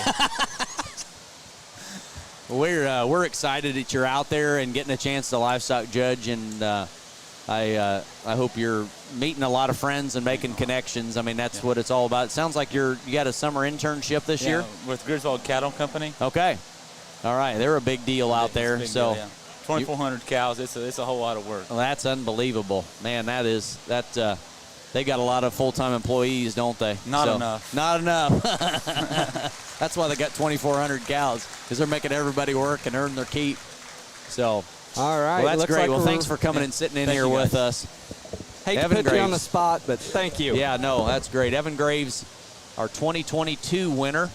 We're excited that you're out there and getting a chance to livestock judge, and I hope you're meeting a lot of friends and making connections. I mean, that's what it's all about. It sounds like you got a summer internship this year with Griswold Cattle Company. Okay, all right, they're a big deal out there. So, 2,400 cows. It's a whole lot of work. Well, that's unbelievable, man. They got a lot of full-time employees, don't they? Not enough. Not enough. That's why they got 2,400 cows, because they're making everybody work and earn their keep. So, all right. Well, that's great. Well, thanks for coming and sitting in here with us. Hate to put you on the spot, but thank you. Yeah, no, that's great. Evan Graves, our 2022 winner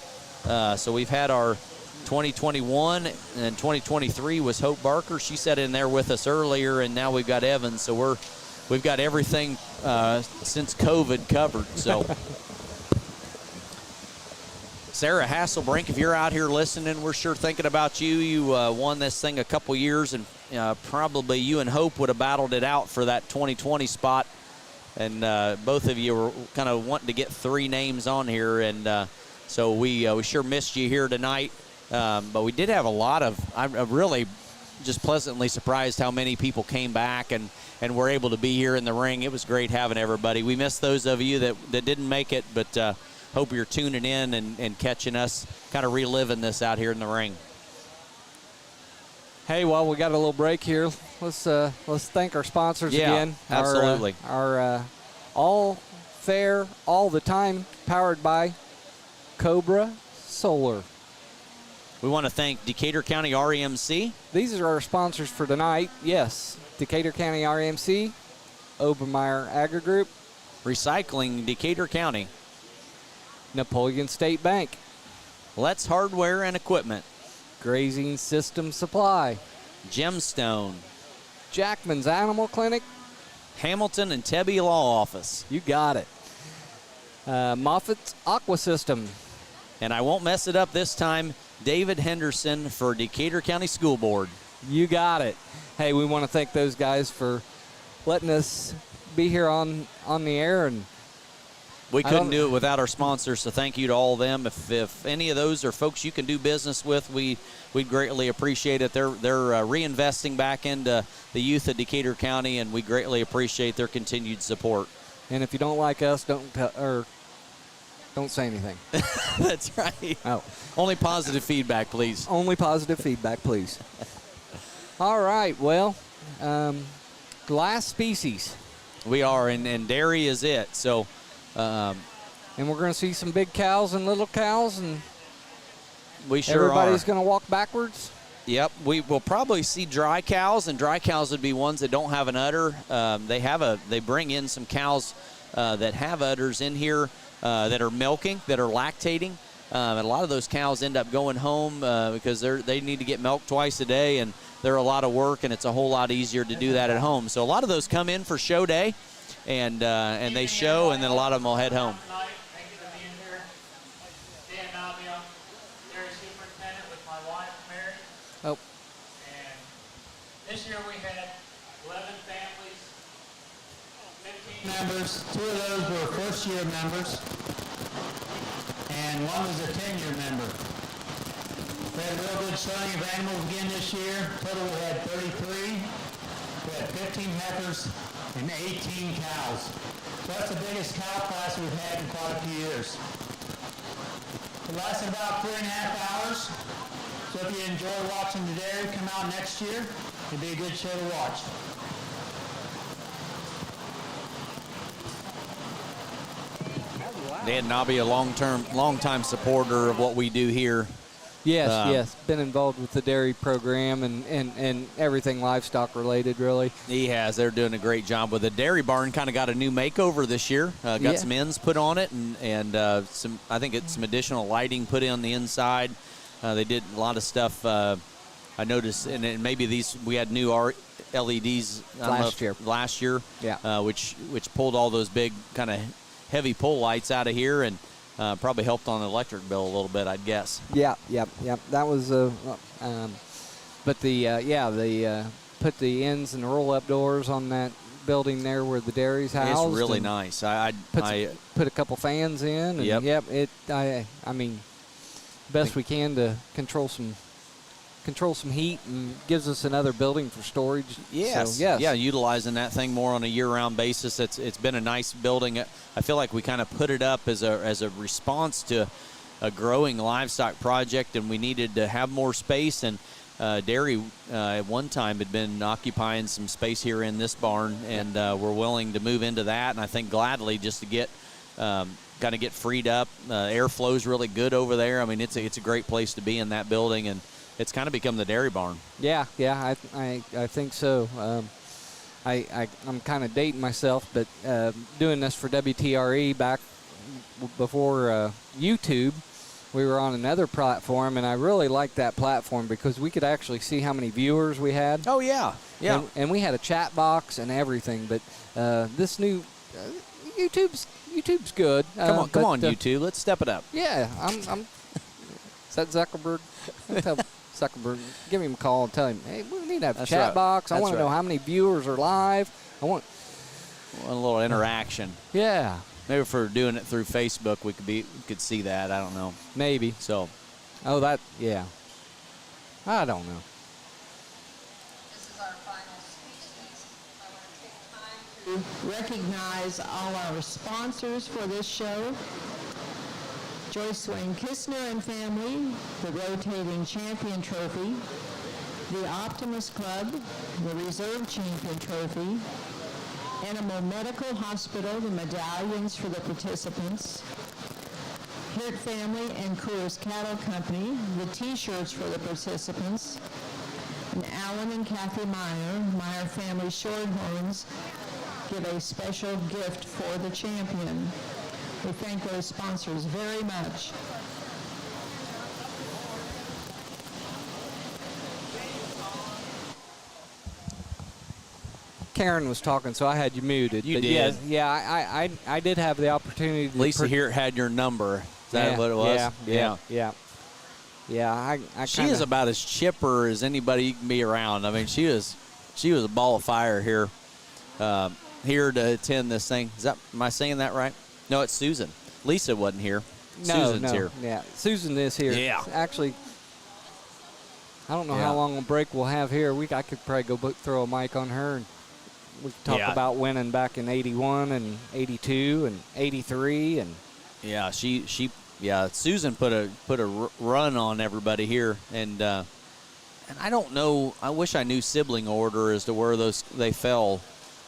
So we've had our 2021 and 2023 was Hope Barker. She sat in there with us earlier, and now we've got Evans. So we've got everything since COVID covered. So Sarah Hasselbrink, if you're out here listening, we're sure thinking about you. You won this thing a couple years, and probably you and Hope would have battled it out for that 2020 spot. And both of you were kind of wanting to get 3 names on here, and so we sure missed you here tonight. But we did have a lot of, I'm really just pleasantly surprised how many people came back and were able to be here in the ring. It was great having everybody. We missed those of you that didn't make it, but hope you're tuning in and catching us, kind of reliving this out here in the ring. Hey, well, we got a little break here. Let's thank our sponsors again. Absolutely. Our all fair, all the time, powered by Cobra Solar. We want to thank Decatur County REMC. These are our sponsors for tonight. Yes, Decatur County REMC, Obermeyer Agri Group, Recycling Decatur County, Napoleon State Bank, Let's Hardware and Equipment, Grazing System Supply, Gemstone, Jackman's Animal Clinic, Hamilton and Tebby Law Office. You got it. Moffitt's Aqua System. And I won't mess it up this time, David Henderson for Decatur County School Board. You got it. Hey, we want to thank those guys for letting us be here on the air, and we couldn't do it without our sponsors, so thank you to all of them. If any of those are folks you can do business with, we'd greatly appreciate it. They're reinvesting back into the youth of Decatur County, and we greatly appreciate their continued support. And if you don't like us, don't say anything. That's right. Oh. Only positive feedback, please. Only positive feedback, please. All right, well, glass species. We are, and dairy is it. So, and we're going to see some big cows and little cows, and we sure everybody's going to walk backwards. Yep, we will probably see dry cows, and dry cows would be ones that don't have an udder. They bring in some cows that have udders in here that are milking, that are lactating. And a lot of those cows end up going home because they need to get milked twice a day, and they're a lot of work, and it's a whole lot easier to do that at home. So a lot of those come in for show day, and they show, and then a lot of them will head home. Thank you for being here. Dan Navia, dairy superintendent with my wife, Mary. Oh. And this year we had 11 families, 15 members. 2 of those were first-year members, and 1 was a 10-year member. We had a real good showing of animals again this year. Total we had 33. We had 15 heifers and 18 cows. So that's the biggest cow class we've had in quite a few years. It lasted about 3.5 hours. So if you enjoy watching the dairy come out next year, it'd be a good show to watch. Dan Nobby, a long-time supporter of what we do here. Yes. Been involved with the dairy program and everything livestock related, really. He has. They're doing a great job with the dairy barn. Kind of got a new makeover this year. Got some ends put on it, and some. I think it's some additional lighting put in on the inside. They did a lot of stuff. I noticed, and maybe we had new LEDs last year. Yeah. Which pulled all those big kind of heavy pole lights out of here, and probably helped on the electric bill a little bit, I'd guess. Yeah. That was but they put the ends and the roll-up doors on that building there where the dairy's housed. It's really nice. I put a couple fans in. And I mean, best we can to control some heat, and gives us another building for storage. Yes. So, yes. Yeah, utilizing that thing more on a year-round basis. It's been a nice building. I feel like we kind of put it up as a response to a growing livestock project, and we needed to have more space. And dairy at one time had been occupying some space here in this barn, and we're willing to move into that. And I think gladly just to get kind of get freed up. Airflow's really good over there. I mean, it's a great place to be in that building, and it's kind of become the dairy barn. Yeah, I think so. I'm kind of dating myself, but doing this for WTRE back before YouTube, we were on another platform, and I really liked that platform because we could actually see how many viewers we had. Oh, yeah. Yeah. And we had a chat box and everything, but this new YouTube's good. Come on, YouTube. Let's step it up. Yeah, I'm is that Zuckerberg? Tell Zuckerberg, give him a call and tell him, hey, we need to have a chat box. I want to know how many viewers are live. I want a little interaction. Yeah. Maybe if we're doing it through Facebook, we could see that. I don't know. Maybe. So. Oh, yeah. I don't know. This is our final speeches. I want to take time to recognize all our sponsors for this show. Joyce Swain Kistner and family, the Rotating Champion Trophy, the Optimist Club, the Reserve Champion Trophy, Animal Medical Hospital, the medallions for the participants, Hirt Family and Coors Cattle Company, the T-shirts for the participants, and Alan and Kathy Meyer Family Shorthorns, give a special gift for the champion. We thank those sponsors very much. Karen was talking, so I had you muted. You did. Yeah, I did have the opportunity. Lisa here had your number. Is that what it was? Yeah. She is about as chipper as anybody you can be around. I mean, she was a ball of fire here, here to attend this thing. Am I saying that right? No, it's Susan. Lisa wasn't here. Susan's here. Yeah, Susan is here. Yeah. Actually, I don't know how long a break we'll have here. I could probably go throw a mic on her and we could talk about winning back in 81 and 82 and 83 and. Yeah, Susan put a run on everybody here, and I don't know. I wish I knew sibling order as to where they fell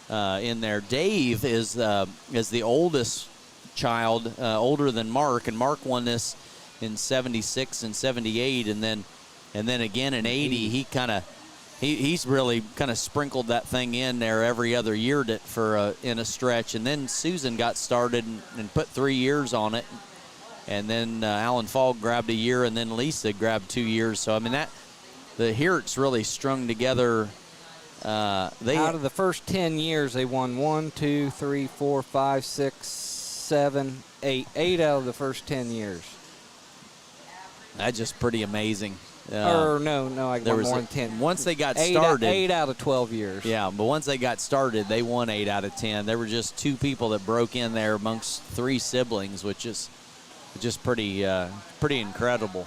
in there. Dave is the oldest child, older than Mark, and Mark won this in 76 and 78, and then again in 80. He's really kind of sprinkled that thing in there every other year in a stretch, and then Susan got started and put 3 years on it, and then Alan Fogg grabbed a year, and then Lisa grabbed 2 years. So I mean the Hirts really strung together. Out of the first 10 years, they won 1, 2, 3, 4, 5, 6, 7, 8. 8 out of the first 10 years. That's just pretty amazing. No, I got more than 10. Once they got started. 8 out of 12 years. Yeah, but once they got started, they won 8 out of 10. There were just 2 people that broke in there amongst 3 siblings, which is just pretty incredible.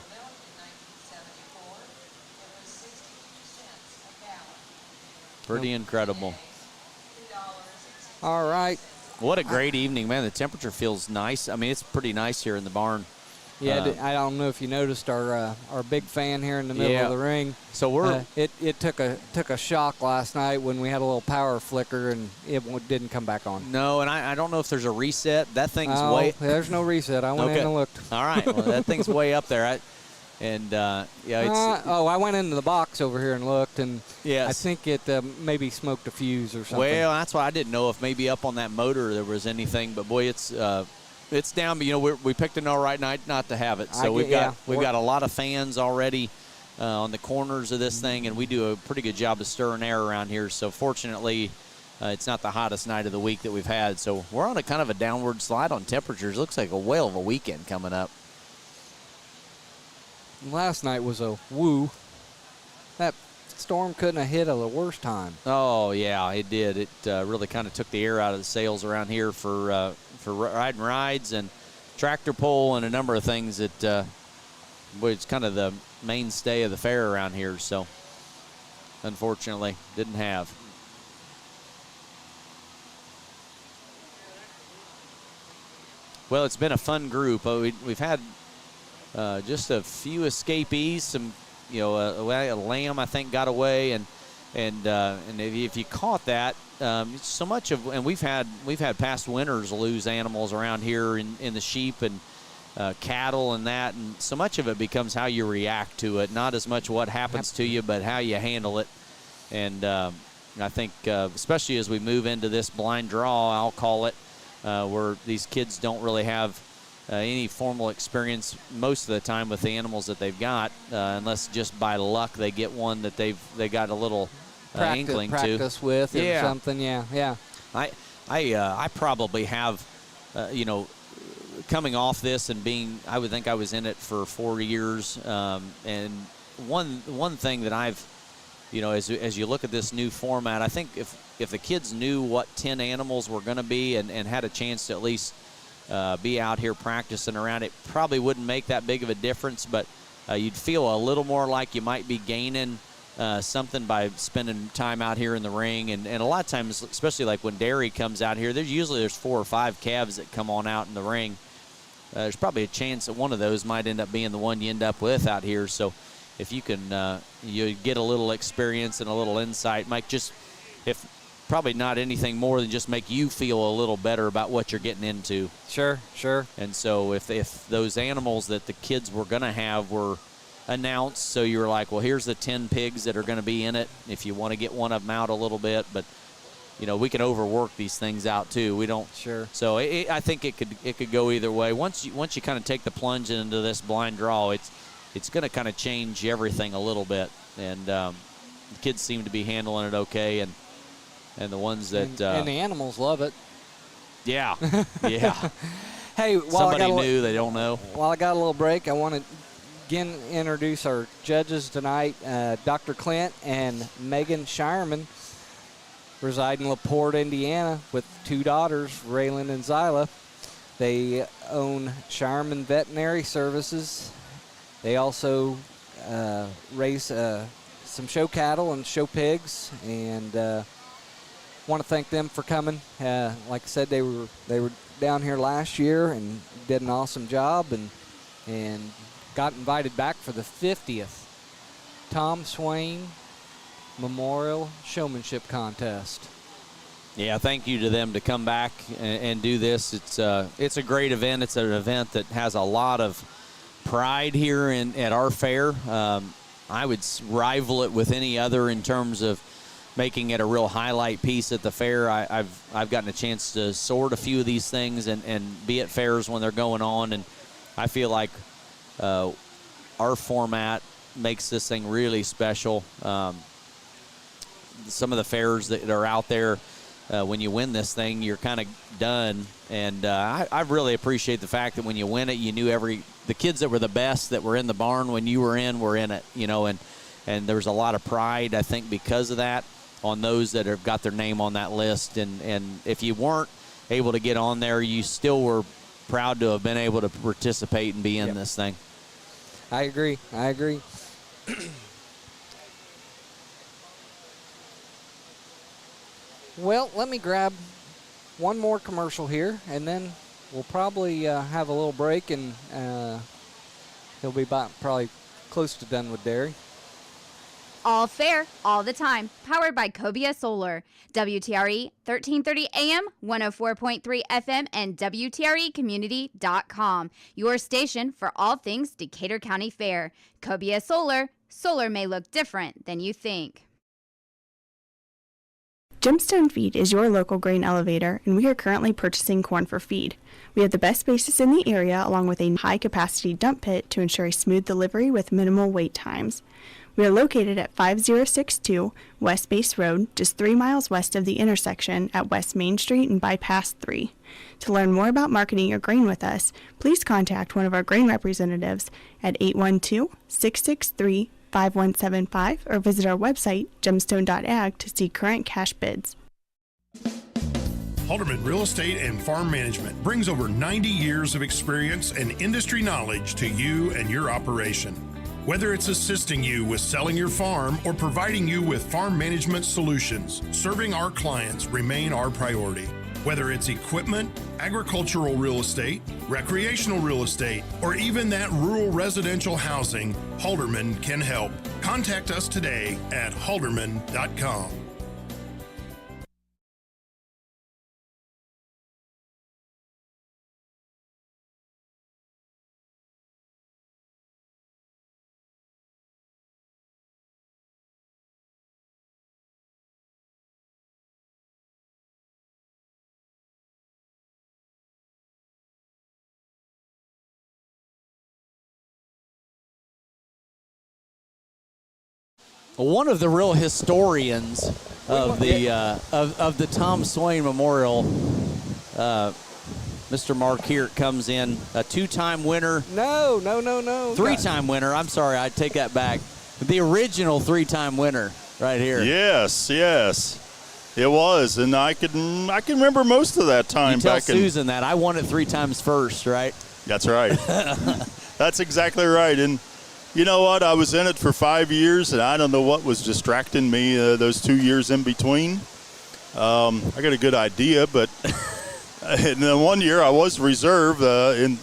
Pretty incredible. All right. What a great evening, man. The temperature feels nice. I mean, it's pretty nice here in the barn. Yeah, I don't know if you noticed our big fan here in the middle of the ring. So we're it took a shock last night when we had a little power flicker and it didn't come back on. No, and I don't know if there's a reset. That thing's there's no reset. I went in and looked. All right, well, that thing's way up there. I went into the box over here and looked, and yes. I think it maybe smoked a fuse or something. Well, that's why I didn't know if maybe up on that motor there was anything, but boy, it's down. But we picked an all right night not to have it. So we've got a lot of fans already on the corners of this thing, and we do a pretty good job of stirring air around here. So fortunately, it's not the hottest night of the week that we've had. So we're on a kind of a downward slide on temperatures. Looks like a whale of a weekend coming up. Last night was a woo. That storm couldn't have hit at the worst time. Oh yeah, it did. It really kind of took the air out of the sails around here for riding rides and tractor pull and a number of things that it's kind of the mainstay of the fair around here. So unfortunately, didn't have. Well, it's been a fun group. We've had just a few escapees. Some, a lamb I think got away, and if you caught that, so much of, and we've had past winners lose animals around here in the sheep and cattle and that, and so much of it becomes how you react to it, not as much what happens to you, but how you handle it. And I think especially as we move into this blind draw, I'll call it, where these kids don't really have any formal experience most of the time with the animals that they've got, unless just by luck they get one that they got a little inkling to practice with or something. Yeah. I probably have, coming off this and I would think I was in it for 4 years. And one thing that I've, as you look at this new format, I think if the kids knew what 10 animals were going to be and had a chance to at least be out here practicing around, it probably wouldn't make that big of a difference, but you'd feel a little more like you might be gaining something by spending time out here in the ring. And a lot of times, especially like when dairy comes out here, there's 4 or 5 calves that come on out in the ring. There's probably a chance that one of those might end up being the one you end up with out here. So if you can you get a little experience and a little insight, might just, if probably not anything more than just make you feel a little better about what you're getting into. Sure. And so if those animals that the kids were going to have were announced, so you were like, well, here's the 10 pigs that are going to be in it, if you want to get one of them out a little bit. But we can overwork these things out too. We don't. Sure. So I think it could go either way. Once you kind of take the plunge into this blind draw, it's going to kind of change everything a little bit. And the kids seem to be handling it okay, and the ones that and the animals love it. Yeah. Hey, somebody new they don't know. While I got a little break, I want to again introduce our judges tonight, Dr. Clint and Megan Shireman. Reside in LaPorte, Indiana, with 2 daughters, Raylan and Zyla. They own Shireman Veterinary Services. They also raise some show cattle and show pigs, and want to thank them for coming. Like I said, they were down here last year and did an awesome job, and got invited back for the 50th Tom Swain Memorial Showmanship Contest. Yeah, thank you to them to come back and do this. It's a great event. It's an event that has a lot of pride here at our fair. I would rival it with any other in terms of making it a real highlight piece at the fair. I've gotten a chance to sort a few of these things and be at fairs when they're going on, and I feel like our format makes this thing really special. Some of the fairs that are out there, when you win this thing, you're kind of done. And I really appreciate the fact that when you win it, you knew the kids that were the best that were in the barn when you were in it, and there's a lot of pride, I think, because of that, on those that have got their name on that list. And if you weren't able to get on there, you still were proud to have been able to participate and be in this thing. I agree. Well, let me grab one more commercial here, and then we'll probably have a little break, and he'll be probably close to done with dairy. All fair, all the time. Powered by Cobia Solar. WTRE 1330 AM, 104.3 FM, and WTREcommunity.com. Your station for all things Decatur County Fair. Cobia Solar. Solar may look different than you think. Gemstone Feed is your local grain elevator, and we are currently purchasing corn for feed. We have the best basis in the area, along with a high-capacity dump pit to ensure a smooth delivery with minimal wait times. We are located at 5062 West Base Road, just 3 miles west of the intersection at West Main Street and Bypass 3. To learn more about marketing your grain with us, please contact one of our grain representatives at 812-663-5175 or visit our website, gemstone.ag, to see current cash bids. Halderman Real Estate and Farm Management brings over 90 years of experience and industry knowledge to you and your operation. Whether it's assisting you with selling your farm or providing you with farm management solutions, serving our clients remain our priority. Whether it's equipment, agricultural real estate, recreational real estate, or even that rural residential housing, Halderman can help. Contact us today at halderman.com. One of the real historians of the Tom Swain Memorial, Mr. Mark Heert, comes in, a 2-time winner. No. 3-time winner. I'm sorry, I take that back. The original 3-time winner right here. Yes. It was, and I can remember most of that time. You tell back Susan that. I won it 3 times first, right? That's right. That's exactly right. And you know what? I was in it for 5 years, and I don't know what was distracting me those 2 years in between. I got a good idea, but in the 1 year I was reserve in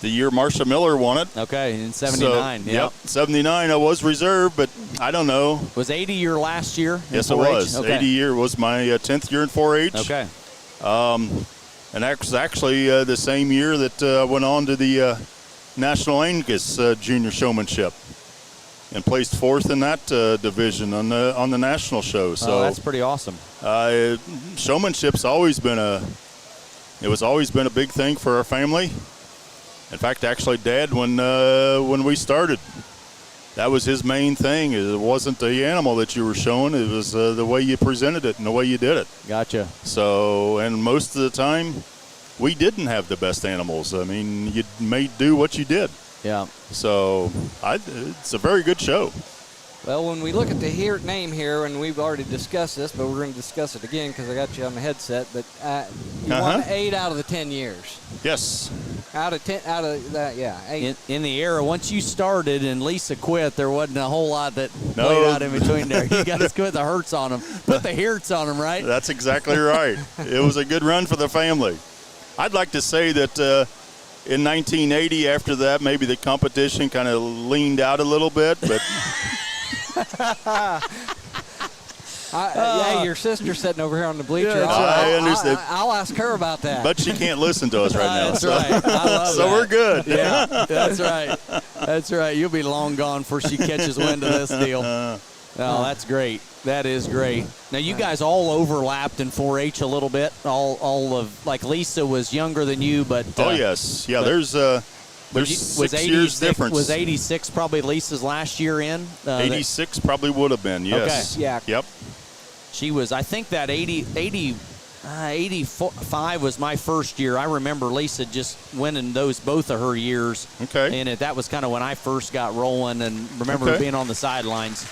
the year Marsha Miller won it. Okay, in 79. So, yep, 79 I was reserve, but I don't know. Was 80 your last year? Yes, it was. Okay. 80 year was my 10th year in 4-H. Okay. And that was actually the same year that I went on to the National Angus Junior Showmanship and placed 4th in that division on the national show. So that's pretty awesome. Showmanship's always been a big thing for our family. In fact, actually, Dad, when we started, that was his main thing. It wasn't the animal that you were showing. It was the way you presented it and the way you did it. Gotcha. So, and most of the time, we didn't have the best animals. I mean, you made do what you did. Yeah. So, it's a very good show. Well, when we look at the Heert name here, and we've already discussed this, but we're going to discuss it again because I got you on the headset. But you won 8 out of the 10 years. Yes. Out of that, yeah. 8. In the era, once you started and Lisa quit, there wasn't a whole lot that played out in between there. You got to put the Hertz on them, put the Heerts on them, right? That's exactly right. It was a good run for the family. I'd like to say that in 1980, after that, maybe the competition kind of leaned out a little bit, but. Yeah, your sister's sitting over here on the bleacher. Yeah, I understand. I'll ask her about that. But she can't listen to us right now. That's right. I love so that. we're good. Yeah, that's right. That's right. You'll be long gone before she catches wind of this deal. Oh, that's great. That is great. Now, you guys all overlapped in 4-H a little bit. All of, like, Lisa was younger than you, but. Oh, yes. Yeah, there's 6 years difference. Was 86 probably Lisa's last year in? 86 probably would have been, yes. Okay. Yeah. Yep. She was, I think that 85 was my first year. I remember Lisa just winning both of her years. Okay. And that was kind of when I first got rolling and remember being on the sidelines.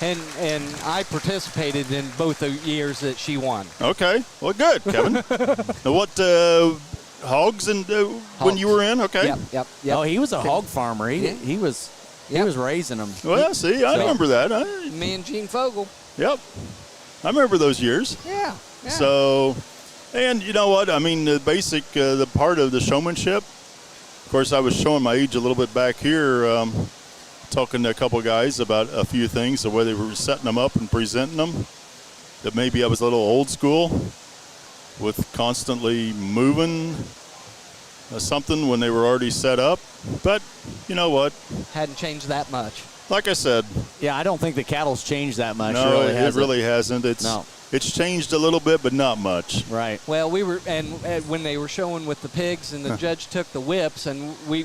And I participated in both the years that she won. Okay. Well, good, Kevin. Now, what hogs and when you were in? Okay. Yep. Oh, he was a hog farmer. He was raising them. Well, see, I remember that. Me and Gene Fogel. Yep. I remember those years. Yeah. So, and you know what? I mean, the basic, the part of the showmanship, of course, I was showing my age a little bit back here, talking to a couple guys about a few things, the way they were setting them up and presenting them, that maybe I was a little old school with constantly moving something when they were already set up. But you know what? Hadn't changed that much. Like I said. Yeah, I don't think the cattle's changed that much. No, it really hasn't. No. It's changed a little bit, but not much. Right. Well, we were, and when they were showing with the pigs, and the judge took the whips, and we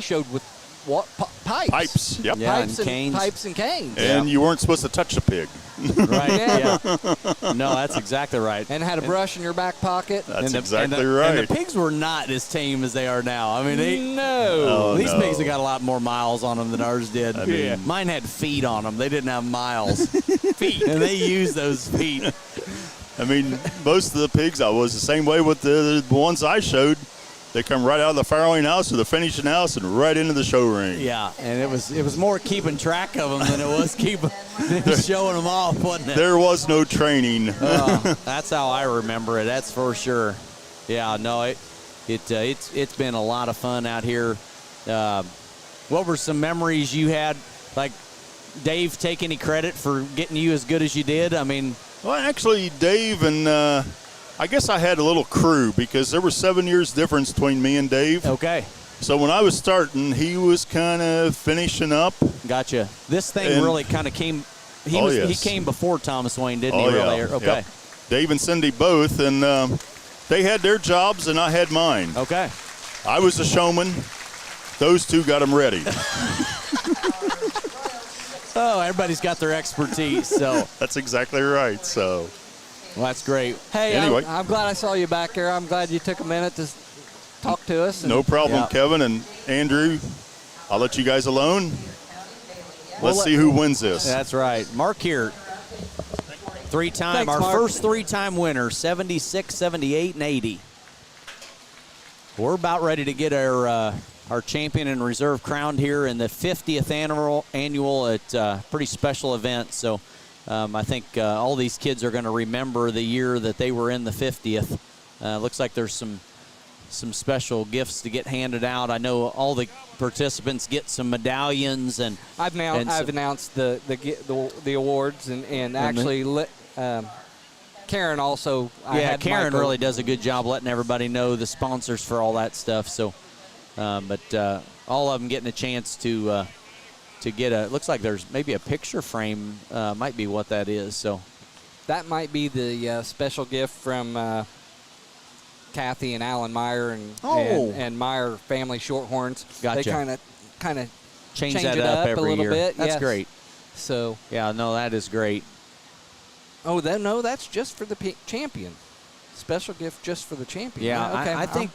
showed with what pipes. Pipes. Yep. Yeah, Pipes and canes. Pipes and canes. And you weren't supposed to touch a pig. Right. Yeah. No, that's exactly right. And had a brush in your back pocket. That's exactly right. And the pigs were not as tame as they are now. I mean, these pigs have got a lot more miles on them than ours did. I mean, mine had feet on them. They didn't have miles. Feet. And they used those feet. I mean, most of the pigs, I was the same way with the ones I showed. They come right out of the farrowing house or the finishing house and right into the show ring. Yeah, and it was more keeping track of them than it was showing them off, wasn't it? There was no training. That's how I remember it. That's for sure. Yeah, no, it's been a lot of fun out here. What were some memories you had? Like, Dave, take any credit for getting you as good as you did? I mean, well, actually, Dave and. I guess I had a little crew because there were 7 years difference between me and Dave. Okay. So when I was starting, he was kind of finishing up. Gotcha. This thing really kind of came. He came before Tom Swain, didn't he? Really? Yeah. Okay. Yep. Dave and Cindy both, and they had their jobs and I had mine. Okay. I was a showman. Those two got them ready. Oh, everybody's got their expertise. So that's exactly right. So, well, that's great. Hey, anyway, I'm glad I saw you back there. I'm glad you took a minute to talk to us. No problem, Kevin and Andrew. I'll let you guys alone. Let's see who wins this. That's right. Mark here. Three-time, Thanks, our Mark. first three-time winner, 76, 78, and 80. We're about ready to get our champion and reserve crowned here in the 50th annual at pretty special event. So I think all these kids are going to remember the year that they were in the 50th. Looks like there's some special gifts to get handed out. I know all the participants get some medallions, and I've announced the awards, and actually Karen also. Karen really does a good job letting everybody know the sponsors for all that stuff. So, but all of them getting a chance to get a. Looks like there's maybe a picture frame. Might be what that is. So, that might be the special gift from. Kathy and Alan Meyer and Meyer Family Shorthorns. Gotcha. They kind of change it that up a every little year. bit. That's yes. great. So yeah, no, that is great. Oh, no, that's just for the champion. Special gift just for the champion. Yeah, okay. I think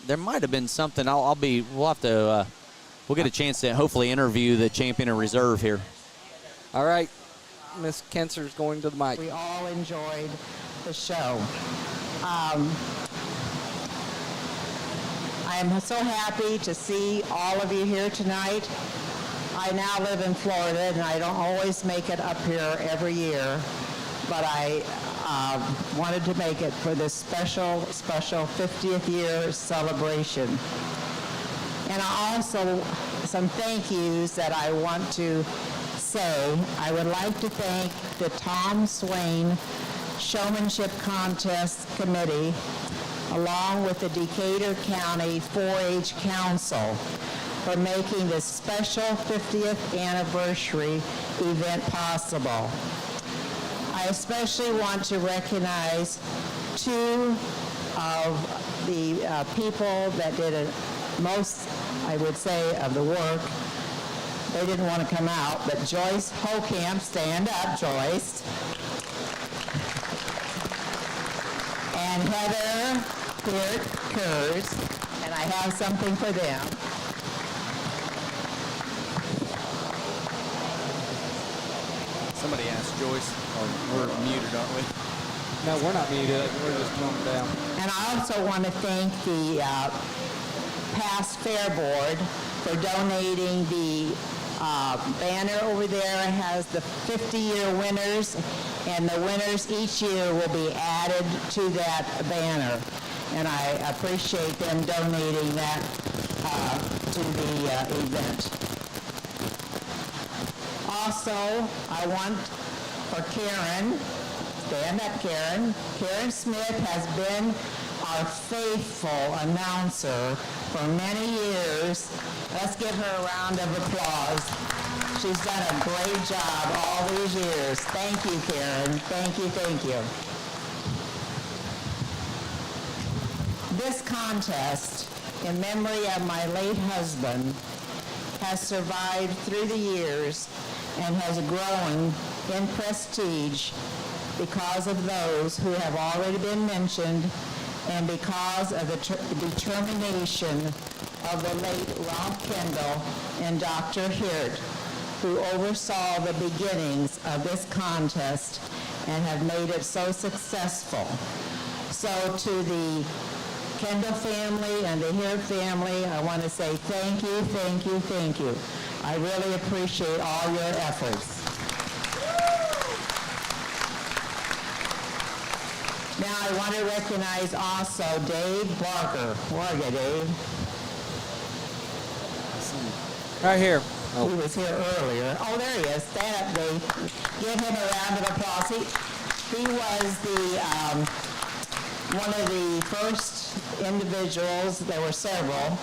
there might have been something. We'll have to. We'll get a chance to hopefully interview the champion in reserve here. All right, Miss Kenser's going to the mic. We all enjoyed the show. I am so happy to see all of you here tonight. I now live in Florida, and I don't always make it up here every year, but I wanted to make it for this special 50th year celebration. And also some thank yous that I want to say. I would like to thank the Tom Swain Showmanship Contest Committee, along with the Decatur County 4-H Council, for making this special 50th anniversary event possible. I especially want to recognize two of the people that did most, I would say, of the work. They didn't want to come out, but Joyce Hokamp, stand up, Joyce. And Heather Kurz, and I have something for them. Somebody asked Joyce, or we're muted, aren't we? No, we're not muted. We're just going down. And I also want to thank the past Fair Board for donating the banner over there. It has the 50-year winners, and the winners each year will be added to that banner. And I appreciate them donating that to the event. Also, I want for Karen, stand up Karen. Karen Smith has been our faithful announcer for many years. Let's give her a round of applause. She's done a great job all these years. Thank you, Karen. Thank you, thank you. This contest, in memory of my late husband, has survived through the years and has grown in prestige because of those who have already been mentioned and because of the determination of the late Rob Kendall and Dr. Hirt, who oversaw the beginnings of this contest and have made it so successful. So to the Kendall family and the Hirt family, I want to say thank you, thank you, thank you. I really appreciate all your efforts. Now I want to recognize also Dave Barker. Where are you, Dave? Right here. He was here earlier. Oh, there he is. Stand up, Dave. Give him a round of applause. He was the one of the first individuals. There were several,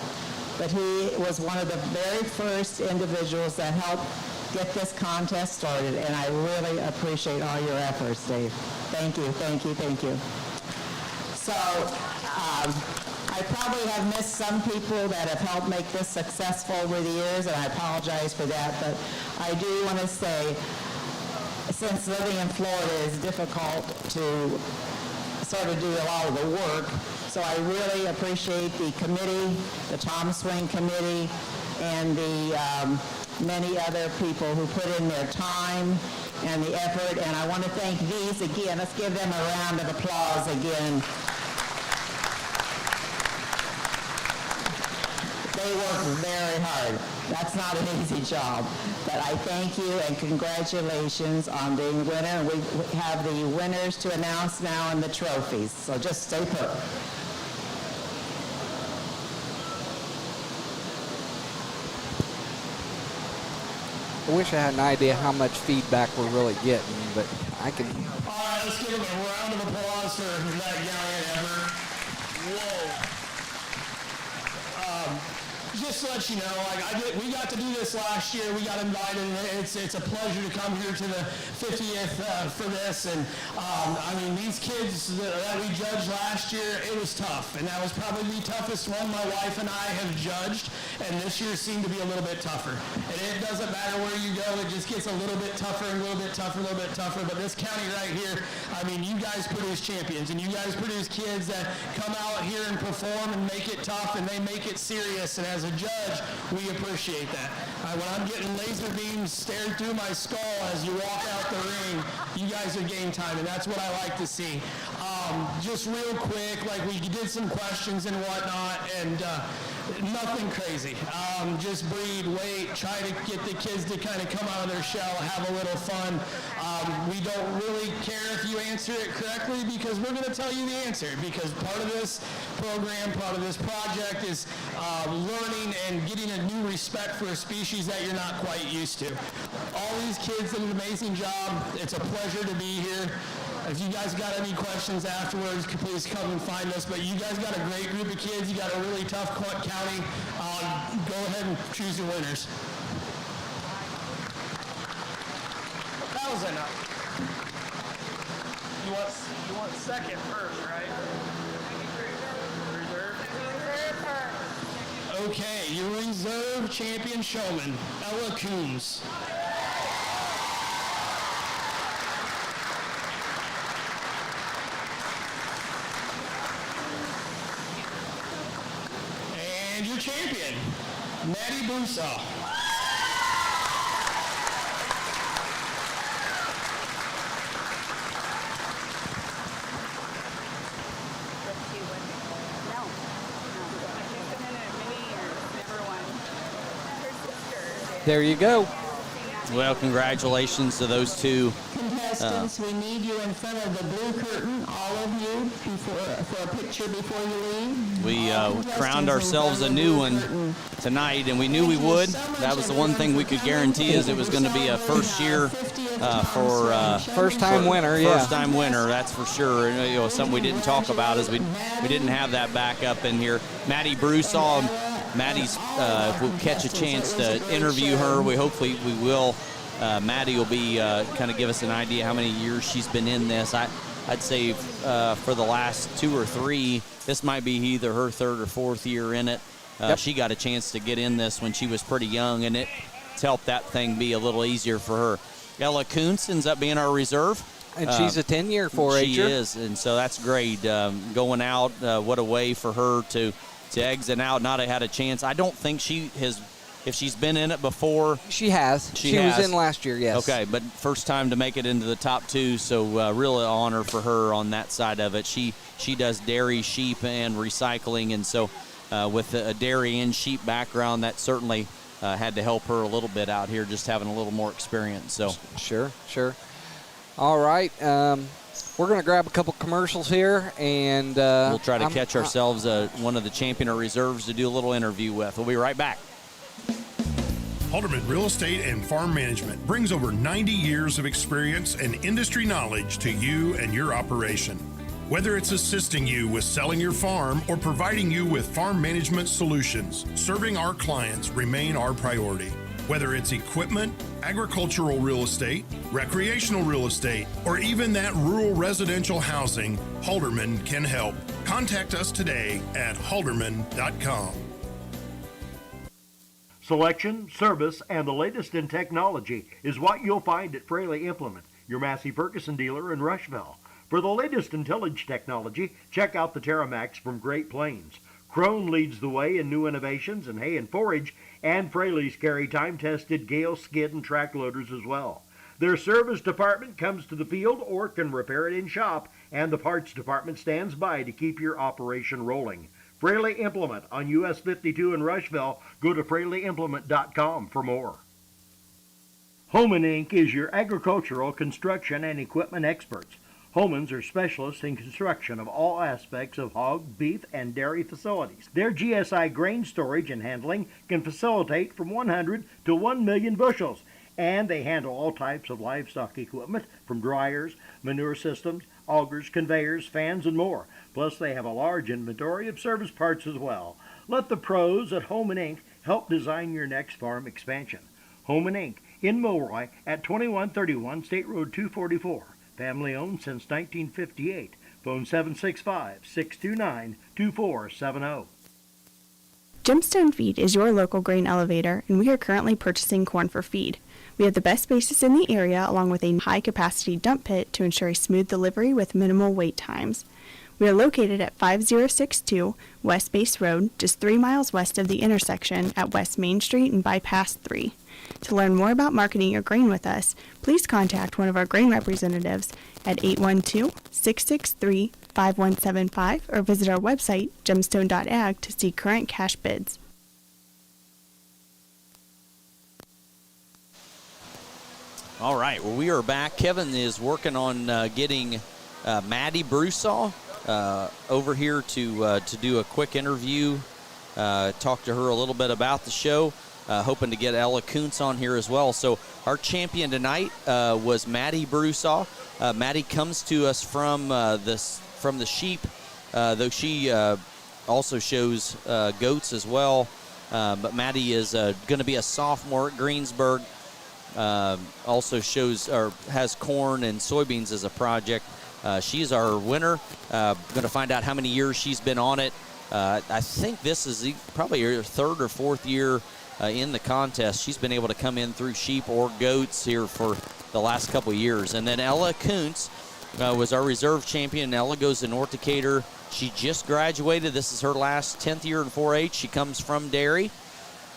but he was one of the very first individuals that helped get this contest started, and I really appreciate all your efforts, Dave. Thank you, thank you, thank you. So I I probably have missed some people that have helped make this successful over the years, and I apologize for that, but I do want to say, since living in Florida is difficult to sort of do a lot of the work, so I really appreciate the committee, the Tom Swain committee, and the many other people who put in their time and the effort, and I want to thank these again. Let's give them a round of applause again. They work very hard. That's not an easy job, but I thank you and congratulations on being winner. And we have the winners to announce now and the trophies, so just stay put. I wish I had an idea how much feedback we're really getting, but I can. All right, let's give him a round of applause for that young effort. Whoa. Just to let you know, we got to do this last year. We got invited, and it's a pleasure to come here to the 50th for this. And I mean, these kids that we judged last year, it was tough, and that was probably the toughest one my wife and I have judged. And this year seemed to be a little bit tougher. And it doesn't matter where you go; it just gets a little bit tougher and a little bit tougher, a little bit tougher. But this county right here, I mean, you guys produce champions, and you guys produce kids that come out here and perform and make it tough, and they make it serious. And as a judge, we appreciate that. When I'm getting laser beams stared through my skull as you walk out the ring, you guys are game time, and that's what I like to see. Just real quick, we did some questions and whatnot, and nothing crazy. Just breathe, wait, try to get the kids to kind of come out of their shell, have a little fun. We don't really care if you answer it correctly because we're going to tell you the answer, because part of this program, part of this project is learning and getting a new respect for a species that you're not quite used to. All these kids did an amazing job. It's a pleasure to be here. If you guys got any questions afterwards, please come and find us. But you guys got a great group of kids. You got a really tough county. Go ahead and choose your winners. That was enough. You want second first, right? Reserve? Okay, your reserve champion showman, Ella Coons. And your champion, Maddie Brusaw. There you go. Well, congratulations to those two. Contestants, we need you in front of the blue curtain, all of you, for a picture before you leave. We crowned ourselves a new one tonight, and we knew we would. That was the one thing we could guarantee is it was going to be a first year first time winner. Yeah, first time winner. That's for sure. Something we didn't talk about is we didn't have that backup in here. Maddie Brusaw. Maddie's, if we'll catch a chance to interview her, hopefully we will. Maddie will be kind of give us an idea how many years she's been in this. I'd say for the last 2 or 3, this might be either her 3rd or 4th year in it. Yep. She got a chance to get in this when she was pretty young, and it's helped that thing be a little easier for her. Ella Kuntz ends up being our reserve. And she's a 10-year 4-H'er. She is, and so that's great. Going out, what a way for her to exit out, not have had a chance. I don't think she has, if she's been in it before. She has. She was in last year, yes. Okay, but first time to make it into the top 2, so real honor for her on that side of it. She does dairy, sheep, and recycling, and so with a dairy and sheep background, that certainly had to help her a little bit out here, just having a little more experience. So Sure. All right. We're going to grab a couple commercials here, and we'll try to catch ourselves one of the champion or reserves to do a little interview with. We'll be right back. Halderman Real Estate and Farm Management brings over 90 years of experience and industry knowledge to you and your operation. Whether it's assisting you with selling your farm or providing you with farm management solutions, serving our clients remain our priority. Whether it's equipment, agricultural real estate, recreational real estate, or even that rural residential housing, Halderman can help. Contact us today at halderman.com. Selection, service, and the latest in technology is what you'll find at Fraley Implement, your Massey Ferguson dealer in Rushville. For the latest in tillage technology, check out the Terramax from Great Plains. Krone leads the way in new innovations in hay and forage, and Fraley's carry time-tested Gale skid and track loaders as well. Their service department comes to the field or can repair it in shop, and the parts department stands by to keep your operation rolling. Fraley Implement on US 52 in Rushville. Go to FraleyImplement.com for more. Homan Inc. is your agricultural, construction, and equipment experts. Homans are specialists in construction of all aspects of hog, beef, and dairy facilities. Their GSI grain storage and handling can facilitate from 100 to 1 million bushels, and they handle all types of livestock equipment from dryers, manure systems, augers, conveyors, fans, and more. Plus, they have a large inventory of service parts as well. Let the pros at Homan Inc. help design your next farm expansion. Homan Inc. in Milroy at 2131 State Road 244. Family owned since 1958. Phone 765-629-2470. Gemstone Feed is your local grain elevator, and we are currently purchasing corn for feed. We have the best basis in the area, along with a high-capacity dump pit to ensure a smooth delivery with minimal wait times. We are located at 5062 West Base Road, just 3 miles west of the intersection at West Main Street and Bypass 3. To learn more about marketing your grain with us, please contact one of our grain representatives at 812-663-5175 or visit our website, gemstone.ag, to see current cash bids. All right, well, we are back. Kevin is working on getting Maddie Broussard over here to do a quick interview, talk to her a little bit about the show, hoping to get Ella Kuntz on here as well. So our champion tonight was Maddie Broussard. Maddie comes to us from the sheep, though she also shows goats as well. But Maddie is going to be a sophomore at Greensburg. Also shows or has corn and soybeans as a project. She's our winner. Going to find out how many years she's been on it. I think this is probably her third or fourth year in the contest. She's been able to come in through sheep or goats here for the last couple of years. And then Ella Kuntz was our reserve champion. Ella goes to North Decatur. She just graduated. This is her last 10th year in 4-H. She comes from dairy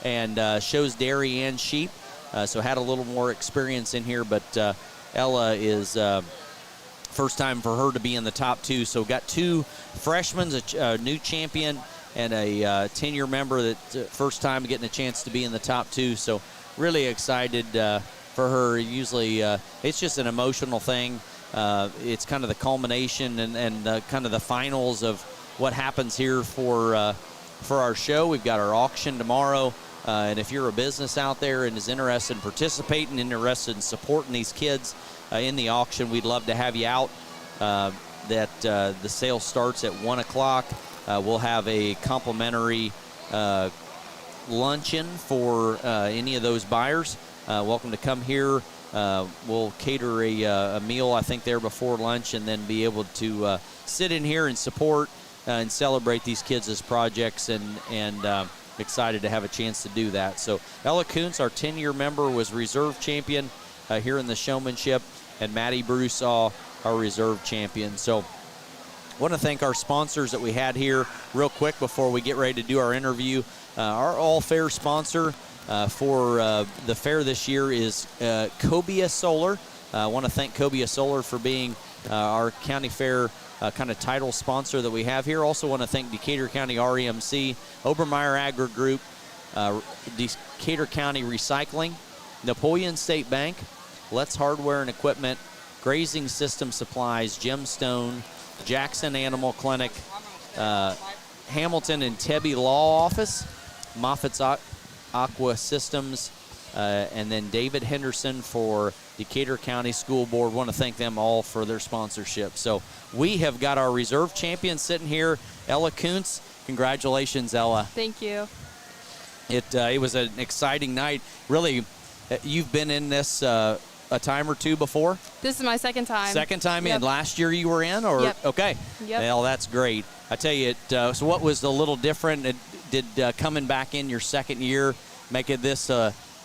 and shows dairy and sheep. So had a little more experience in here, but Ella is first time for her to be in the top two. So got two freshmen, a new champion, and a 10-year member that first time getting a chance to be in the top two. So really excited for her. Usually it's just an emotional thing. It's kind of the culmination and kind of the finals of what happens here for our show. We've got our auction tomorrow. And if you're a business out there and is interested in participating, interested in supporting these kids in the auction, we'd love to have you out. The sale starts at 1 o'clock. We'll have a complimentary luncheon for any of those buyers. Welcome to come here. We'll cater a meal, I think, there before lunch, and then be able to sit in here and support and celebrate these kids' projects and excited to have a chance to do that. So Ella Kuntz, our 10-year member, was reserve champion here in the showmanship, and Maddie Broussard, our reserve champion. So I want to thank our sponsors that we had here real quick before we get ready to do our interview. Our all-fair sponsor for the fair this year is Cobia Solar. I want to thank Cobia Solar for being our county fair kind of title sponsor that we have here. Also want to thank Decatur County REMC, Obermeyer Agri Group, Decatur County Recycling, Napoleon State Bank, Let's Hardware and Equipment, Grazing System Supplies, Gemstone, Jackson Animal Clinic, Hamilton and Tebby Law Office, Moffitt's Aqua Systems, and then David Henderson for Decatur County School Board. Want to thank them all for their sponsorship. So we have got our reserve champion sitting here, Ella Kuntz. Congratulations, Ella. Thank you. It was an exciting night. Really, you've been in this a time or two before? This is my second time. Second time Yep. in. Last year you were in, or Yep. okay? Yep. Well, that's great. I tell you, so what was a little different? Did coming back in your second year make it this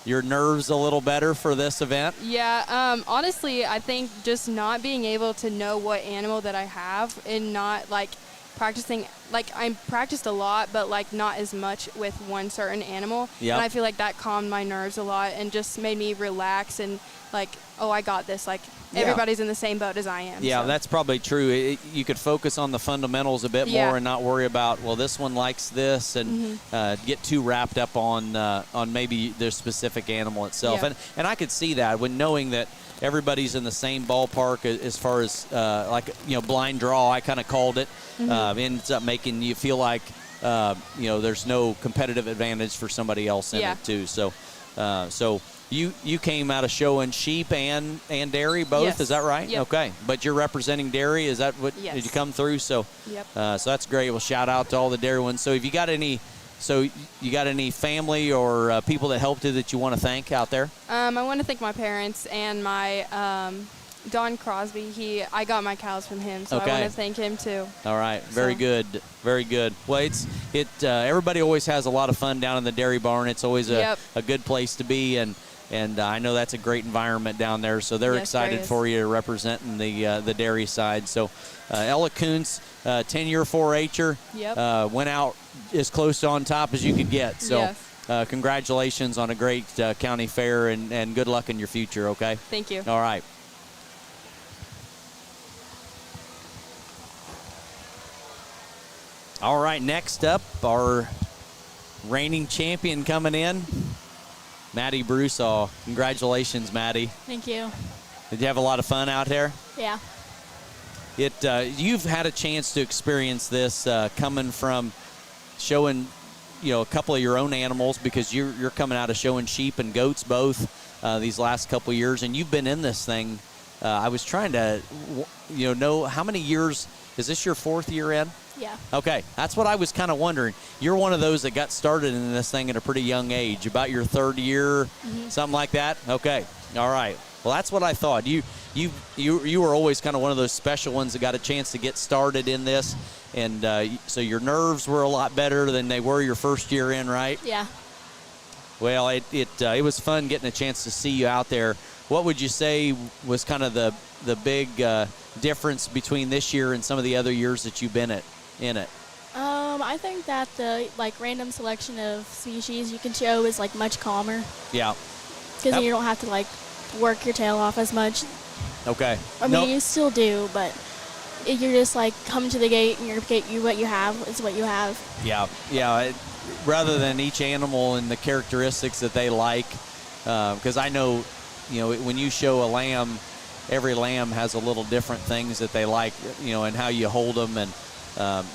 your nerves a little better for this event? Yeah, honestly, I think just not being able to know what animal that I have and not like practicing, like I practiced a lot, but like not as much with one certain animal. Yep. And I feel like that calmed my nerves a lot and just made me relax and like, oh, I got this. Like everybody's in the same boat as I am. Yeah, so. that's probably true. You could focus on the fundamentals a bit Yeah. more and not worry about, well, this one likes this, and get too wrapped up on maybe the specific animal itself. Yeah. And I could see that when knowing that everybody's in the same ballpark as far as blind draw. I kind of called it. Ends up making you feel like there's no competitive advantage for somebody else in it too. So you came out of showing sheep and dairy both. Yes. Is that right? Yep. Okay, but you're representing dairy. Is that what Yes. did you come through? So Yep. so that's great. Well, shout out to all the dairy ones. So if you got any. So you got any family or people that helped you that you want to thank out there? I want to thank my parents and my Don Crosby. I got my cows from him, so Okay. I want to thank him too. All right, very So. good, very good. Well, everybody always has a lot of fun down in the dairy barn. It's always a good place to be, and I know that's a great environment down there. So they're Yes, excited there is. for you representing the dairy side. So Ella Kuntz, 10-year 4-H'er, Yep. went out as close to on top as you could get. So Yes. congratulations on a great county fair, and good luck in your future. Okay. Thank you. All right. All right, next up, our reigning champion coming in, Maddie Brusaw. Congratulations, Maddie. Thank you. Did you have a lot of fun out there? Yeah. You've had a chance to experience this coming from showing, a couple of your own animals, because you're coming out of showing sheep and goats both these last couple of years, and you've been in this thing. I was trying to, know how many years. Is this your 4th year in? Yeah. Okay, that's what I was kind of wondering. You're one of those that got started in this thing at a pretty young age, about your 3rd year, something like that. Okay, all right. Well, that's what I thought. You were always kind of one of those special ones that got a chance to get started in this, and so your nerves were a lot better than they were your 1st year in, right? Yeah. Well, it was fun getting a chance to see you out there. What would you say was kind of the big difference between this year and some of the other years that you've been in it? I think that the random selection of species you can show is much calmer. Yeah. Because you don't have to work your tail off as much. Okay. I mean, you still do, but you're just coming to the gate and what you have is what you have. Yeah. Yeah. Rather than each animal and the characteristics that they like, because I know, when you show a lamb, every lamb has a little different things that they like, and how you hold them. And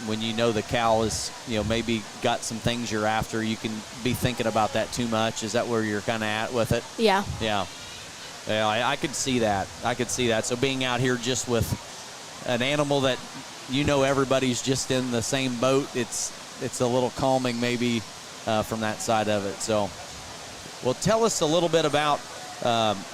when the cow is, maybe got some things you're after, you can be thinking about that too much. Is that where you're kind of at with it? Yeah. Yeah. Yeah, I could see that. So being out here just with an animal that everybody's just in the same boat, it's a little calming maybe from that side of it. So, well, tell us a little bit about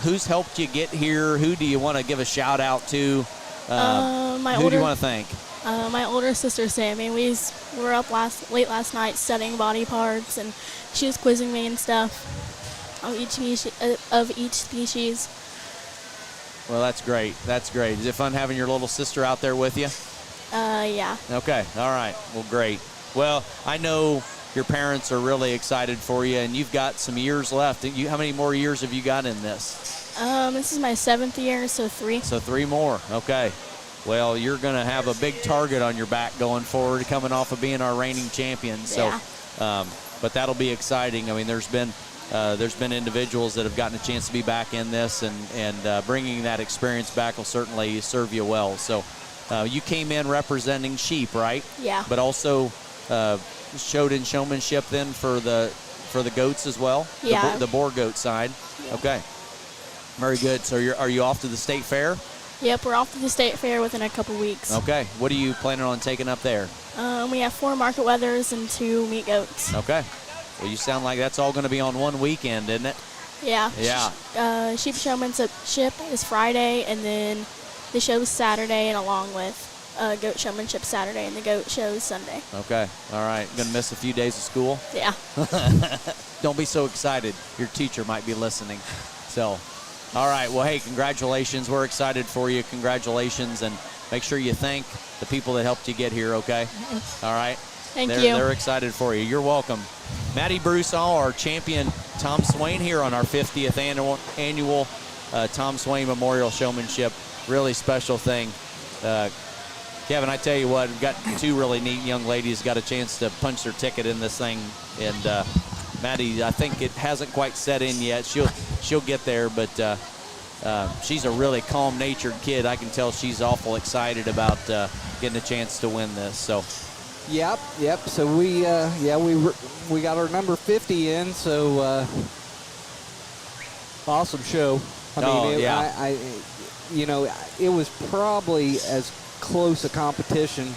who's helped you get here. Who do you want to give a shout out to? Who do you want to thank? My older sister Sammy. We were up late last night studying body parts, and she was quizzing me and stuff of each species. Well, that's great. That's great. Is it fun having your little sister out there with you? Yeah. Okay. All right. Well, great. Well, I know your parents are really excited for you, and you've got some years left. How many more years have you got in this? This is my 7th year, so 3. So 3 more. Okay. Well, you're going to have a big target on your back going forward, coming off of being our reigning champion. So, but that'll be exciting. I mean, there's been individuals that have gotten a chance to be back in this, and bringing that experience back will certainly serve you well. So you came in representing sheep, right? Yeah. But also showed in showmanship then for the goats as well? Yeah. The boar goat side? Yeah. Okay. Very good. So are you off to the state fair? Yep, we're off to the state fair within a couple weeks. Okay. What are you planning on taking up there? We have 4 market weathers and 2 meat goats. Okay. Well, you sound like that's all going to be on one weekend, isn't it? Yeah. Yeah. Sheep showmanship is Friday, and then the show's Saturday, and along with goat showmanship Saturday, and the goat show's Sunday. Okay. All right. Going to miss a few days of school? Yeah. Don't be so excited. Your teacher might be listening. So, all right. Well, hey, congratulations. We're excited for you. Congratulations. And make sure you thank the people that helped you get here, okay? All right. Thank you. They're excited for you. You're welcome. Maddie Broussard, our champion, Tom Swain, here on our 50th annual Tom Swain Memorial Showmanship. Really special thing. Kevin, I tell you what, we've got two really neat young ladies got a chance to punch their ticket in this thing. And Maddie, I think it hasn't quite set in yet. She'll get there, but she's a really calm-natured kid. I can tell she's awful excited about getting a chance to win this. So. Yep. So we got our number 50 in. So awesome show. It was probably as close a competition.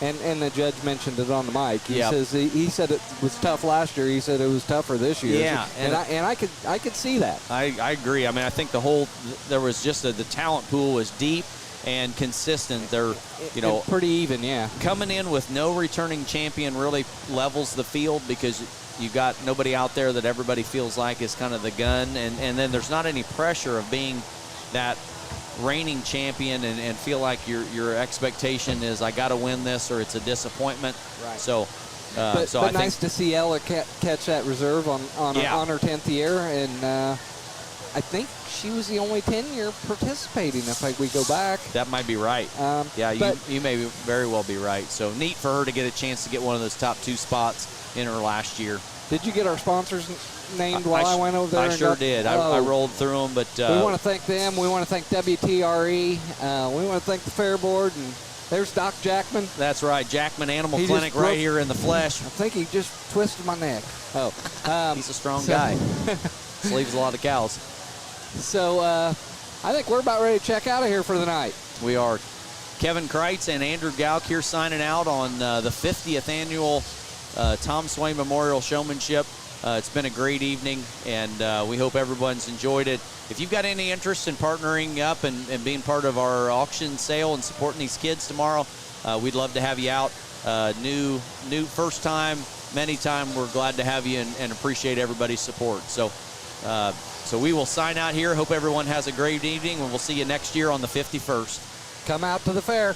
And the judge mentioned it on the mic. He said it was tough last year. He said it was tougher this year. Yeah, and I could see that. I agree. I mean, I think there was just the talent pool was deep and consistent. They're pretty even. Yeah, coming in with no returning champion really levels the field because you got nobody out there that everybody feels like is kind of the gun, and then there's not any pressure of being that reigning champion and feel like your expectation is I got to win this or it's a disappointment. Right. So but I nice to see Ella catch that reserve on her 10th year, and I think she was the only 10-year participating if we go back. That might be right. You may very well be right. So neat for her to get a chance to get one of those top 2 spots in her last year. Did you get our sponsors named while I went over there? I sure did. I rolled through them, but we want to thank them. We want to thank WTRE. We want to thank the Fair Board, and there's Doc Jackman. That's right, Jackman Animal Clinic right here in the flesh. I think he just twisted my neck. He's a strong guy. Sleeves a lot of cows. So I think we're about ready to check out of here for the night. We are. Kevin Kreitz and Andrew Gauk here signing out on the 50th annual Tom Swain Memorial Showmanship. It's been a great evening, and we hope everyone's enjoyed it. If you've got any interest in partnering up and being part of our auction sale and supporting these kids tomorrow, we'd love to have you out. New first time, many time, we're glad to have you and appreciate everybody's support. So we will sign out here. Hope everyone has a great evening, and we'll see you next year on the 51st. Come out to the fair.